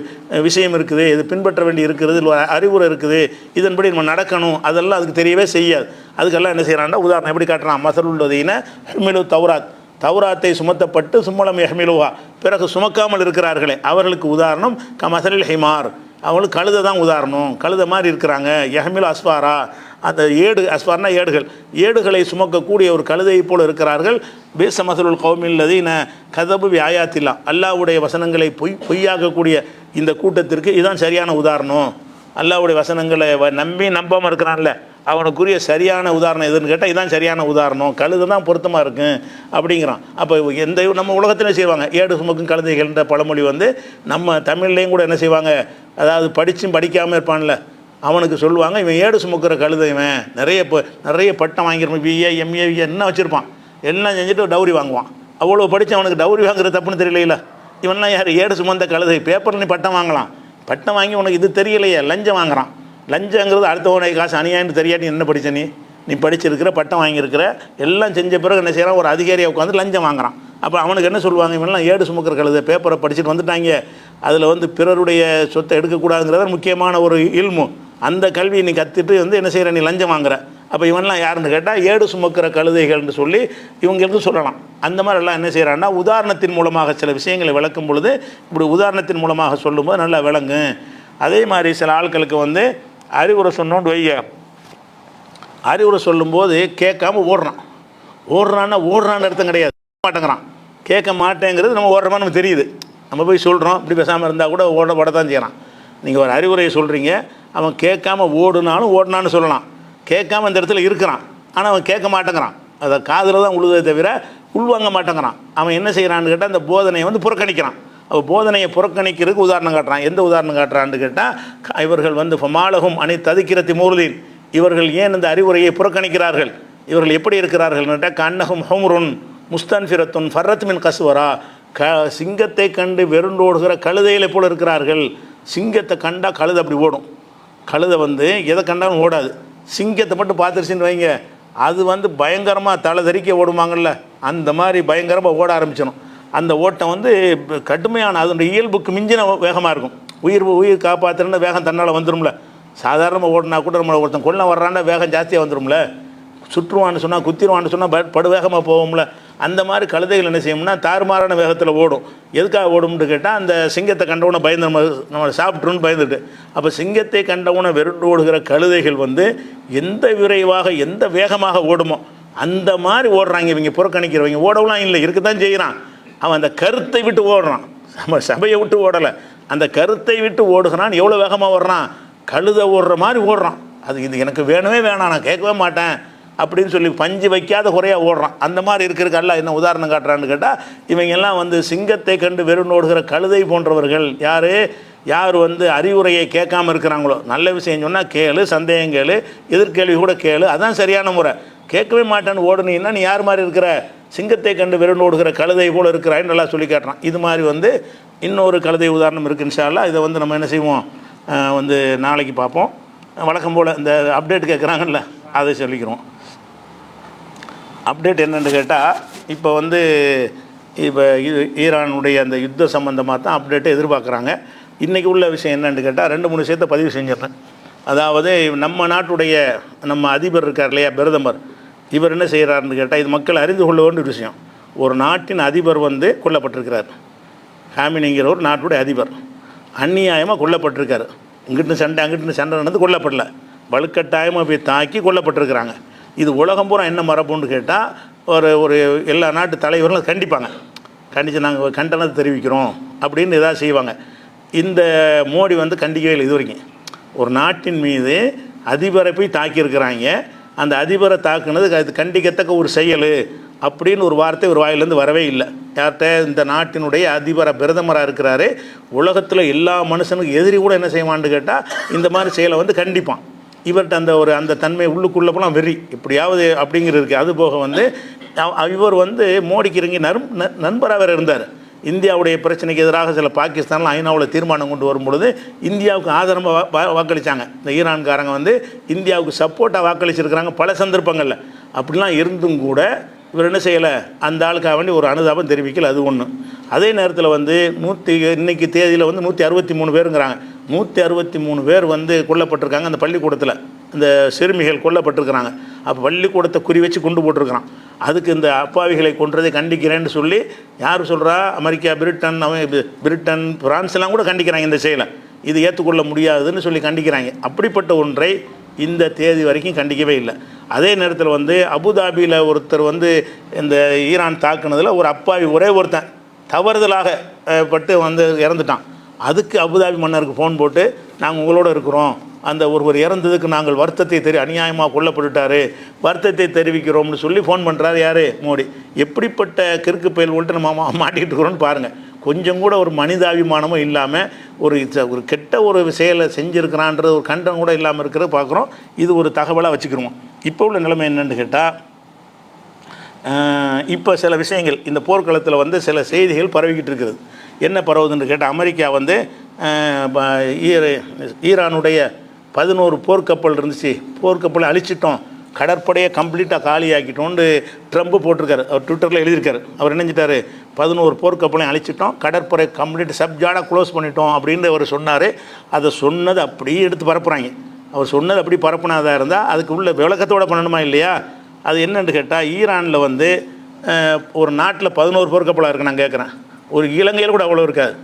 விஷயம் இருக்குது, இது பின்பற்ற வேண்டி இருக்கிறது, இல்லை அறிவுரை இருக்குது, இதன்படி நம்ம நடக்கணும், அதெல்லாம் அதுக்கு தெரியவே செய்யாது. அதுக்கெல்லாம் என்ன செய்கிறான்னா உதாரணம் எப்படி காட்டுறான்? மசருள்ளதீன ஹுமிலு தௌராத், தௌராத்தை சுமத்தப்பட்டு சும்மலம் யஹ்மிலுஹா, பிறகு சுமக்காமல் இருக்கிறார்களே அவர்களுக்கு உதாரணம் மசலில் ஹிமார், அவங்களுக்கு கழுதை தான் உதாரணம். கழுதை மாதிரி இருக்கிறாங்க. யஹ்மிலு அஸ்பாரா, அந்த ஏடு, அஸ்பார்னா ஏடுகள், ஏடுகளை சுமக்கக்கூடிய ஒரு கழுதையை போல் இருக்கிறார்கள். பேச மசலுல் கௌமில்லதீன கதபு வியாயாத்தில்லா, அல்லாஹ்வுடைய வசனங்களை பொய்யாக்கக்கூடிய இந்த கூட்டத்திற்கு இதுதான் சரியான உதாரணம். அல்லாஹ்வுடைய வசனங்களை நம்பாமல் இருக்கிறான்ல, அவனுக்குரிய சரியான உதாரணம் எதுன்னு கேட்டால் இதுதான் சரியான உதாரணம், கழுதை தான் பொருத்தமாக இருக்கும் அப்படிங்கிறான். அப்போ எந்த நம்ம உலகத்தில் செய்வாங்க, ஏடு சுமக்கும் கழுதைகள்ன்ற பழமொழி வந்து நம்ம தமிழ்லேயும் கூட என்ன செய்வாங்க, அதாவது படித்தும் படிக்காமல் இருப்பான்ல அவனுக்கு சொல்லுவாங்க, இவன் ஏடு சுமக்கிற கழுதை, இவன் நிறைய பட்டம் வாங்கியிருப்பான், பிஏ எம்ஏ என்ன வச்சுருப்பான், எல்லாம் செஞ்சுட்டு டவுரி வாங்குவான். அவ்வளோ படித்து அவனுக்கு டவுரி வாங்குற தப்புன்னு தெரியலையில, இவன்லாம் யார்? ஏடு சுமந்த கழுதை. பேப்பரில் நீ பட்டம் வாங்கலாம், பட்டம் வாங்கி உனக்கு இது தெரியலையே, லஞ்சம் வாங்குறான். லஞ்சங்கிறது அடுத்தவனை காசு அநியாயம்னு தெரியாட்டி என்ன படித்த நீ படிச்சிருக்கிற, பட்டம் வாங்கியிருக்கிற, எல்லாம் செஞ்ச பிறகு என்ன செய்கிறான், ஒரு அதிகாரியை உட்காந்து லஞ்சம் வாங்குறான். அப்போ அவனுக்கு என்ன சொல்லுவாங்க, இவன்லாம் ஏடு சுமக்கிற கழுதை, பேப்பரை படிச்சுட்டு வந்துட்டாங்க, அதில் வந்து பிறருடைய சொத்தை எடுக்கக்கூடாதுங்கிறத முக்கியமான ஒரு இல்மு, அந்த கல்வியை நீ கற்றுட்டு வந்து என்ன செய்கிற, நீ லஞ்சம் வாங்குற. அப்போ இவன்லாம் யாருன்னு கேட்டால் ஏடு சுமக்கிற கழுதைகள்னு சொல்லி இவங்களுக்கு சொல்லலாம். அந்த மாதிரி எல்லாம் என்ன செய்கிறான்னா உதாரணத்தின் மூலமாக சில விஷயங்களை விளக்கும் பொழுது இப்படி உதாரணத்தின் மூலமாக சொல்லும்போது நல்லா விளங்கும். அதே மாதிரி சில ஆட்களுக்கு வந்து அறிவுரை சொன்னோன்னு வைய, அறிவுரை சொல்லும்போது கேட்காம ஓடுறான்னா ஓடுறான்னு அர்த்தம் கிடையாது, மாட்டேங்கிறான். கேட்க மாட்டேங்கிறது நம்ம ஓடுறோமா நமக்கு தெரியுது, நம்ம போய் சொல்கிறோம், இப்படி பேசாமல் இருந்தால் கூட ஓடத்தான் செய்கிறான். நீங்கள் ஒரு அறிவுரையை சொல்கிறீங்க, அவன் கேட்காம ஓடுனான்னு சொல்லலாம், கேட்காம இந்த இடத்துல இருக்கிறான், ஆனால் அவன் கேட்க மாட்டேங்கிறான், அதை காதில் தான் உழுதே தவிர உள்வாங்க மாட்டேங்கிறான். அவன் என்ன செய்கிறான்னு கேட்டால் அந்த போதனையை வந்து புறக்கணிக்கிறான். அப்போ போதனையை புறக்கணிக்கிறதுக்கு உதாரணம் காட்டுறான். எந்த உதாரணம் காட்டுறான்னு கேட்டால் இவர்கள் வந்து ஃபமாலகும் அணி ததிக்கிறத்தி மூர்தீன், இவர்கள் ஏன் இந்த அறிவுரையை புறக்கணிக்கிறார்கள், இவர்கள் எப்படி இருக்கிறார்கள் கேட்டால் கண்ணகும் ஹும்ருன் முஸ்தன்ஃபிரத்துன் ஃபர்ரத் மின் கஸ்வரா, சிங்கத்தை கண்டு வெருண்டோடுகிற கழுதைகளை போல் இருக்கிறார்கள். சிங்கத்தை கண்டால் கழுதை அப்படி ஓடும், கழுதை வந்து எதை கண்டாலும் ஓடாது. சிங்கத்தை மட்டும் பார்த்துருச்சுன்னு வைங்க, அது வந்து பயங்கரமாக தலை தறிக்க ஓடுவாங்கள்ல, அந்த மாதிரி பயங்கரமாக ஓட ஆரம்பிச்சிடும். அந்த ஓட்டம் வந்து கடுமையான அதனுடைய இயல்புக்கு மிஞ்சின வேகமாக இருக்கும். உயிர் காப்பாற்றுறேன்னா வேகம் தன்னால் வந்துடும்ல. சாதாரணமாக ஓடினா கூட நம்மளை ஒருத்தன் கொள்ள வர்றான்னா வேகம் ஜாஸ்தியாக வந்துடும்ல. சுற்றுவான்னு சொன்னால் குத்திடுவான்னு சொன்னால் படு வேகமாக போவோம்ல. அந்த மாதிரி கழுதைகள் என்ன செய்யும்னா தாறுமாறான வேகத்தில் ஓடும். எதுக்காக ஓடும்னு கேட்டால் அந்த சிங்கத்தை கண்டவுன பயந்து நம்ம சாப்பிட்ருன்னு பயந்துட்டு. அப்போ சிங்கத்தை கண்டவுன வெறுண்டு ஓடுகிற கழுதைகள் வந்து எந்த விரைவாக எந்த வேகமாக ஓடுமோ அந்த மாதிரி ஓடுறாங்க. இவங்க புறக்கணிக்கிறவங்க ஓடலாம் இல்லை, இருக்கத்தான் செய்கிறான். அவன் அந்த கருத்தை விட்டு ஓடுறான், நம்ம சபையை விட்டு ஓடலை, அந்த கருத்தை விட்டு ஓடுகிறான். எவ்வளோ வேகமாக ஓடுறான், கழுதை ஓடுற மாதிரி ஓடுறான். இது எனக்கு வேணவே வேணாம், நான் கேட்கவே மாட்டேன் அப்படின்னு சொல்லி பஞ்சு வைக்காத குறையாக ஓடுறான். அந்த மாதிரி இருக்கிறதுக்கு அல்ல என்ன உதாரணம் காட்டுறான்னு கேட்டால் இவங்கெல்லாம் வந்து சிங்கத்தை கண்டு வெறுண்டோடுகிற கழுதை போன்றவர்கள். யார் வந்து அறிவுரையை கேட்காமல் இருக்கிறாங்களோ, நல்ல விஷயம் சொன்னால் கேளு, சந்தேகம் கேளு, எதிர்கேள்வி கூட கேளு, அதான் சரியான முறை. கேட்கவே மாட்டேன்னு ஓடுனீங்கன்னா நீ யார் மாதிரி இருக்கிற, சிங்கத்தை கண்டு வெறுண்டோடுகிற கழுதை போல் இருக்கிறான்னு நல்லா சொல்லி காட்டுறான். இது மாதிரி வந்து இன்னொரு கழுதை உதாரணம் இருக்குது இன்ஷா அல்லாஹ். இதை வந்து நம்ம என்ன செய்வோம், வந்து நாளைக்கு பார்ப்போம். வழக்கம் போல் இந்த அப்டேட் கேட்குறாங்கல்ல அதை சொல்லிக்கிறோம். அப்டேட் என்னென்னு கேட்டால் இப்போ வந்து ஈரானுடைய அந்த யுத்த சம்மந்தமாக தான் அப்டேட்டை எதிர்பார்க்குறாங்க. இன்றைக்கி உள்ள விஷயம் என்னென்னு கேட்டால் 2-3 விஷயத்தை பதிவு செஞ்சிடறேன். அதாவது நம்ம நாட்டுடைய நம்ம அதிபர் இருக்கார் இல்லையா, பிரதமர், இவர் என்ன செய்கிறாருன்னு கேட்டால் இது மக்கள் அறிந்து கொள்ள வேண்டிய விஷயம். ஒரு நாட்டின் அதிபர் வந்து கொல்லப்பட்டிருக்கிறார். ஹாமினிங்கிற ஒரு நாட்டுடைய அதிபர் அந்நியாயமாக கொல்லப்பட்டிருக்காரு. இங்கிட்டு சண்டை அங்கிட்டு சண்டை நடந்து கொல்லப்படல, வலுக்கட்டாயமாக போய் தாக்கி கொல்லப்பட்டிருக்கிறாங்க. இது உலகம் பூரா என்ன மரபுன்னு கேட்டால் ஒரு எல்லா நாட்டு தலைவர்களும் கண்டிப்பாங்க, கண்டித்து நாங்கள் கண்டனத்தை தெரிவிக்கிறோம் அப்படின்னு எதாவது செய்வாங்க. இந்த மோடி வந்து கண்டிக்கவே இல்லை இது வரைக்கும். ஒரு நாட்டின் மீது அதிபரை போய் தாக்கியிருக்கிறாங்க, அந்த அதிபரை தாக்குனது அது கண்டிக்கத்தக்க ஒரு செயல் அப்படின்னு ஒரு வார்த்தை ஒரு வாயிலேருந்து வரவே இல்லை. யார்கிட்ட? இந்த நாட்டினுடைய அதிபரை பிரதமராக இருக்கிறாரு. உலகத்தில் எல்லா மனுஷனுக்கு எதிரி கூட என்ன செய்வான்னு கேட்டால் இந்த மாதிரி செயலை வந்து கண்டிப்பான். இவர்கிட்ட அந்த தன்மை உள்ளுக்குள்ளே போலாம் வெறி எப்படியாவது அப்படிங்கிறது இருக்குது. அதுபோக வந்து இவர் வந்து மோடிக்கு இறங்கி நண்பராக வேறு இருந்தார். இந்தியாவுடைய பிரச்சனைக்கு எதிராக சில பாகிஸ்தானில் ஐநாவில் தீர்மானம் கொண்டு வரும்பொழுது இந்தியாவுக்கு ஆதரவாக வாக்களித்தாங்க. இந்த ஈரான்காரங்க வந்து இந்தியாவுக்கு சப்போர்ட்டாக வாக்களிச்சிருக்கிறாங்க பல சந்தர்ப்பங்களில். அப்படிலாம் இருந்தும் கூட இவர் என்ன செய்யலை, அந்த ஆளுக்காக வேண்டி ஒரு அனுதாபம் தெரிவிக்கல. அது ஒன்று. அதே நேரத்தில் வந்து இன்னைக்கு தேதியில் வந்து 163 பேருங்கிறாங்க. 163 பேர் வந்து கொல்லப்பட்டிருக்காங்க அந்த பள்ளிக்கூடத்தில். இந்த சிறுமிகள் கொல்லப்பட்டிருக்கிறாங்க. அப்போ பள்ளிக்கூடத்தை குறி வச்சு கொண்டு போட்டிருக்கிறான். அதுக்கு இந்த அப்பாவிகளை கொன்றதை கண்டிக்கிறேன்னு சொல்லி யார் சொல்கிறா? அமெரிக்கா, பிரிட்டன், பிரான்ஸ்லாம் கூட கண்டிக்கிறாங்க இந்த செயலை. இது ஏற்றுக்கொள்ள முடியாதுன்னு சொல்லி கண்டிக்கிறாங்க. அப்படிப்பட்ட ஒன்றை இந்த தேதி வரைக்கும் கண்டிக்கவே இல்லை. அதே நேரத்தில் வந்து அபுதாபியில் ஒருத்தர் வந்து இந்த ஈரான் தாக்குனதில் ஒரு அப்பாவி ஒரே ஒருத்தன் தவறுதலாக பட்டு வந்து இறந்துட்டான். அதுக்கு அபுதாபி மன்னருக்கு ஃபோன் போட்டு நாங்கள் உங்களோட இருக்கிறோம், அந்த ஒருவர் இறந்ததுக்கு நாங்கள் வருத்தத்தை அநியாயமாக கொல்லப்பட்டுட்டார், வருத்தத்தை தெரிவிக்கிறோம்னு சொல்லி ஃபோன் பண்ணுறாரு யார்? மோடி. எப்படிப்பட்ட கிறுக்கு பயல்கள்ட்ட நம்ம மாட்டிக்கிட்டு இருக்கிறோன்னு பாருங்கள். கொஞ்சம் கூட ஒரு மனிதாபிமானமும் இல்லாமல் ஒரு கெட்ட ஒரு செயலை செஞ்சுருக்கிறான்றது ஒரு கண்டம் கூட இல்லாமல் இருக்கிறத பார்க்குறோம். இது ஒரு தகவலாக வச்சுக்கிறோம். இப்போ உள்ள நிலைமை என்னென்னு கேட்டால், இப்போ சில விஷயங்கள் இந்த போர்க்களத்தில் வந்து சில செய்திகள் பரவிக்கிட்டு இருக்குது. என்ன பரவுதுன்னு கேட்டால், அமெரிக்கா வந்து ஈரானுடைய 11 போர்க்கப்பல் இருந்துச்சு, போர்க்கப்பலை அழிச்சிட்டோம், கடற்படையை கம்ப்ளீட்டாக காலியாக்கிட்டோன்னு ட்ரம்ப் போட்டிருக்காரு. அவர் ட்விட்டரில் எழுதியிருக்காரு. அவர் நினைஞ்சிட்டார் 11 போர்க்கப்பலையும் அழிச்சிட்டோம், கடற்படை கம்ப்ளீட் சப்ஜாடாக க்ளோஸ் பண்ணிட்டோம் அப்படின்னு அவர் சொன்னார். அதை சொன்னது அப்படியே எடுத்து பரப்புகிறாங்க. அவர் சொன்னது அப்படி பரப்புனாதாக இருந்தால் அதுக்கு உள்ள விளக்கத்தோடு பண்ணணுமா இல்லையா? அது என்னென்னு கேட்டால், ஈரானில் வந்து ஒரு நாட்டில் 11 போர்க்கப்பலாக இருக்குது. நான் கேட்குறேன், ஒரு இலங்கையில் கூட அவ்வளோ இருக்காது.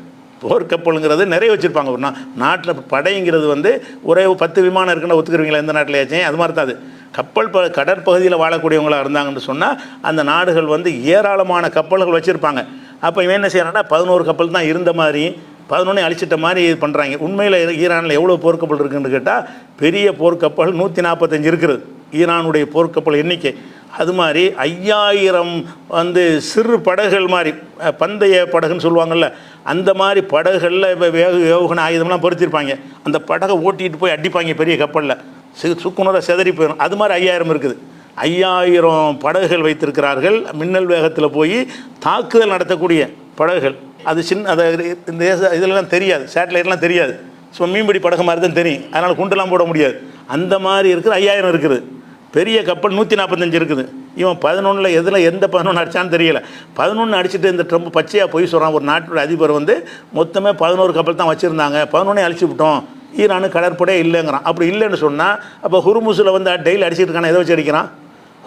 போர்க்கப்பலுங்கிறது நிறைய வச்சுருப்பாங்க. ஒரு நாட்டில் படைங்கிறது வந்து ஒரே 10 விமானம் இருக்குன்னு ஒத்துக்குறீங்களா? எந்த நாட்டிலேயாச்சும் அது மாதிரி தான். அது கப்பல் கடற்பகுதியில் வாழக்கூடியவங்களாக இருந்தாங்கன்னு சொன்னால் அந்த நாடுகள் வந்து ஏராளமான கப்பல்கள் வச்சுருப்பாங்க. அப்போ இவன் என்ன செய்யறான்னா 11 கப்பல் தான் இருந்த மாதிரி 11 அழிச்சிட்ட மாதிரி இது பண்ணுறாங்க. உண்மையில் ஈரானில் எவ்வளோ போர்க்கப்பல் இருக்குதுன்னு கேட்டால் பெரிய போர்க்கப்பல் 145 இருக்குது ஈரானுடைய போர்க்கப்பல் எண்ணிக்கை. அது மாதிரி 5000 வந்து சிறு படகுகள் மாதிரி பந்தய படகுன்னு சொல்லுவாங்கள்ல, அந்த மாதிரி படகுகளில் இப்போ ஏவுகணை ஆயுதம்லாம் பொறுத்திருப்பாங்க. அந்த படகை ஓட்டிகிட்டு போய் அடிப்பாங்க பெரிய கப்பலில், சுக்குநூறாக செதறி போயிடும். அது மாதிரி 5000 இருக்குது. 5000 படகுகள் வைத்திருக்கிறார்கள். மின்னல் வேகத்தில் போய் தாக்குதல் நடத்தக்கூடிய படகுகள். அது அதை இந்த இதெல்லாம் தெரியாது, சேட்டலைட்லாம் தெரியாது. ஸோ மீன்பிடி படகு மாதிரி தான் தெரியும், அதனால் குண்டெல்லாம் போட முடியாது. அந்த மாதிரி இருக்குது. 5000 இருக்குது. பெரிய கப்பல் 145 இருக்குது. இவன் 11 எந்த 11 அடித்தான்னு தெரியலை. 11 அடிச்சுட்டு இந்த ட்ரம்ப் பச்சையாக போய் சொல்கிறான். ஒரு நாட்டோட அதிபர் வந்து மொத்தமே 11 கப்பல் தான் வச்சுருந்தாங்க, 11 அழிச்சு விட்டோம், ஈரானு கடற்படையே இல்லைங்கிறான். அப்படி இல்லைன்னு சொன்னால் அப்போ ஹுர்முஸில் வந்து டெய்லி அடிச்சிட்டு இருக்கான, எதை வச்சு அடிக்கிறான்?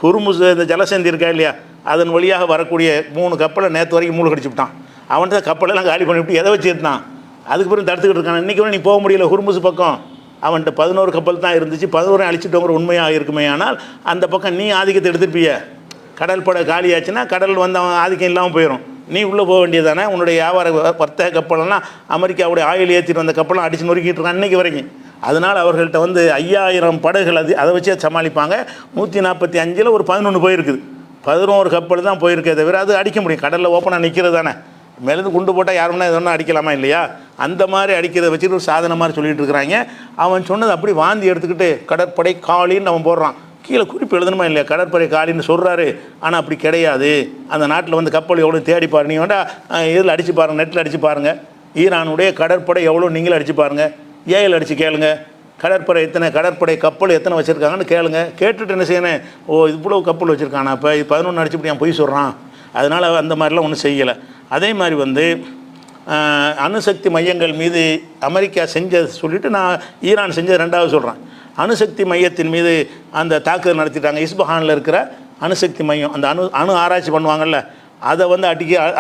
ஹுர்முஸ் இந்த ஜலசந்தி இருக்கா இல்லையா, அதன் வழியாக வரக்கூடிய 3 கப்பலை நேற்று வரைக்கும் மூழ்க அடிச்சு விட்டான். அவன்கிட்ட கப்பலெல்லாம் காலி பண்ணிவிட்டு எதை வச்சு இருந்தான்? அதுக்கு பிறகு தடுத்துக்கிட்டு இருக்கான். இன்றைக்கி நீ போக முடியல ஹுர்முஸ் பக்கம். அவன்கிட்ட 11 கப்பல் தான் இருந்துச்சு, 11 அழிச்சிட்டோங்கிற உண்மையாக இருக்குமே. ஆனால் அந்த பக்கம் நீ ஆதிக்கத்தை எடுத்துருப்பிய. கடல் படை காலியாச்சுன்னா கடல் வந்து அவன் ஆதிக்கம் இல்லாமல் போயிடும். நீ உள்ளே போக வேண்டியதானே. உன்னுடைய வியாபார வர்த்தக கப்பலெல்லாம் அமெரிக்காவுடைய ஆயில் ஏற்றிட்டு வந்த கப்பலாம் அடித்து நொறுக்கிட்டு இருக்கான் இன்றைக்கி வரைக்கும். அதனால் அவர்கள்ட்ட வந்து 5000 படகுகள், அதை வச்சே சமாளிப்பாங்க. 145 ஒரு 11 போயிருக்குது. 11 கப்பல் தான் போயிருக்கே தவிர அது அடிக்க முடியும். கடலில் ஓப்பனாக நிற்கிறது தானே, மேலேருந்து குண்டு போட்டால் யாருன்னா எது ஒன்றா அடிக்கலாமா இல்லையா? அந்த மாதிரி அடிக்கிறத வச்சுட்டு ஒரு சாதனை மாதிரி சொல்லிட்டு இருக்கிறாங்க. அவன் சொன்னது அப்படி வாந்தி எடுத்துக்கிட்டு கடற்படை காலின்னு அவன் போடுறான். கீழே குறிப்பு எழுதணுமா இல்லையா? கடற்படை காலின்னு சொல்கிறாரு, ஆனால் அப்படி கிடையாது. அந்த நாட்டில் வந்து கப்பல் எவ்வளோ தேடி பாருங்க, நீ வேண்டாம் இதில் அடித்து பாருங்கள், நெட்டில் அடித்து பாருங்கள். ஈரானுடைய கடற்படை எவ்வளோ நீங்களும் அடித்து பாருங்கள், ஏஎல் அடித்து கேளுங்க. கடற்படை கப்பல் எத்தனை வச்சுருக்காங்கன்னு கேளுங்க. கேட்டுட்டு என்ன செய்யணும்? ஓ இவ்வளோ கப்பல் வச்சுருக்கானா, இப்போ 11 அடிச்சுப்படி அவன் பொய் சொல்கிறான். அதனால் அந்த மாதிரிலாம் ஒன்றும் செய்யலை. அதே மாதிரி வந்து அணுசக்தி மையங்கள் மீது அமெரிக்கா செஞ்சதை சொல்லிவிட்டு நான் ஈரான் செஞ்சது ரெண்டாவது சொல்கிறேன். அணுசக்தி மையத்தின் மீது அந்த தாக்குதல் நடத்திட்டாங்க. இஸ்பஹானில் இருக்கிற அணுசக்தி மையம், அந்த அணு ஆராய்ச்சி பண்ணுவாங்கள்ல, அதை வந்து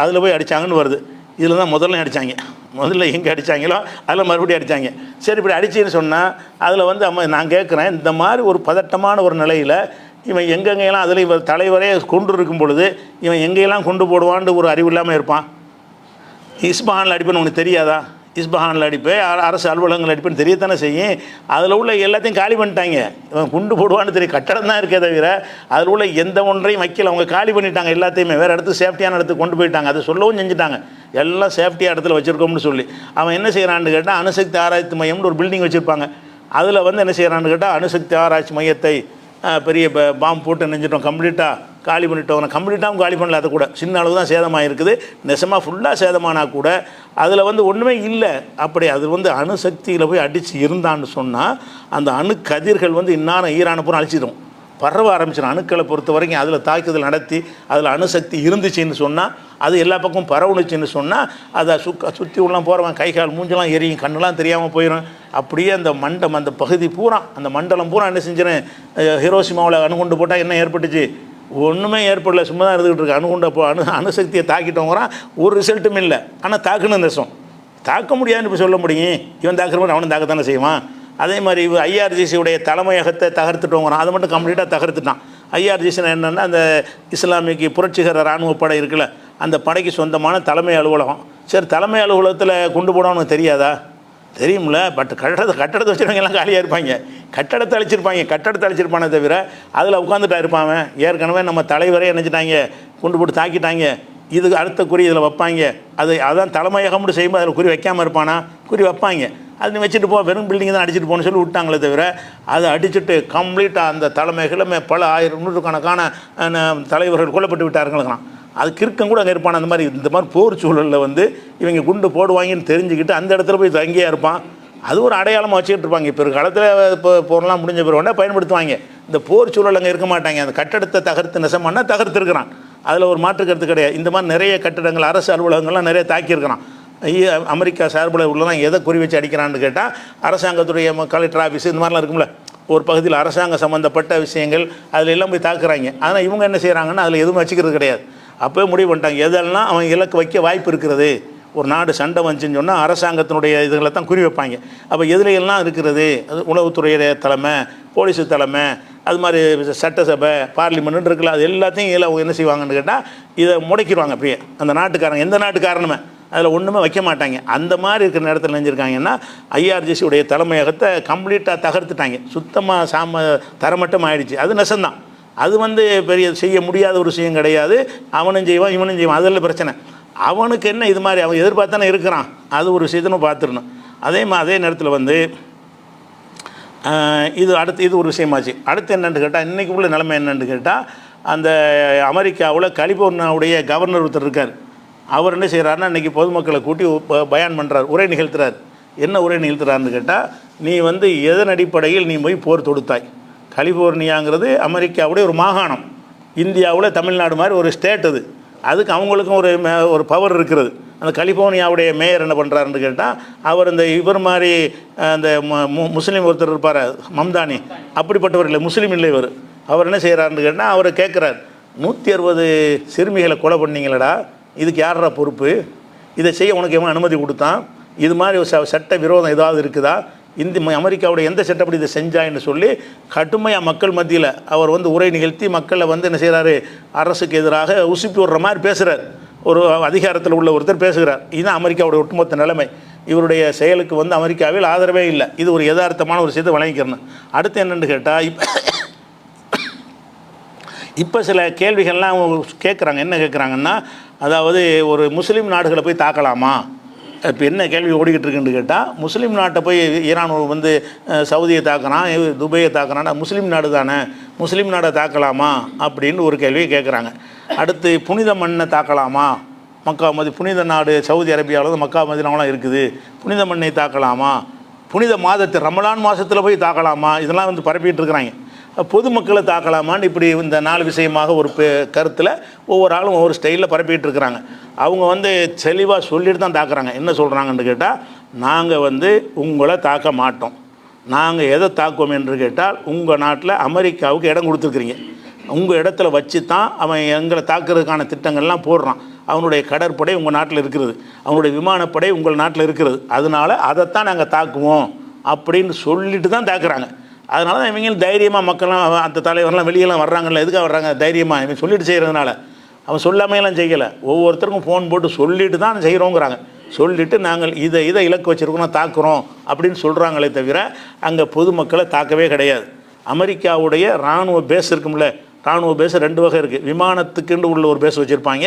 அதில் போய் அடித்தாங்கன்னு வருது. இதில் தான் முதல்ல அடித்தாங்க. முதல்ல எங்கே அடித்தாங்களோ அதில் மறுபடியும் அடித்தாங்க. சரி, இப்படி அடிச்சுன்னு சொன்னால் அதில் வந்து நான் கேட்குறேன், இந்த மாதிரி ஒரு பதட்டமான ஒரு நிலையில் இவன் எங்கெங்கெல்லாம் அதில் இவன் தலைவரே கொண்டு இருக்கும் பொழுது இவன் எங்கெல்லாம் கொண்டு போடுவான்னு ஒரு அறிவு இல்லாமல் இருப்பான். இஸ்பஹானில் அடிப்பேன்னு உனக்கு தெரியாதா? இஸ்பஹானில் அடிப்பேன், அரசு அலுவலகங்கள் அடிப்பேன்னு தெரியத்தானே செய்யும். அதில் உள்ள எல்லாத்தையும் காலி பண்ணிட்டாங்க. இவன் குண்டு போடுவான்னு தெரியும், கட்டடம் தான் இருக்கே தவிர அதில் உள்ள எந்த ஒன்றையும் வைக்கல. அவங்க காலி பண்ணிட்டாங்க எல்லாத்தையுமே, வேறு இடத்துக்கு சேஃப்டியான இடத்துக்கு கொண்டு போயிட்டாங்க. அதை சொல்லவும் செஞ்சுட்டாங்க, எல்லாம் சேஃப்டியாக இடத்துல வச்சுருக்கோம்னு சொல்லி. அவன் என்ன செய்கிறான்னு கேட்டால் அணுசக்தி ஆராய்ச்சி மையம்னு ஒரு பில்டிங் வச்சுருப்பாங்க. அதில் வந்து என்ன செய்கிறான்னு கேட்டால் அணுசக்தி ஆராய்ச்சி மையத்தை பெரிய பாம்பு போட்டு நினைஞ்சிட்டோம், கம்ப்ளீட்டாக காலி பண்ணிட்டோம். கம்ப்ளீட்டாகவும் காலி பண்ணல, அதை கூட சின்ன அளவு தான் சேதமாக இருக்குது. நெசமாக ஃபுல்லாக சேதமானால் கூட அதில் வந்து ஒன்றுமே இல்லை. அப்படி அது வந்து அணுசக்தியில் போய் அடித்து இருந்தான்னு சொன்னால் அந்த அணு கதிர்கள் வந்து இன்னாரம் ஈரானை பூரா அழிச்சிடும், பரவ ஆரம்பிச்சிடும். அணுக்களை பொறுத்த வரைக்கும் அதில் தாக்குதல் நடத்தி அதில் அணுசக்தி இருந்துச்சுன்னு சொன்னால், அது எல்லா பக்கமும் பரவுனுச்சுன்னு சொன்னால், அதை சுற்றி உள்ளலாம் போகிறவன் கை கால் மூஞ்செல்லாம் எரியும், கண்ணெல்லாம் தெரியாமல் போயிடும். அப்படியே அந்த அந்த பகுதி பூரா, அந்த மண்டலம் பூரா என்ன செஞ்சிடும். ஹிரோஷிமாவில் அணுகுண்டு போட்டால் என்ன ஏற்பட்டுச்சு? ஒன்றுமே ஏற்படல, சும்மா தான் இருந்துக்கிட்டு இருக்கு. அணுகுண்டை அணுசக்தியை தாக்கிட்டவங்கிறான், ஒரு ரிசல்ட்டும் இல்லை. ஆனால் தாக்குன்னு நெசம் தாக்க முடியாதுன்னு இப்போ சொல்ல முடியும். இவன் தாக்குற மாதிரி அவனும் தாக்கத்தானே செய்வான். அதே மாதிரி ஐஆர்ஜிசியுடைய தலைமையகத்தை தகர்த்துட்டோங்கிறான், அதை மட்டும் கம்ப்ளீட்டாக தகர்த்துட்டான். ஐஆர்ஜிசினா என்னென்னா அந்த இஸ்லாமிக்கு புரட்சிகர இராணுவ படை இருக்குல்ல, அந்த படைக்கு சொந்தமான தலைமை அலுவலகம். சரி, தலைமை அலுவலகத்தில் கொண்டு போனவனுக்கு தெரியாதா? தெரியும்ல. பட் கட்டடத்தை வச்சுருவங்க எல்லாம் காலியாக இருப்பாங்க, கட்டடத்தை அழிச்சிருப்பானே தவிர அதில் உட்காந்துட்டா இருப்பாங்க. ஏற்கனவே நம்ம தலைவரே நினச்சிட்டாங்க, கொண்டு போட்டு தாக்கிட்டாங்க, இதுக்கு அடுத்த குறி இதில் வைப்பாங்க. அதான் தலைமையகம்னு செய்யும்போது அதில் குறி வைக்காமல் இருப்பானா? குறி வைப்பாங்க. அது வச்சுட்டு வெறும் பில்டிங் தான் அடிச்சுட்டு போகணும்னு சொல்லி விட்டாங்களே தவிர அதை அடிச்சுட்டு கம்ப்ளீட்டாக அந்த தலைமைகளை பல ஆயிரம் நூற்றுக்கணக்கான தலைவர்கள் கொல்லப்பட்டு விட்டாருங்களாம். அது கிறுக்கம் கூட அங்கே இருப்பான். அந்த மாதிரி இந்த மாதிரி போர் சூழலில் வந்து இவங்க குண்டு போடுவாங்கன்னு தெரிஞ்சுக்கிட்டு அந்த இடத்துல போய் தங்கியாக இருப்பான். அது ஒரு அடையாளமாக வச்சுக்கிட்டு இருப்பாங்க. இப்போ காலத்தில் இப்போ போரெலாம் முடிஞ்ச பிறகு உடனே பயன்படுத்துவாங்க. இந்த போர் சூழல் அங்கே இருக்க மாட்டாங்க. அந்த கட்டடத்தை தகர்த்து நெசமானா தகர்த்துருக்கிறான், அதில் ஒரு மாற்று கருத்து கிடையாது. இந்த மாதிரி நிறைய கட்டடங்கள், அரசு அலுவலகங்கள்லாம் நிறைய தாக்கியிருக்கிறான். அமெரிக்கா சார்பில் உள்ளதான் எதை குறி வச்சு அடிக்கிறான்னு கேட்டால் அரசாங்கத்துடைய கலெக்டர் ஆஃபீஸ் இந்த மாதிரிலாம் இருக்கும்ல, ஒரு பகுதியில் அரசாங்கம் சம்மந்தப்பட்ட விஷயங்கள் அதில் எல்லாம் போய் தாக்குறாங்க. ஆனால் இவங்க என்ன செய்கிறாங்கன்னா அதில் எதுவும் வச்சுக்கிறது கிடையாது. அப்போயே முடிவு பண்ணிட்டாங்க, எதெல்லாம் அவன் இலக்கு வைக்க வாய்ப்பு இருக்கிறது. ஒரு நாடு சண்டை வந்துச்சுன்னு சொன்னால் அரசாங்கத்தினுடைய இதுகளை தான் குறி வைப்பாங்க. அப்போ எதில் எல்லாம் இருக்கிறது, அது உளவுத்துறையுடைய தலைமை, போலீஸு தலைமை, அது மாதிரி சட்டசபை, பார்லிமெண்ட்டு இருக்குல்ல, அது எல்லாத்தையும் இதில் அவங்க என்ன செய்வாங்கன்னு கேட்டால் இதை முடக்கிடுவாங்க. அப்படியே அந்த நாட்டுக்காரங்க, எந்த நாட்டுக்காரனுமே அதில் ஒன்றுமே வைக்க மாட்டாங்க. அந்த மாதிரி இருக்கிற நேரத்தில் நினைஞ்சிருக்காங்கன்னா ஐஆர்ஜிசியுடைய தலைமையகத்தை கம்ப்ளீட்டாக தகர்த்துட்டாங்க, சுத்தமாக தரமட்டம் ஆகிடுச்சு. அது நெசந்தான். அது வந்து பெரிய செய்ய முடியாத ஒரு விஷயம் கிடையாது. அவனும் செய்வான், இவனும் செய்வான், அதில் பிரச்சனை. அவனுக்கு என்ன இது மாதிரி அவன் எதிர்பார்த்தானே இருக்கிறான், அது ஒரு விஷயத்தை பார்த்துடணும். அதே நேரத்தில் வந்து இது ஒரு விஷயமாச்சு. அடுத்து என்னென்னு கேட்டால், இன்றைக்கி உள்ள நிலைமை என்னென்னு கேட்டால், அந்த அமெரிக்காவில் கலிபோர்னியாவுடைய கவர்னர் ஒருத்தர் இருக்கார். அவர் என்ன செய்கிறாருன்னா இன்றைக்கி பொதுமக்களை கூட்டி பயான் பண்ணுறார், உரை நிகழ்த்துறார். என்ன உரை நிகழ்த்துறாருன்னு கேட்டால், நீ வந்து எதன் அடிப்படையில் நீ போய் போர் தொடுத்தாய்? கலிபோர்னியாங்கிறது அமெரிக்காவுடைய ஒரு மாகாணம், இந்தியாவில் தமிழ்நாடு மாதிரி ஒரு ஸ்டேட். அதுக்கு அவங்களுக்கும் ஒரு பவர் இருக்கிறது. அந்த கலிபோர்னியாவுடைய மேயர் என்ன பண்ணுறாருன்னு கேட்டால், அவர் இவர் மாதிரி அந்த முஸ்லீம் ஒருத்தர் இருப்பார், மம்தானி, அப்படிப்பட்டவர் இல்லை, முஸ்லீம் இல்லை இவர். அவர் என்ன செய்கிறாருன்னு கேட்டால், அவரை கேட்குறார், 160 சிறுமிகளை கொலை பண்ணீங்களடா, இதுக்கு யாரா பொறுப்பு? இதை செய்ய உனக்கு எவன் அனுமதி கொடுத்தான்? இது மாதிரி சட்ட விரோதம் ஏதாவது இருக்குதா? அமெரிக்காவுடைய எந்த சட்டப்படி இதை செஞ்சான்னு சொல்லி கடுமையாக மக்கள் மத்தியில் அவர் உரை நிகழ்த்தி மக்களை என்ன செய்கிறாரு, அரசுக்கு எதிராக உசுப்பி விடுற மாதிரி பேசுகிறார். ஒரு அதிகாரத்தில் உள்ள ஒருத்தர் பேசுகிறார். இதுதான் அமெரிக்காவுடைய ஒட்டுமொத்த நிலைமை. இவருடைய செயலுக்கு அமெரிக்காவில் ஆதரவே இல்லை. இது ஒரு யதார்த்தமான ஒரு விஷயத்தை வழங்கிக்கிறேன். அடுத்து என்னென்னு கேட்டால், இப்போ சில கேள்விகள்லாம் கேட்குறாங்க. என்ன கேட்குறாங்கன்னா, அதாவது ஒரு முஸ்லீம் நாடுகளை போய் தாக்கலாமா? இப்போ என்ன கேள்வி ஓடிக்கிட்டு இருக்குன்னு கேட்டால், முஸ்லீம் நாட்டை போய் ஈரான் சவுதியை தாக்குறான், துபையை தாக்குறான்னா முஸ்லீம் நாடு தானே, முஸ்லீம் நாடை தாக்கலாமா அப்படின்னு ஒரு கேள்வியை கேட்குறாங்க. அடுத்து புனித மண்ணை தாக்கலாமா? மக்கா மதி புனித நாடு சவுதி அரேபியாவில் மக்கா மதினாவெலாம் இருக்குது, புனித மண்ணை தாக்கலாமா? புனித மாதத்தை ரமலான் மாதத்தில் போய் தாக்கலாமா? இதெல்லாம் பரப்பிட்டு இருக்கிறாங்க. பொதுமக்களை தாக்கலாமான்னு இப்படி இந்த 4 விஷயமாக ஒரு கருத்தில் ஒவ்வொரு ஆளும் ஒவ்வொரு ஸ்டைலில் பரப்பிட்டு இருக்கிறாங்க. அவங்க வந்து தெளிவாக சொல்லிட்டு தான் தாக்குறாங்க. என்ன சொல்கிறாங்கன்னு கேட்டால், நாங்கள் வந்து உங்களை தாக்க மாட்டோம். நாங்கள் எதை தாக்குவோம் என்று கேட்டால், உங்கள் நாட்டில் அமெரிக்காவுக்கு இடம் கொடுத்துருக்குறீங்க, உங்கள் இடத்துல வச்சு தான் அவன் எங்களை தாக்குறதுக்கான திட்டங்கள்லாம் போடுறான். அவனுடைய கடற்படை உங்கள் நாட்டில் இருக்கிறது, அவனுடைய விமானப்படை உங்கள் நாட்டில் இருக்கிறது, அதனால் அதைத்தான் நாங்கள் தாக்குவோம் அப்படின்னு சொல்லிட்டு தான் தாக்குறாங்க. அதனால தான் இவங்களும் தைரியமாக மக்கள்லாம் அந்த தலைவர்லாம் வெளியெல்லாம் வர்றாங்கல்ல, எதுக்காக வர்றாங்க? தைரியமாக இவன் சொல்லிட்டு செய்கிறதுனால. அவன் சொல்லாமையெல்லாம் செய்யலை, ஒவ்வொருத்தருக்கும் ஃபோன் போட்டு சொல்லிட்டு தான் செய்கிறோங்கிறாங்க. சொல்லிவிட்டு நாங்கள் இதை இலக்கு வச்சுருக்கோம், தாக்குறோம் அப்படின்னு சொல்கிறாங்களே தவிர அங்கே பொதுமக்களை தாக்கவே கிடையாது. அமெரிக்காவுடைய இராணுவ பேஸ் இருக்கும்ல, இராணுவ பேஸ் 2 வகை இருக்குது. விமானத்துக்குன்னு உள்ள ஒரு பேஸ் வச்சுருப்பாங்க,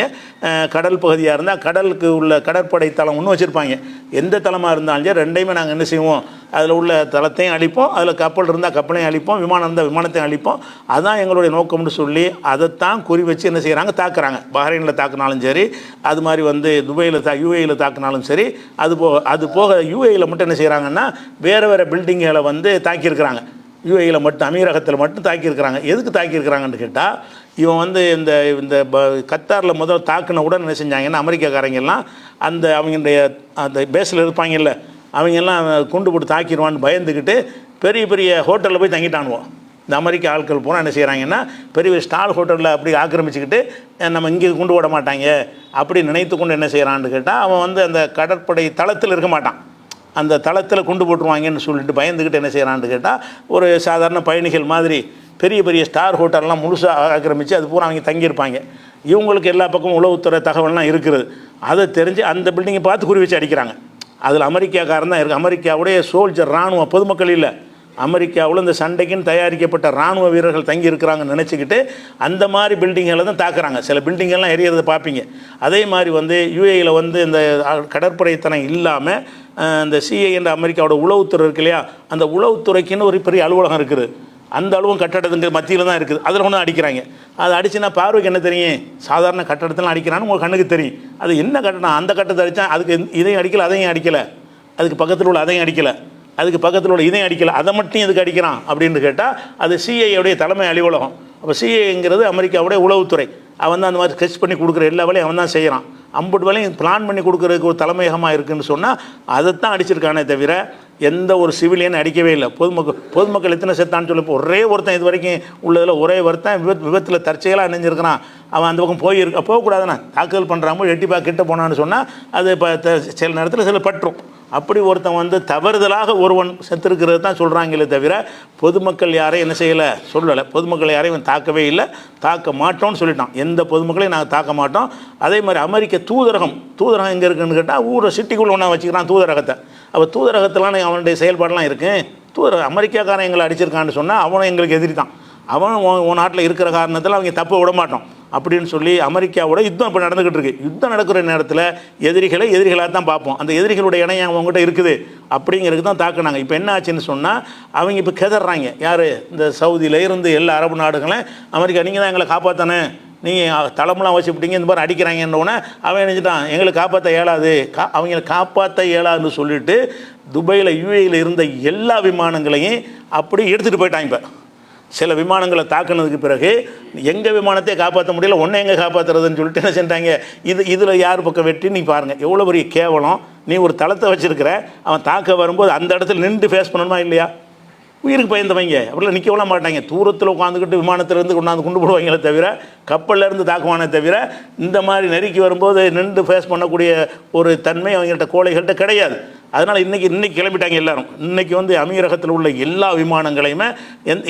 கடல் பகுதியாக இருந்தால் கடலுக்கு உள்ள கடற்படை தளம் ஒன்று வச்சுருப்பாங்க. எந்த தளமாக இருந்தாலும் ரெண்டையுமே நாங்கள் என்ன செய்வோம், அதில் உள்ள தளத்தையும் அழிப்போம், அதில் கப்பல் இருந்தால் கப்பலையும் அழிப்போம், விமானம் இருந்தால் விமானத்தையும் அழிப்போம். அதுதான் எங்களுடைய நோக்கம்னு சொல்லி அதைத்தான் குறி வச்சு என்ன செய்கிறாங்க, தாக்குறாங்க. பஹ்ரைனில் தாக்குனாலும் சரி, அது மாதிரி வந்து துபாயில் யூஏயில் தாக்குனாலும் சரி, அது போக யூஏயில் மட்டும் என்ன செய்கிறாங்கன்னா வேறு பில்டிங்களை வந்து தாக்கியிருக்கிறாங்க. யூஏயில் மட்டும், அமீரகத்தில் மட்டும் தாக்கியிருக்கிறாங்க. எதுக்கு தாக்கியிருக்கிறாங்கன்னு கேட்டால், இவன் வந்து இந்த கத்தாரில் முதல் தாக்குன உடனே என்ன செஞ்சாங்கன்னா, அமெரிக்காக்காரங்கெல்லாம் அவங்களுடைய அந்த பேஸில் இருப்பாங்கல்ல, அவங்கெல்லாம் குண்டு போட்டு தாக்கிடுவான்னு பயந்துக்கிட்டு பெரிய பெரிய ஹோட்டலில் போய் தங்கிட்டானுவோம். இந்த அமெரிக்க ஆட்கள் போனால் என்ன செய்கிறாங்கன்னா, பெரிய ஸ்டால் ஹோட்டலில் அப்படி ஆக்கிரமிச்சுக்கிட்டு நம்ம இங்கே கொண்டு விட மாட்டாங்க அப்படி நினைத்து கொண்டு என்ன செய்கிறான்னு கேட்டால், அவன் வந்து அந்த கடற்படை தளத்தில் இருக்க மாட்டான், அந்த தளத்தில் கொண்டு போட்டுருவாங்கன்னு சொல்லிட்டு பயந்துக்கிட்டு என்ன செய்கிறான்னு கேட்டால், ஒரு சாதாரண பயணிகள் மாதிரி பெரிய பெரிய ஸ்டார் ஹோட்டல்லாம் முழுசாக ஆக்கிரமித்து அது பூரா அவங்க தங்கியிருப்பாங்க. இவங்களுக்கு எல்லா பக்கமும் உளவுத்துறை தகவல்லாம் இருக்கிறது. அதை தெரிஞ்சு அந்த பில்டிங்கை பார்த்து குறி வச்சு அடிக்கிறாங்க. அதில் அமெரிக்காக்காரன் தான் இருக்குது. அமெரிக்காவுடைய சோல்ஜர், இராணுவ பொதுமக்கள் இல்லை. அமெரிக்காவில் இந்த சண்டைக்குன்னு தயாரிக்கப்பட்ட இராணுவ வீரர்கள் தங்கி இருக்கிறாங்கன்னு நினச்சிக்கிட்டு அந்த மாதிரி பில்டிங்களை தான் தாக்குறாங்க. சில பில்டிங்கெல்லாம் எரியறதை பார்ப்பீங்க. அதே மாதிரி வந்து யூஏயில் வந்து இந்த கடற்படைத்தனம் இல்லாமல் இந்த சிஐ என்ற அமெரிக்காவோட உளவுத்துறை இருக்கு இல்லையா, அந்த உளவுத்துறைக்குன்னு ஒரு பெரிய அலுவலகம் இருக்குது. அந்த அலுவலகம் கட்டடத்துக்கு மத்தியில் தான் இருக்குது. அதில் கொண்டு அடிக்கிறாங்க. அதை அடிச்சுன்னா பார்வைக்கு என்ன தெரியும், சாதாரண கட்டடத்தில் அடிக்கிறான்னு உங்களுக்கு கண்ணுக்கு தெரியும். அது என்ன கட்டடம், அந்த கட்டடத்தை அடித்தா அதுக்கு இதையும் அடிக்கலை அதையும் அடிக்கலை, அதுக்கு பக்கத்தில் உள்ள அதையும் அடிக்கலை, அதுக்கு பக்கத்தில் உள்ள இதையும் அடிக்கலை, அதை மட்டும் எதுக்கு அடிக்கிறான் அப்படின்னு கேட்டால், அது சிஐயோடைய தலைமை அலுவலகம். அப்போ சிஐங்கிறது அமெரிக்காவுடைய உளவுத்துறை. அவன் தான் அந்த மாதிரி ஸ்கெச் பண்ணி கொடுக்குற எல்லா வேலையும் அவன் தான் செய்கிறான். 50 வேலையும் பிளான் பண்ணி கொடுக்குறதுக்கு ஒரு தலைமையகமாக இருக்குதுன்னு சொன்னால் அதைத்தான் அடிச்சிருக்கானே தவிர எந்த ஒரு சிவிலியன் அடிக்கவே இல்லை. பொதுமக்கள் எத்தனை செத்தான்னு சொல்லி ஒரே ஒருத்தன் இது வரைக்கும் உள்ளதில் ஒரே ஒருத்தன் விபத்தில் தற்செயலாக நினைஞ்சிருக்கிறான். அவன் அந்த பக்கம் போகக்கூடாதுண்ணா, தாக்குதல் பண்ணுறாமோ எட்டி கிட்ட போனான்னு சொன்னால் அது இப்போ சில நேரத்தில் சில பற்றும். அப்படி ஒருத்தன் வந்து தவறுதலாக ஒருவன் செத்துருக்கிறது தான் சொல்கிறாங்களே தவிர பொதுமக்கள் யாரையும் என்ன செய்யலை, சொல்லலை. பொதுமக்கள் யாரையும் தாக்கவே இல்லை, தாக்க மாட்டோம்னு சொல்லிட்டான். எந்த பொதுமக்களையும் நாங்கள் தாக்க மாட்டோம். அதே மாதிரி அமெரிக்க தூதரகம் எங்கே இருக்குதுன்னு கேட்டால் ஊரை சிட்டிக்குள்ளே ஒன்றா வச்சுக்கிறான் தூதரகத்தை. அப்போ தூதரகத்திலாம் அவனுடைய செயல்பாடெலாம் இருக்குது. அமெரிக்காக்காரன் எங்களை அடிச்சிருக்கான்னு சொன்னால் அவனும் எங்களுக்கு எதிரி தான். அவன் உன் நாட்டில் இருக்கிற காரணத்தில் அவங்க தப்ப விட மாட்டோம் அப்படின்னு சொல்லி அமெரிக்காவோட யுத்தம் இப்போ நடந்துக்கிட்டு இருக்குது. யுத்தம் நடக்கிற நேரத்தில் எதிரிகளாக தான் பார்ப்போம். அந்த எதிரிகளுடைய இணையம் அவங்ககிட்ட இருக்குது அப்படிங்கிறது தான் தாக்குனாங்க. இப்போ என்ன ஆச்சுன்னு சொன்னால் அவங்க இப்போ கெதறாங்க. யார், இந்த சவுதியில் இருந்து எல்லா அரபு நாடுகளும் அமெரிக்கா நீங்கள் தான் எங்களை காப்பாற்றானே, நீங்கள் தளமெல்லாம் வச்சுப்பிட்டீங்க, இந்த மாதிரி அடிக்கிறாங்கன்னொன்னே அவன் நினச்சிட்டான் எங்களை காப்பாற்ற இயலாது, அவங்களை காப்பாற்ற இயலாதுன்னு சொல்லிட்டு துபாயில் யூஏயில் இருந்த எல்லா விமானங்களையும் அப்படி எடுத்துகிட்டு போயிட்டாங்க. இப்போ சில விமானங்களை தாக்குனதுக்கு பிறகு எங்கள் விமானத்தையே காப்பாற்ற முடியல, ஒன்றை எங்கே காப்பாற்றுறதுன்னு சொல்லிட்டு என்ன செஞ்சாங்க, இதில் யார் பக்கம் வெற்றி நீ பாருங்கள் எவ்வளோ பெரிய கேவலம். நீ ஒரு தளத்தை வச்சுருக்கிற, அவன் தாக்க வரும்போது அந்த இடத்துல நின்று ஃபேஸ் பண்ணணுமா இல்லையா? உயிருக்கு பயந்தவங்க அப்படிலாம் நிற்கவிட மாட்டாங்க. தூரத்தில் உட்காந்துக்கிட்டு விமானத்திலேருந்து கொண்டாந்து கொண்டு போடுவாங்களே தவிர கப்பல்லேருந்து தாக்குவானே தவிர இந்த மாதிரி நெருக்கி வரும்போது நின்று ஃபேஸ் பண்ணக்கூடிய ஒரு தன்மை அவங்கள்ட்ட கோழைகள்கிட்ட கிடையாது. அதனால் இன்றைக்கி கிளம்பிட்டாங்க எல்லோரும். இன்றைக்கி வந்து அமீரகத்தில் உள்ள எல்லா விமானங்களையுமே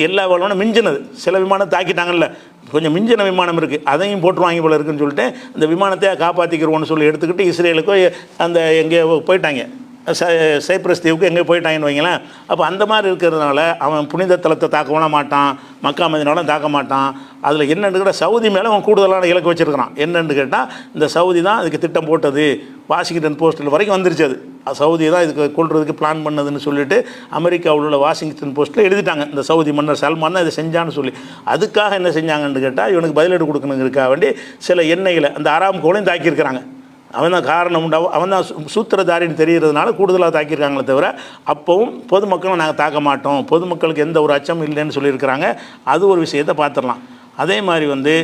எல்லா விமானம் மிஞ்சினது. சில விமானம் தாக்கிட்டாங்கல்ல, கொஞ்சம் மிஞ்சின விமானம் இருக்குது, அதையும் போட்டுருவாங்க போல இருக்குன்னு சொல்லிட்டு இந்த விமானத்தை காப்பாற்றிக்கிறோன்னு சொல்லி எடுத்துக்கிட்டு இஸ்ரேலுக்கோ அந்த எங்கேயோ போயிட்டாங்க, சைப்ரஸ் தீவுக்கு எங்கே போயிட்டாங்கன்னு வைங்களேன். அப்போ அந்த மாதிரி இருக்கிறதுனால அவன் புனித தலத்தை தாக்க மாட்டான், மக்கா மதீனாவும் தாக்க மாட்டான். அதில் என்னென்னு கேட்டால் சவுதி மேலே அவன் கூடுதலான இலக்கு வச்சுருக்கிறான். என்னென்னு கேட்டால் இந்த சவுதி தான் அதுக்கு திட்டம் போட்டது, வாஷிங்டன் போஸ்ட்டில் வரைக்கும் வந்துருச்சு. அது சவுதி தான் இதுக்கு கொள்றதுக்கு பிளான் பண்ணதுன்னு சொல்லிட்டு அமெரிக்காவில் உள்ள வாஷிங்டன் போஸ்ட்டில் எழுதிட்டாங்க. இந்த சவுதி மன்னர் சல்மான் தான் இதை செஞ்சான்னு சொல்லி. அதுக்காக என்ன செஞ்சாங்கன்னு கேட்டால் இவனுக்கு பதிலீடு கொடுக்கணுங்கிறதுக்காக வேண்டி சில எண்ணெய்களை அந்த ஆராம்கோலையும் தாக்கியிருக்கிறாங்க. அவன் தான் காரணம் உண்டு, அவன் தான் சூத்திரதாரின்னு தெரிகிறதுனால கூடுதலாக தாக்கியிருக்காங்களே தவிர அப்போவும் பொதுமக்களும் நாங்கள் தாக்க மாட்டோம், பொதுமக்களுக்கு எந்த ஒரு அச்சம் இல்லைன்னு சொல்லியிருக்கிறாங்க. அது ஒரு விஷயத்தை பார்த்துடலாம். அதே மாதிரி வந்து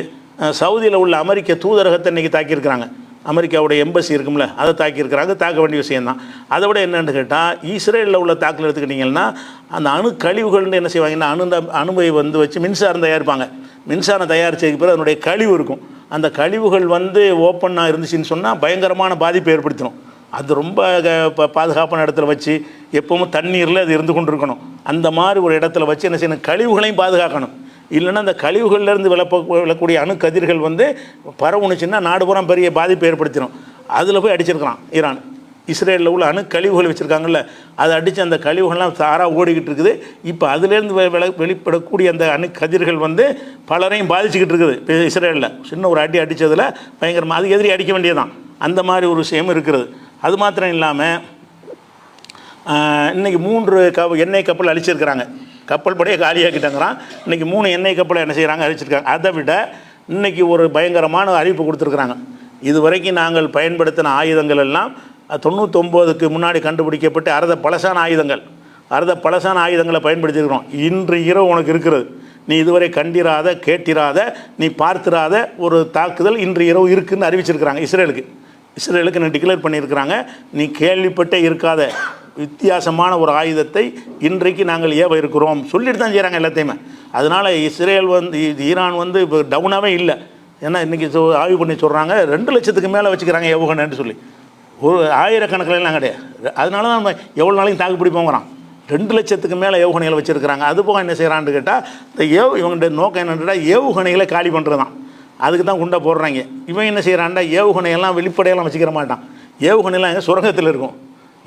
சவுதியில் உள்ள அமெரிக்க தூதரகத்தை இன்றைக்கி தாக்கியிருக்கிறாங்க. அமெரிக்காவுடைய எம்பசி இருக்கும்ல, அதை தாக்கியிருக்கிறாங்க. தாக்க வேண்டிய விஷயந்தான். அதை விட என்னென்னு கேட்டால், இஸ்ரேலில் உள்ள தாக்கல் எடுத்துக்கிட்டிங்கன்னா அந்த அணு கழிவுகள்னு என்ன செய்வாங்கன்னா, அணுவை வந்து வச்சு மின்சாரம் தயாரிப்பாங்க. மின்சாரம் தயாரித்ததுக்கு பிறகு அதனுடைய கழிவு இருக்கும். அந்த கழிவுகள் வந்து ஓப்பனாக இருந்துச்சுன்னு சொன்னால் பயங்கரமான பாதிப்பை ஏற்படுத்திடும். அது ரொம்ப பாதுகாப்பான இடத்துல வச்சு எப்பவும் தண்ணீரில் அது இருந்து கொண்டு இருக்கணும். அந்த மாதிரி ஒரு இடத்துல வச்சு என்ன செய்யணும், கழிவுகளையும் பாதுகாக்கணும். இல்லைன்னா அந்த கழிவுகள்லேருந்து விழக்கூடிய அணு கதிர்கள் வந்து பரவுணுச்சுன்னா நாடு பூரா பெரிய பாதிப்பை ஏற்படுத்திடும். அதில் போய் அடிச்சிருக்கிறான் ஈரான். இஸ்ரேலில் உள்ள அணு கழிவுகள் வச்சுருக்காங்கல்ல, அதை அடித்து அந்த கழிவுகள்லாம் தாராக ஓடிக்கிட்டு இருக்குது. இப்போ அதுலேருந்து வெளிப்படக்கூடிய அந்த அணு கதிர்கள் வந்து பலரையும் பாதிச்சுக்கிட்டு இருக்குது. இஸ்ரேலில் சின்ன ஒரு அடி அடித்ததில் பயங்கரமாக அது எதிரி அடிக்க வேண்டியதான். அந்த மாதிரி ஒரு விஷயமும் இருக்கிறது. அது மாத்திரம் இல்லாமல் இன்றைக்கி 3 எண்ணெய் கப்பல் அழிச்சிருக்கிறாங்க. கப்பல் படையை காலியாக்கிட்டாங்கிறான். இன்றைக்கி 3 எண்ணெய் கப்பலை என்ன செய்கிறாங்க, அழிச்சிருக்காங்க. அதை விட இன்றைக்கி ஒரு பயங்கரமான அறிவிப்பு கொடுத்துருக்குறாங்க. இது வரைக்கும் நாங்கள் பயன்படுத்தின ஆயுதங்கள் எல்லாம் 99க்கு முன்னாடி கண்டுபிடிக்கப்பட்டு அறுத பழசான ஆயுதங்களை பயன்படுத்தியிருக்கிறோம். இன்று இரவு உனக்கு இருக்கிறது. நீ இதுவரை கண்டிராத, கேட்டிராத, நீ பார்த்திராத ஒரு தாக்குதல் இன்று இரவு இருக்குதுன்னு அறிவிச்சிருக்கிறாங்க. இஸ்ரேலுக்கு நான் டிக்ளேர் பண்ணியிருக்கிறாங்க. நீ கேள்விப்பட்டே இருக்காத வித்தியாசமான ஒரு ஆயுதத்தை இன்றைக்கு நாங்கள் ஏவ இருக்கிறோம் சொல்லிட்டு தான் செய்கிறாங்க எல்லாத்தையுமே. அதனால் இஸ்ரேல் வந்து ஈரான் வந்து இப்போ டவுனாகவே இல்லை. ஏன்னா இன்றைக்கி ஆய்வு பண்ணி சொல்கிறாங்க 2 லட்சத்துக்கு மேலே வச்சுக்கிறாங்க ஏவுகணைன்னு சொல்லி. ஒரு ஆயிரக்கணக்கிலாம் கிடையாது. அதனால தான் நம்ம எவ்வளோ நாளைக்கு தாக்கு பிடிப்போங்கிறான். 2 லட்சத்துக்கு மேலே ஏவுகணைகளை வச்சுருக்கிறாங்க. அது போக என்ன செய்கிறான்னு கேட்டால், இந்த இவங்களுடைய நோக்கம் என்னென்னா ஏவுகணைகளை காலி பண்ணுறது தான். அதுக்கு தான் குண்டை போடுறாங்க. இவன் என்ன செய்கிறான்டா, ஏவுகணையெல்லாம் வெளிப்படையெல்லாம் வச்சுக்கிற மாட்டான். ஏவுகணையெல்லாம் எங்கே சுரங்கத்தில் இருக்கும்.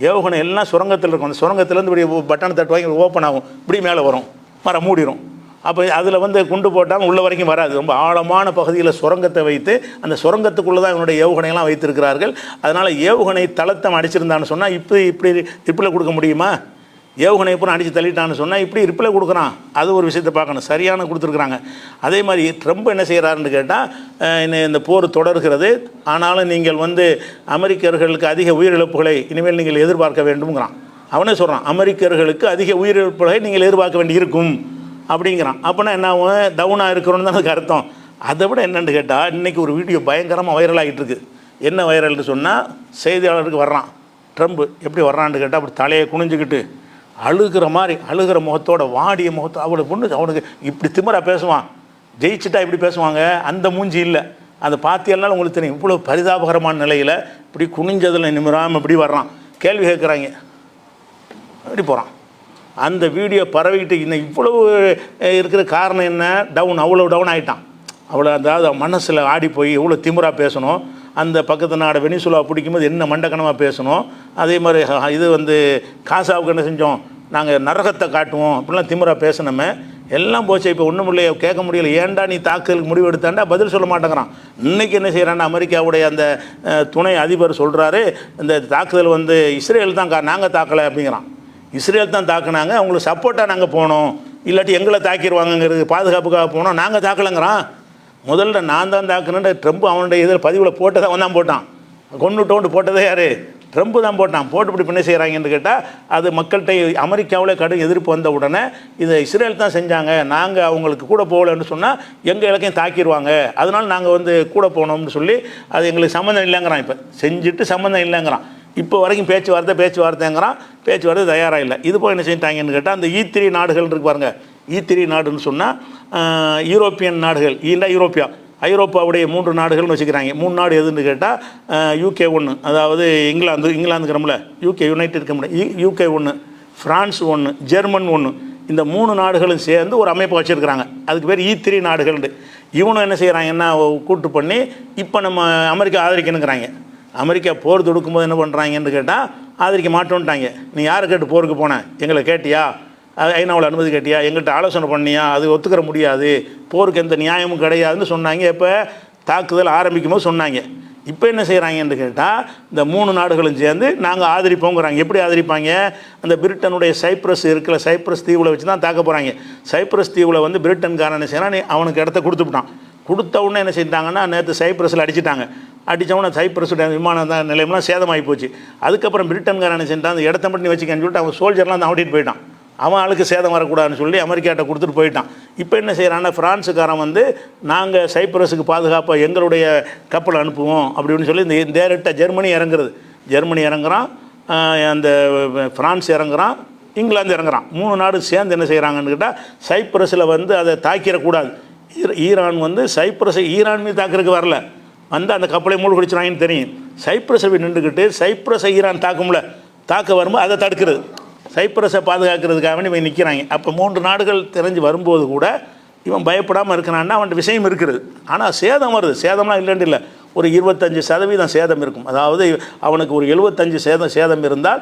ஏவுகணை எல்லாம் சுரங்கத்தில் இருக்கும். அந்த சுரங்கத்துலேருந்து இப்படி பட்டனை தட்டு வாங்கி ஓப்பன் ஆகும், இப்படி மேலே வரும், மரம் மூடிடும். அப்போ அதில் வந்து குண்டு போட்டாலும் உள்ள வரைக்கும் வராது. ரொம்ப ஆழமான பகுதியில் சுரங்கத்தை வைத்து அந்த சுரங்கத்துக்குள்ளே தான் இவனுடைய ஏவுகணையெல்லாம் வைத்திருக்கிறார்கள். அதனால் ஏவுகணை தளத்தை அடிச்சிருந்தான்னு சொன்னால் இப்படி ரிப்பில் கொடுக்க முடியுமா? ஏவுகணை பூரா அடித்து தள்ளிட்டான்னு சொன்னால் இப்படி ரிப்பில் கொடுக்குறான். அது ஒரு விஷயத்தை பார்க்கணும். சரியான கொடுத்துருக்குறாங்க. அதே மாதிரி ட்ரம்ப் என்ன செய்கிறாருன்னு கேட்டால், இந்த போர் தொடர்கிறது, ஆனாலும் நீங்கள் வந்து அமெரிக்கர்களுக்கு அதிக உயிரிழப்புகளை இனிமேல் நீங்கள் எதிர்பார்க்க வேண்டும்ங்கிறான். அவனே சொல்கிறான், அமெரிக்கர்களுக்கு அதிக உயிரிழப்புகளை நீங்கள் எதிர்பார்க்க வேண்டி இருக்கும் அப்படிங்கிறான். அப்படின்னா என்ன, டவுனாக இருக்கிறோன்னு தான் அதுக்கு அர்த்தம். அதை விட என்னென்னு கேட்டால், இன்றைக்கி ஒரு வீடியோ பயங்கரமாக வைரலாகிட்டு இருக்குது. என்ன வைரல்னு சொன்னால், செய்தியாளருக்கு வர்றான் ட்ரம்ப். எப்படி வர்றான்னு கேட்டால், அப்படி தலையை குனிஞ்சிக்கிட்டு அழுகிற மாதிரி, அழுகிற முகத்தோட, வாடிய முகத்தோட. அவனுக்கு இப்படி திமிரா பேசுவான். ஜெயிச்சுட்டா இப்படி பேசுவாங்க. அந்த மூஞ்சி இல்லை. அதை பார்த்தியல்னாலும் உங்களுக்கு தெரியும். இவ்வளோ பரிதாபகரமான நிலையில் இப்படி குனிஞ்சதில் நிமிராமல் இப்படி வர்றான். கேள்வி கேட்குறாங்க, இப்படி போகிறான். அந்த வீடியோ பரவிக்கிட்டு இன்னும் இவ்வளவு இருக்கிற காரணம் என்ன, அவ்வளோ டவுன் ஆகிட்டான். அதாவது மனசில் ஆடி போய் எவ்வளோ திமிரா பேசணும். அந்த பக்கத்து நாடு வெனிசுலா பிடிக்கும்போது என்ன மண்டக்கணமாக பேசணும். அதே மாதிரி இது வந்து காசாவுக்கு என்ன செஞ்சோம், நாங்கள் நரகத்தை காட்டுவோம் அப்படிலாம் திமிரா பேசணுமே. எல்லாம் போச்சு. இப்போ ஒன்றும் இல்லையே, கேட்க முடியல. ஏன்டா நீ தாக்குதலுக்கு முடிவு எடுத்தாண்டா பதில் சொல்ல மாட்டேங்கிறான். இன்றைக்கி என்ன செய்கிறான்னா, அமெரிக்காவுடைய அந்த துணை அதிபர் சொல்கிறாரு, இந்த தாக்குதல் வந்து இஸ்ரேல் தான் நாங்கள் தாக்கலை அப்படிங்கிறான். இஸ்ரேல் தான் தாக்குனாங்க, அவங்களுக்கு சப்போர்ட்டாக நாங்கள் போனோம், இல்லாட்டி எங்களை தாக்கிடுவாங்கங்கிறது பாதுகாப்புக்காக போனோம், நாங்கள் தாக்கலைங்கிறான். முதல்ல நான் தான் தாக்குனேன். ட்ரம்ப் அவனுடைய இதில் பதிவில் போட்டதை அவன் தான் போட்டான். கொண்டுட்டோண்டு போட்டதே யார், ட்ரம்ப் தான் போட்டான். போட்டு இப்படி என்ன செய்கிறாங்கன்னு கேட்டால், அது மக்கள்கிட்ட அமெரிக்காவில் கடும் எதிர்ப்பு வந்த உடனே இதை இஸ்ரேல் தான் செஞ்சாங்க, நாங்கள் அவங்களுக்கு கூட போகலன்னு சொன்னால் எங்கள் இலக்கையும் தாக்கிடுவாங்க, அதனால் நாங்கள் வந்து கூட போனோம்னு சொல்லி அது எங்களுக்கு சம்மந்தம் இல்லைங்கிறான். இப்போ செஞ்சுட்டு சம்மந்தம் இல்லைங்கிறான். இப்போ வரைக்கும் பேச்சுவார்த்தைங்கிறான். பேச்சுவார்த்தை தயாராக இல்லை. இது போல் என்ன செஞ்சிட்டாங்கன்னு கேட்டால், அந்த E3 நாடுகள் இருக்கு பாருங்கள். E3 நாடுன்னு சொன்னால் யூரோப்பியன் நாடுகள், ஐரோப்பாவுடைய 3 நாடுகள்னு வச்சுக்கிறாங்க. 3 நாடு எதுன்னு கேட்டால், UK 1, அதாவது இங்கிலாந்துங்கிறோம்ல, UK United kingdom, UK 1, France 1, German 1, இந்த 3 நாடுகளும் சேர்ந்து ஒரு அமைப்பை வச்சுருக்கிறாங்க. அதுக்கு பேர் E3 நாடுகள்னு. இவனும் என்ன செய்கிறாங்கன்னா கூட்டு பண்ணி இப்போ நம்ம அமெரிக்கா ஆதரிக்கணுங்கிறாங்க. அமெரிக்கா போர் தொடுக்கும்போது என்ன பண்ணுறாங்கன்னு கேட்டால், ஆதரிக்க மாட்டோன்ட்டாங்க. நீ யாரை கேட்டு போருக்கு போனேன், எங்களை கேட்டியா, ஐநாவில் அனுமதி கேட்டியா, எங்கள்கிட்ட ஆலோசனை பண்ணியா, அது ஒத்துக்கிற முடியாது, போருக்கு எந்த நியாயமும் கிடையாதுன்னு சொன்னாங்க. இப்போ தாக்குதல் ஆரம்பிக்கும் போது சொன்னாங்க. இப்போ என்ன செய்கிறாங்கன்னு கேட்டால், இந்த 3 நாடுகளும் சேர்ந்து நாங்கள் ஆதரிப்போங்கிறாங்க. எப்படி ஆதரிப்பாங்க, அந்த பிரிட்டனுடைய சைப்ரஸ் இருக்கிற சைப்ரஸ் தீவில் வச்சு தான் தாக்க போகிறாங்க. சைப்ரஸ் தீவில் வந்து பிரிட்டன்காரன் என்ன செய்யறான், அவனுக்கு இடத்த கொடுத்துட்டான். கொடுத்த உடனே என்ன செஞ்சிட்டாங்கன்னா, நேற்று சைப்ரஸில் அடித்தவன சைப்ரஸ் விமான நிலையம்லாம் சேதமாகி போச்சு. அதுக்கப்புறம் பிரிட்டன்காரனை சென்றான் அந்த இடத்த மட்டும் வச்சுக்கன்னு சொல்லிட்டு அவன் சோல்ஜர்லாம் அந்த ஓட்டிகிட்டு போயிட்டான். அவன் ஆளுக்கு சேதம் வரக்கூடாதுன்னு சொல்லி அமெரிக்காட்ட கொடுத்துட்டு போயிட்டான். இப்போ என்ன செய்கிறான்னா ஃப்ரான்ஸுக்காரன் வந்து நாங்கள் சைப்ரஸுக்கு பாதுகாப்பாக எங்களுடைய கப்பல் அனுப்புவோம் அப்படின்னு சொல்லி இந்த டேரெக்டாக ஜெர்மனி இறங்குறது. ஜெர்மனி இறங்குறான், அந்த ஃப்ரான்ஸ் இறங்குறான், இங்கிலாந்து இறங்குறான். 3 நாடு சேர்ந்து என்ன செய்கிறாங்கன்னு கேட்டால் சைப்ரஸில் வந்து அதை தாக்கிடக்கூடாது. ஈரான் வந்து சைப்ரஸை ஈரான் மீது தாக்குறதுக்கு வரல, வந்து அந்த கப்பலை மூழ்கடிச்சிடாங்கன்னு தெரியும். சைப்ரஸை நின்றுக்கிட்டு சைப்ரஸை ஈரான் தாக்க வரும்போது அதை தடுக்கிறது, சைப்ரஸை பாதுகாக்கிறதுக்காக இவன் நிற்கிறாங்க. அப்போ 3 நாடுகள் தெரிஞ்சு வரும்போது கூட இவன் பயப்படாமல் இருக்கிறான்னா அவன்கிட்ட விஷயம் இருக்கிறது. ஆனால் சேதம் வருது, சேதம்லாம் இல்லைன்னு இல்லை, ஒரு 25% சேதம் இருக்கும். அதாவது அவனுக்கு ஒரு 75% சேதம் இருந்தால்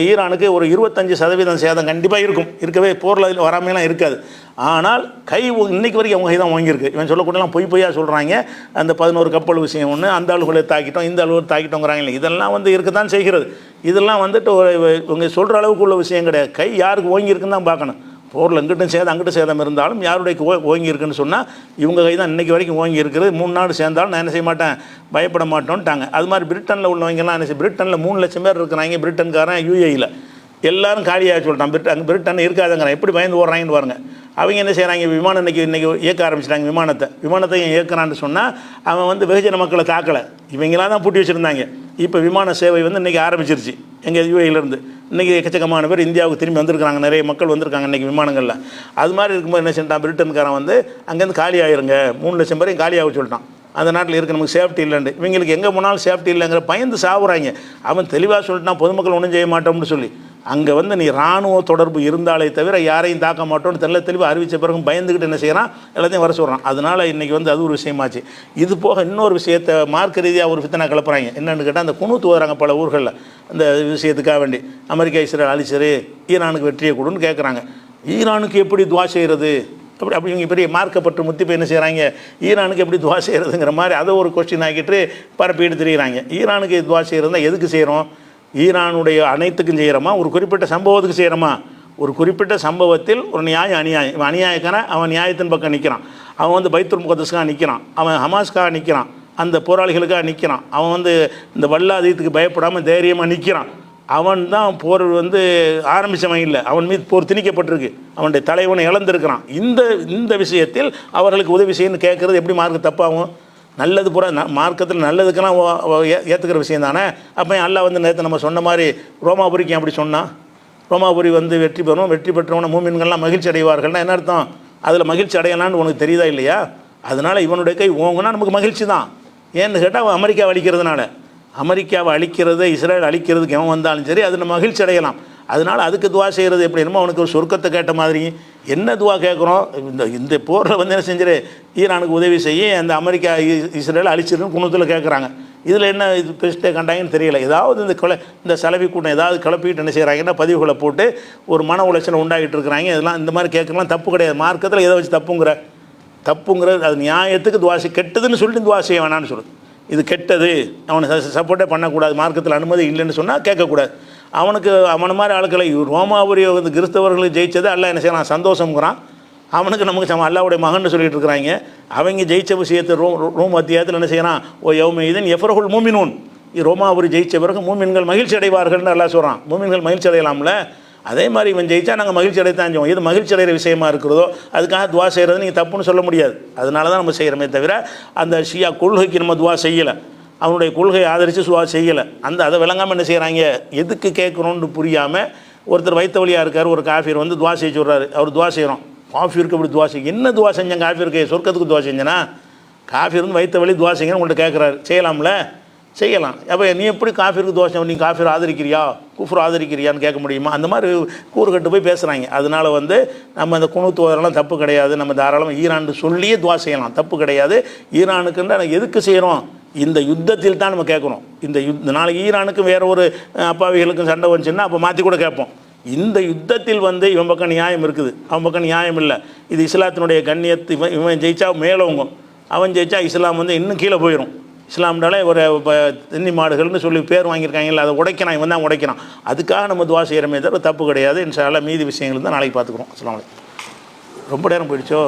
ஈரானுக்கு ஒரு 25% சேதம் கண்டிப்பாக இருக்கும். இருக்கவே போரில் வராமலாம் இருக்காது. ஆனால் இன்னைக்கு வரைக்கும் அவங்க கை தான் வாங்கியிருக்கு. இவன் சொல்லக்கூடலாம் பொய்யா சொல்கிறாங்க. அந்த 11 கப்பல் விஷயம் ஒன்று, அந்த அலுவலை தாக்கிட்டோம், இந்த அலுவலை தாக்கிட்டோங்கிறாங்க இல்லை, இதெல்லாம் வந்து இருக்க தான் செய்கிறது. இதெல்லாம் வந்துட்டு இவங்க சொல்கிற அளவுக்கு உள்ள விஷயம் கிடையாது. கை யாருக்கு ஓங்கியிருக்குன்னு தான் பார்க்கணும். போரில் இங்கிட்டும் சேதம் அங்கிட்டும் சேதம் இருந்தாலும் யாருடைய ஓங்கி இருக்குன்னு சொன்னால் இவங்க கை தான் இன்றைக்கி வரைக்கும் ஓங்கி இருக்குது. 3 நாடு சேர்ந்தாலும் நான் என்ன செய்ய மாட்டேன், பயப்பட மாட்டோன்ட்டாங்க. அது மாதிரி பிரிட்டனில் உள்ளவங்கெல்லாம் என்ன செய்ய, பிரிட்டனில் 3 லட்சம் பேர் இருக்கிறாங்க. பிரிட்டன்காரன் UAEயில் எல்லாரும் காலியாக சொல்லிட்டான். அங்கே பிரிட்டன் இருக்காதுங்கிறான். எப்படி பயந்து ஓடுறாங்கன்னு பாருங்கள். அவங்க என்ன செய்கிறாங்க, விமானம் இன்றைக்கி இயக்க ஆரம்பிச்சிட்டாங்க. விமானத்தை இயக்குறான்னு சொன்னால் அவன் வந்து வெகுஜன மக்களை தாக்கலை, இவங்களாம் தான் பூட்டி வச்சுருந்தாங்க. இப்போ விமான சேவை வந்து இன்றைக்கி ஆரம்பிச்சிருச்சு எங்கள் UAEலேருந்து. இன்றைக்கி எக்கச்சக்கமான பேர் இந்தியாவுக்கு திரும்பி வந்திருக்காங்க, நிறைய மக்கள் வந்திருக்காங்க இன்றைக்கி விமானங்களில். அது மாதிரி இருக்கும்போது என்ன செஞ்சான், பிரிட்டன்காரன் வந்து அங்கேருந்து காலி ஆயிருங்க, 3 லட்சம் பேரையும் காலியாக சொல்லிட்டான். அந்த நாட்டில் இருக்க நமக்கு சேஃப்டி இல்லைண்டு. இவங்களுக்கு எங்கே போனாலும் சேஃப்டி இல்லைங்கிற பயந்து சாவுறாங்க. அவன் தெளிவாக சொல்லிட்டான், பொதுமக்கள் ஒன்றும் செய்ய மாட்டோம்னு சொல்லி. அங்கே வந்து நீ இராணுவ தொடர்பு இருந்தாலே தவிர யாரையும் தாக்க மாட்டோம்னு தெளிவாக அறிவித்த பிறகு பயந்துக்கிட்டு என்ன செய்கிறான், எல்லாத்தையும் வர சொல்கிறான். அதனால் இன்றைக்கி வந்து அது ஒரு விஷயமாச்சு. இது போக இன்னொரு விஷயத்தை மார்க்க ரீதியாக ஒரு ஃபித்னா கிளப்புறாங்க. என்னென்னு கேட்டால் அந்த குனூத்து வராங்க பல ஊர்களில். அந்த விஷயத்துக்காக வேண்டி அமெரிக்கா இஸ்ரேல் அழிச்சரு, ஈரானுக்கு வெற்றியை கொடுன்னு கேட்குறாங்க. ஈரானுக்கு எப்படி துவா செய்கிறது, அப்படி இவங்க பெரிய மார்க்கப்பட்டு முத்திப்பை என்ன செய்கிறாங்க, ஈரானுக்கு எப்படி துவா செய்கிறதுங்கிற மாதிரி அதை ஒரு கொஸ்டின் ஆக்கிட்டு பரப்பிட்டு தெரியுறாங்க. ஈரானுக்கு துவா செய்கிறதா எதுக்கு செய்கிறோம், ஈரானுடைய அனைத்துக்கும் செய்கிறோமா, ஒரு குறிப்பிட்ட சம்பவத்துக்கு செய்கிறோமா? ஒரு குறிப்பிட்ட சம்பவத்தில் ஒரு அநியாயம் அநியாயக்காரன் அவன் நியாயத்தின் பக்கம் நிற்கிறான். அவன் வந்து பைத்துல் முகத்தஸ்க்காக நிற்கிறான், அவன் ஹமாஸ்க்காக நிற்கிறான், அந்த போராளிகளுக்காக நிற்கிறான். அவன் வந்து இந்த வல்லாதீத்துக்கு பயப்படாமல் தைரியமாக நிற்கிறான். அவன் தான் போர் வந்து ஆரம்பித்தவன் இல்லை, அவன் மீது போர் திணிக்கப்பட்டிருக்கு, அவனுடைய தலைவனை இழந்திருக்கிறான். இந்த விஷயத்தில் அவர்களுக்கு உதவி செய்யணும்னு கேட்குறது எப்படி மார்க்க தப்பாகும்? நல்லது பூரா மார்க்கத்தில் நல்லதுக்கெல்லாம் ஏற்றுக்கிற விஷயம் தானே. அப்போ அல்லாஹ் வந்து நேற்று நம்ம சொன்ன மாதிரி ரோமாபுரிக்கு அப்படி சொன்னான். ரோமாபுரி வந்து வெற்றி பெறும், வெற்றி பெற்றவன மூமின்கள்லாம் மகிழ்ச்சி அடைவார்கள்னா என்ன அர்த்தம்? அதில் மகிழ்ச்சி அடையலான்னு உனக்கு தெரியுதா இல்லையா? அதனால் இவனுடைய கை ஓங்குனா நமக்கு மகிழ்ச்சி தான். ஏன்னு கேட்டால் அவன் அமெரிக்காவை அழிக்கிறதுனால, அமெரிக்காவை அழிக்கிறது இஸ்ரேல் அழிக்கிறதுக்கு எவன் வந்தாலும் சரி அது நம்ம மகிழ்ச்சி அடையலாம். அதனால் அதுக்கு துவா செய்கிறது எப்படி என்னமோ அவனுக்கு ஒரு சொர்க்கத்தை கேட்ட மாதிரி. என்ன துவா கேட்குறோம், இந்த போரில் வந்து என்ன செஞ்சிரு, ஈரானுக்கு உதவி செய்ய அந்த அமெரிக்கா இஸ்ரேல் அழிச்சிருன்னு குணத்தில் கேட்குறாங்க. இதில் என்ன இது பெஸ்ட்டே கண்டாங்கன்னு தெரியல. ஏதாவது இந்த சலவி கூட்டம் ஏதாவது கிளப்பிட்டு என்ன செய்கிறாங்கன்னா பதிவுகளை போட்டு ஒரு மன உளைச்சலை உண்டாகிட்டு இருக்கிறாங்க. இதெல்லாம் இந்த மாதிரி கேட்கலாம் தப்பு கிடையாது. மார்க்கத்தில் எதை வச்சு தப்புங்கிறது அது நியாயத்துக்கு துவா கெட்டதுன்னு சொல்லிட்டு துவா செய்ய வேணான்னு சொல்லுது. இது கெட்டது, அவனை சப்போர்ட்டே பண்ணக்கூடாது, மார்க்கத்தில் அனுமதி இல்லைன்னு சொன்னால் கேட்கக்கூடாது. அவனை மாதிரி ஆட்களை ரோமாபுரிய வந்து கிறிஸ்தவர்களை ஜெயிச்சது அல்ல என்ன செய்யலாம் சந்தோஷங்கிறான். அவனுக்கு நமக்கு அல்லாவுடைய மகன் சொல்லிட்டு இருக்கிறாங்க. அவங்க ஜெயிச்ச விஷயத்தை ரோம் அத்தியாயத்தில் என்ன செய்யறான், ஓ யௌமஇதின் யஃப்ரஹுல் மூமினூன், ரோமாபுரி ஜெயிச்ச பிறகு மூமின்கள் மகிழ்ச்சி அடைவார்கள்னு அல்லாஹ் சொல்கிறான். மூமின்கள் மகிழ்ச்சி அடையலாம்ல, அதே மாதிரி இவன் ஜெயிச்சா நாங்கள் மகிழ்ச்சி அடைத்தான் செய்வோம். எது மகிழ்ச்சி அடைகிற விஷயமா இருக்கிறதோ அதுக்காக துவா செய்கிறது நீங்கள் தப்புன்னு சொல்ல முடியாது. அதனால தான் நம்ம செய்கிறோமே தவிர அந்த ஷியா கொள்கைக்கு நம்ம துவா செய்யலை, அவனுடைய கொள்கையை ஆதரித்து துவா செய்யலை. அதை விளங்காமல் என்ன செய்கிறாங்க, எதுக்கு கேட்குறோன்னு புரியாமல் ஒருத்தர் வைத்த வழியாக இருக்கார், ஒரு காஃபிர் வந்து துவா செய்ய சொல்கிறாரு, அவர் துவா செய்கிறோம். காஃபிருக்கு அப்படி துவா செய்ய என்ன துவா செஞ்சேன், காஃபிருக்கு சொர்க்கத்துக்கு துவா செஞ்சேன்னா, காஃபிர் வந்து வைத்த வழி துவா செய்யணும் உங்கள்கிட்ட கேட்குறாரு, செய்யலாம்ல, செய்யலாம். அப்போ நீ எப்படி காஃபிருக்கு தோஷம், நீ காஃபிர் ஆதரிக்கிறியா குஃப்ர் ஆதரிக்கிறியான்னு கேட்க முடியுமா? அந்த மாதிரி கூறுகட்டு போய் பேசுகிறாங்க. அதனால் வந்து நம்ம அந்த குணூத்து ஓதரெல்லாம் தப்பு கிடையாது. நம்ம தாராளமாக ஈரான் சொல்லியே துவா செய்யலாம், தப்பு கிடையாது. ஈரானுக்குன்னு எதுக்கு செய்கிறோம், இந்த யுத்தத்தில் தான் நம்ம கேட்குறோம். இந்த நாளைக்கு ஈரானுக்கும் வேறு ஒரு அப்பாவிகளுக்கும் சண்டை வந்துச்சுன்னா அப்போ மாற்றி கூட கேட்போம். இந்த யுத்தத்தில் வந்து இவன் பக்கம் நியாயம் இருக்குது, அவன் பக்கம் நியாயம் இல்லை. இது இஸ்லாத்தினுடைய கண்ணியத்து. இவன் ஜெயிச்சா மேலோங்கும், அவன் ஜெயிச்சா இஸ்லாம் வந்து இன்னும் கீழே போயிடும். இஸ்லாம்னாலே ஒரு தென்னி மாடுகள்னு சொல்லி பேர் வாங்கியிருக்காங்கல்ல, அதை உடைக்கிறான், இவன் தான் உடைக்கிறான். அதுக்காக நம்ம துவா செய்கிறமே தவிர தப்பு கிடையாது. இன்ஷா அல்லாஹ் மீதி விஷயங்கள் தான் நாளைக்கு பார்த்துக்குறோம். அஸ்ஸலாமு அலைக்கும். ரொம்ப நேரம் போயிடுச்சோ.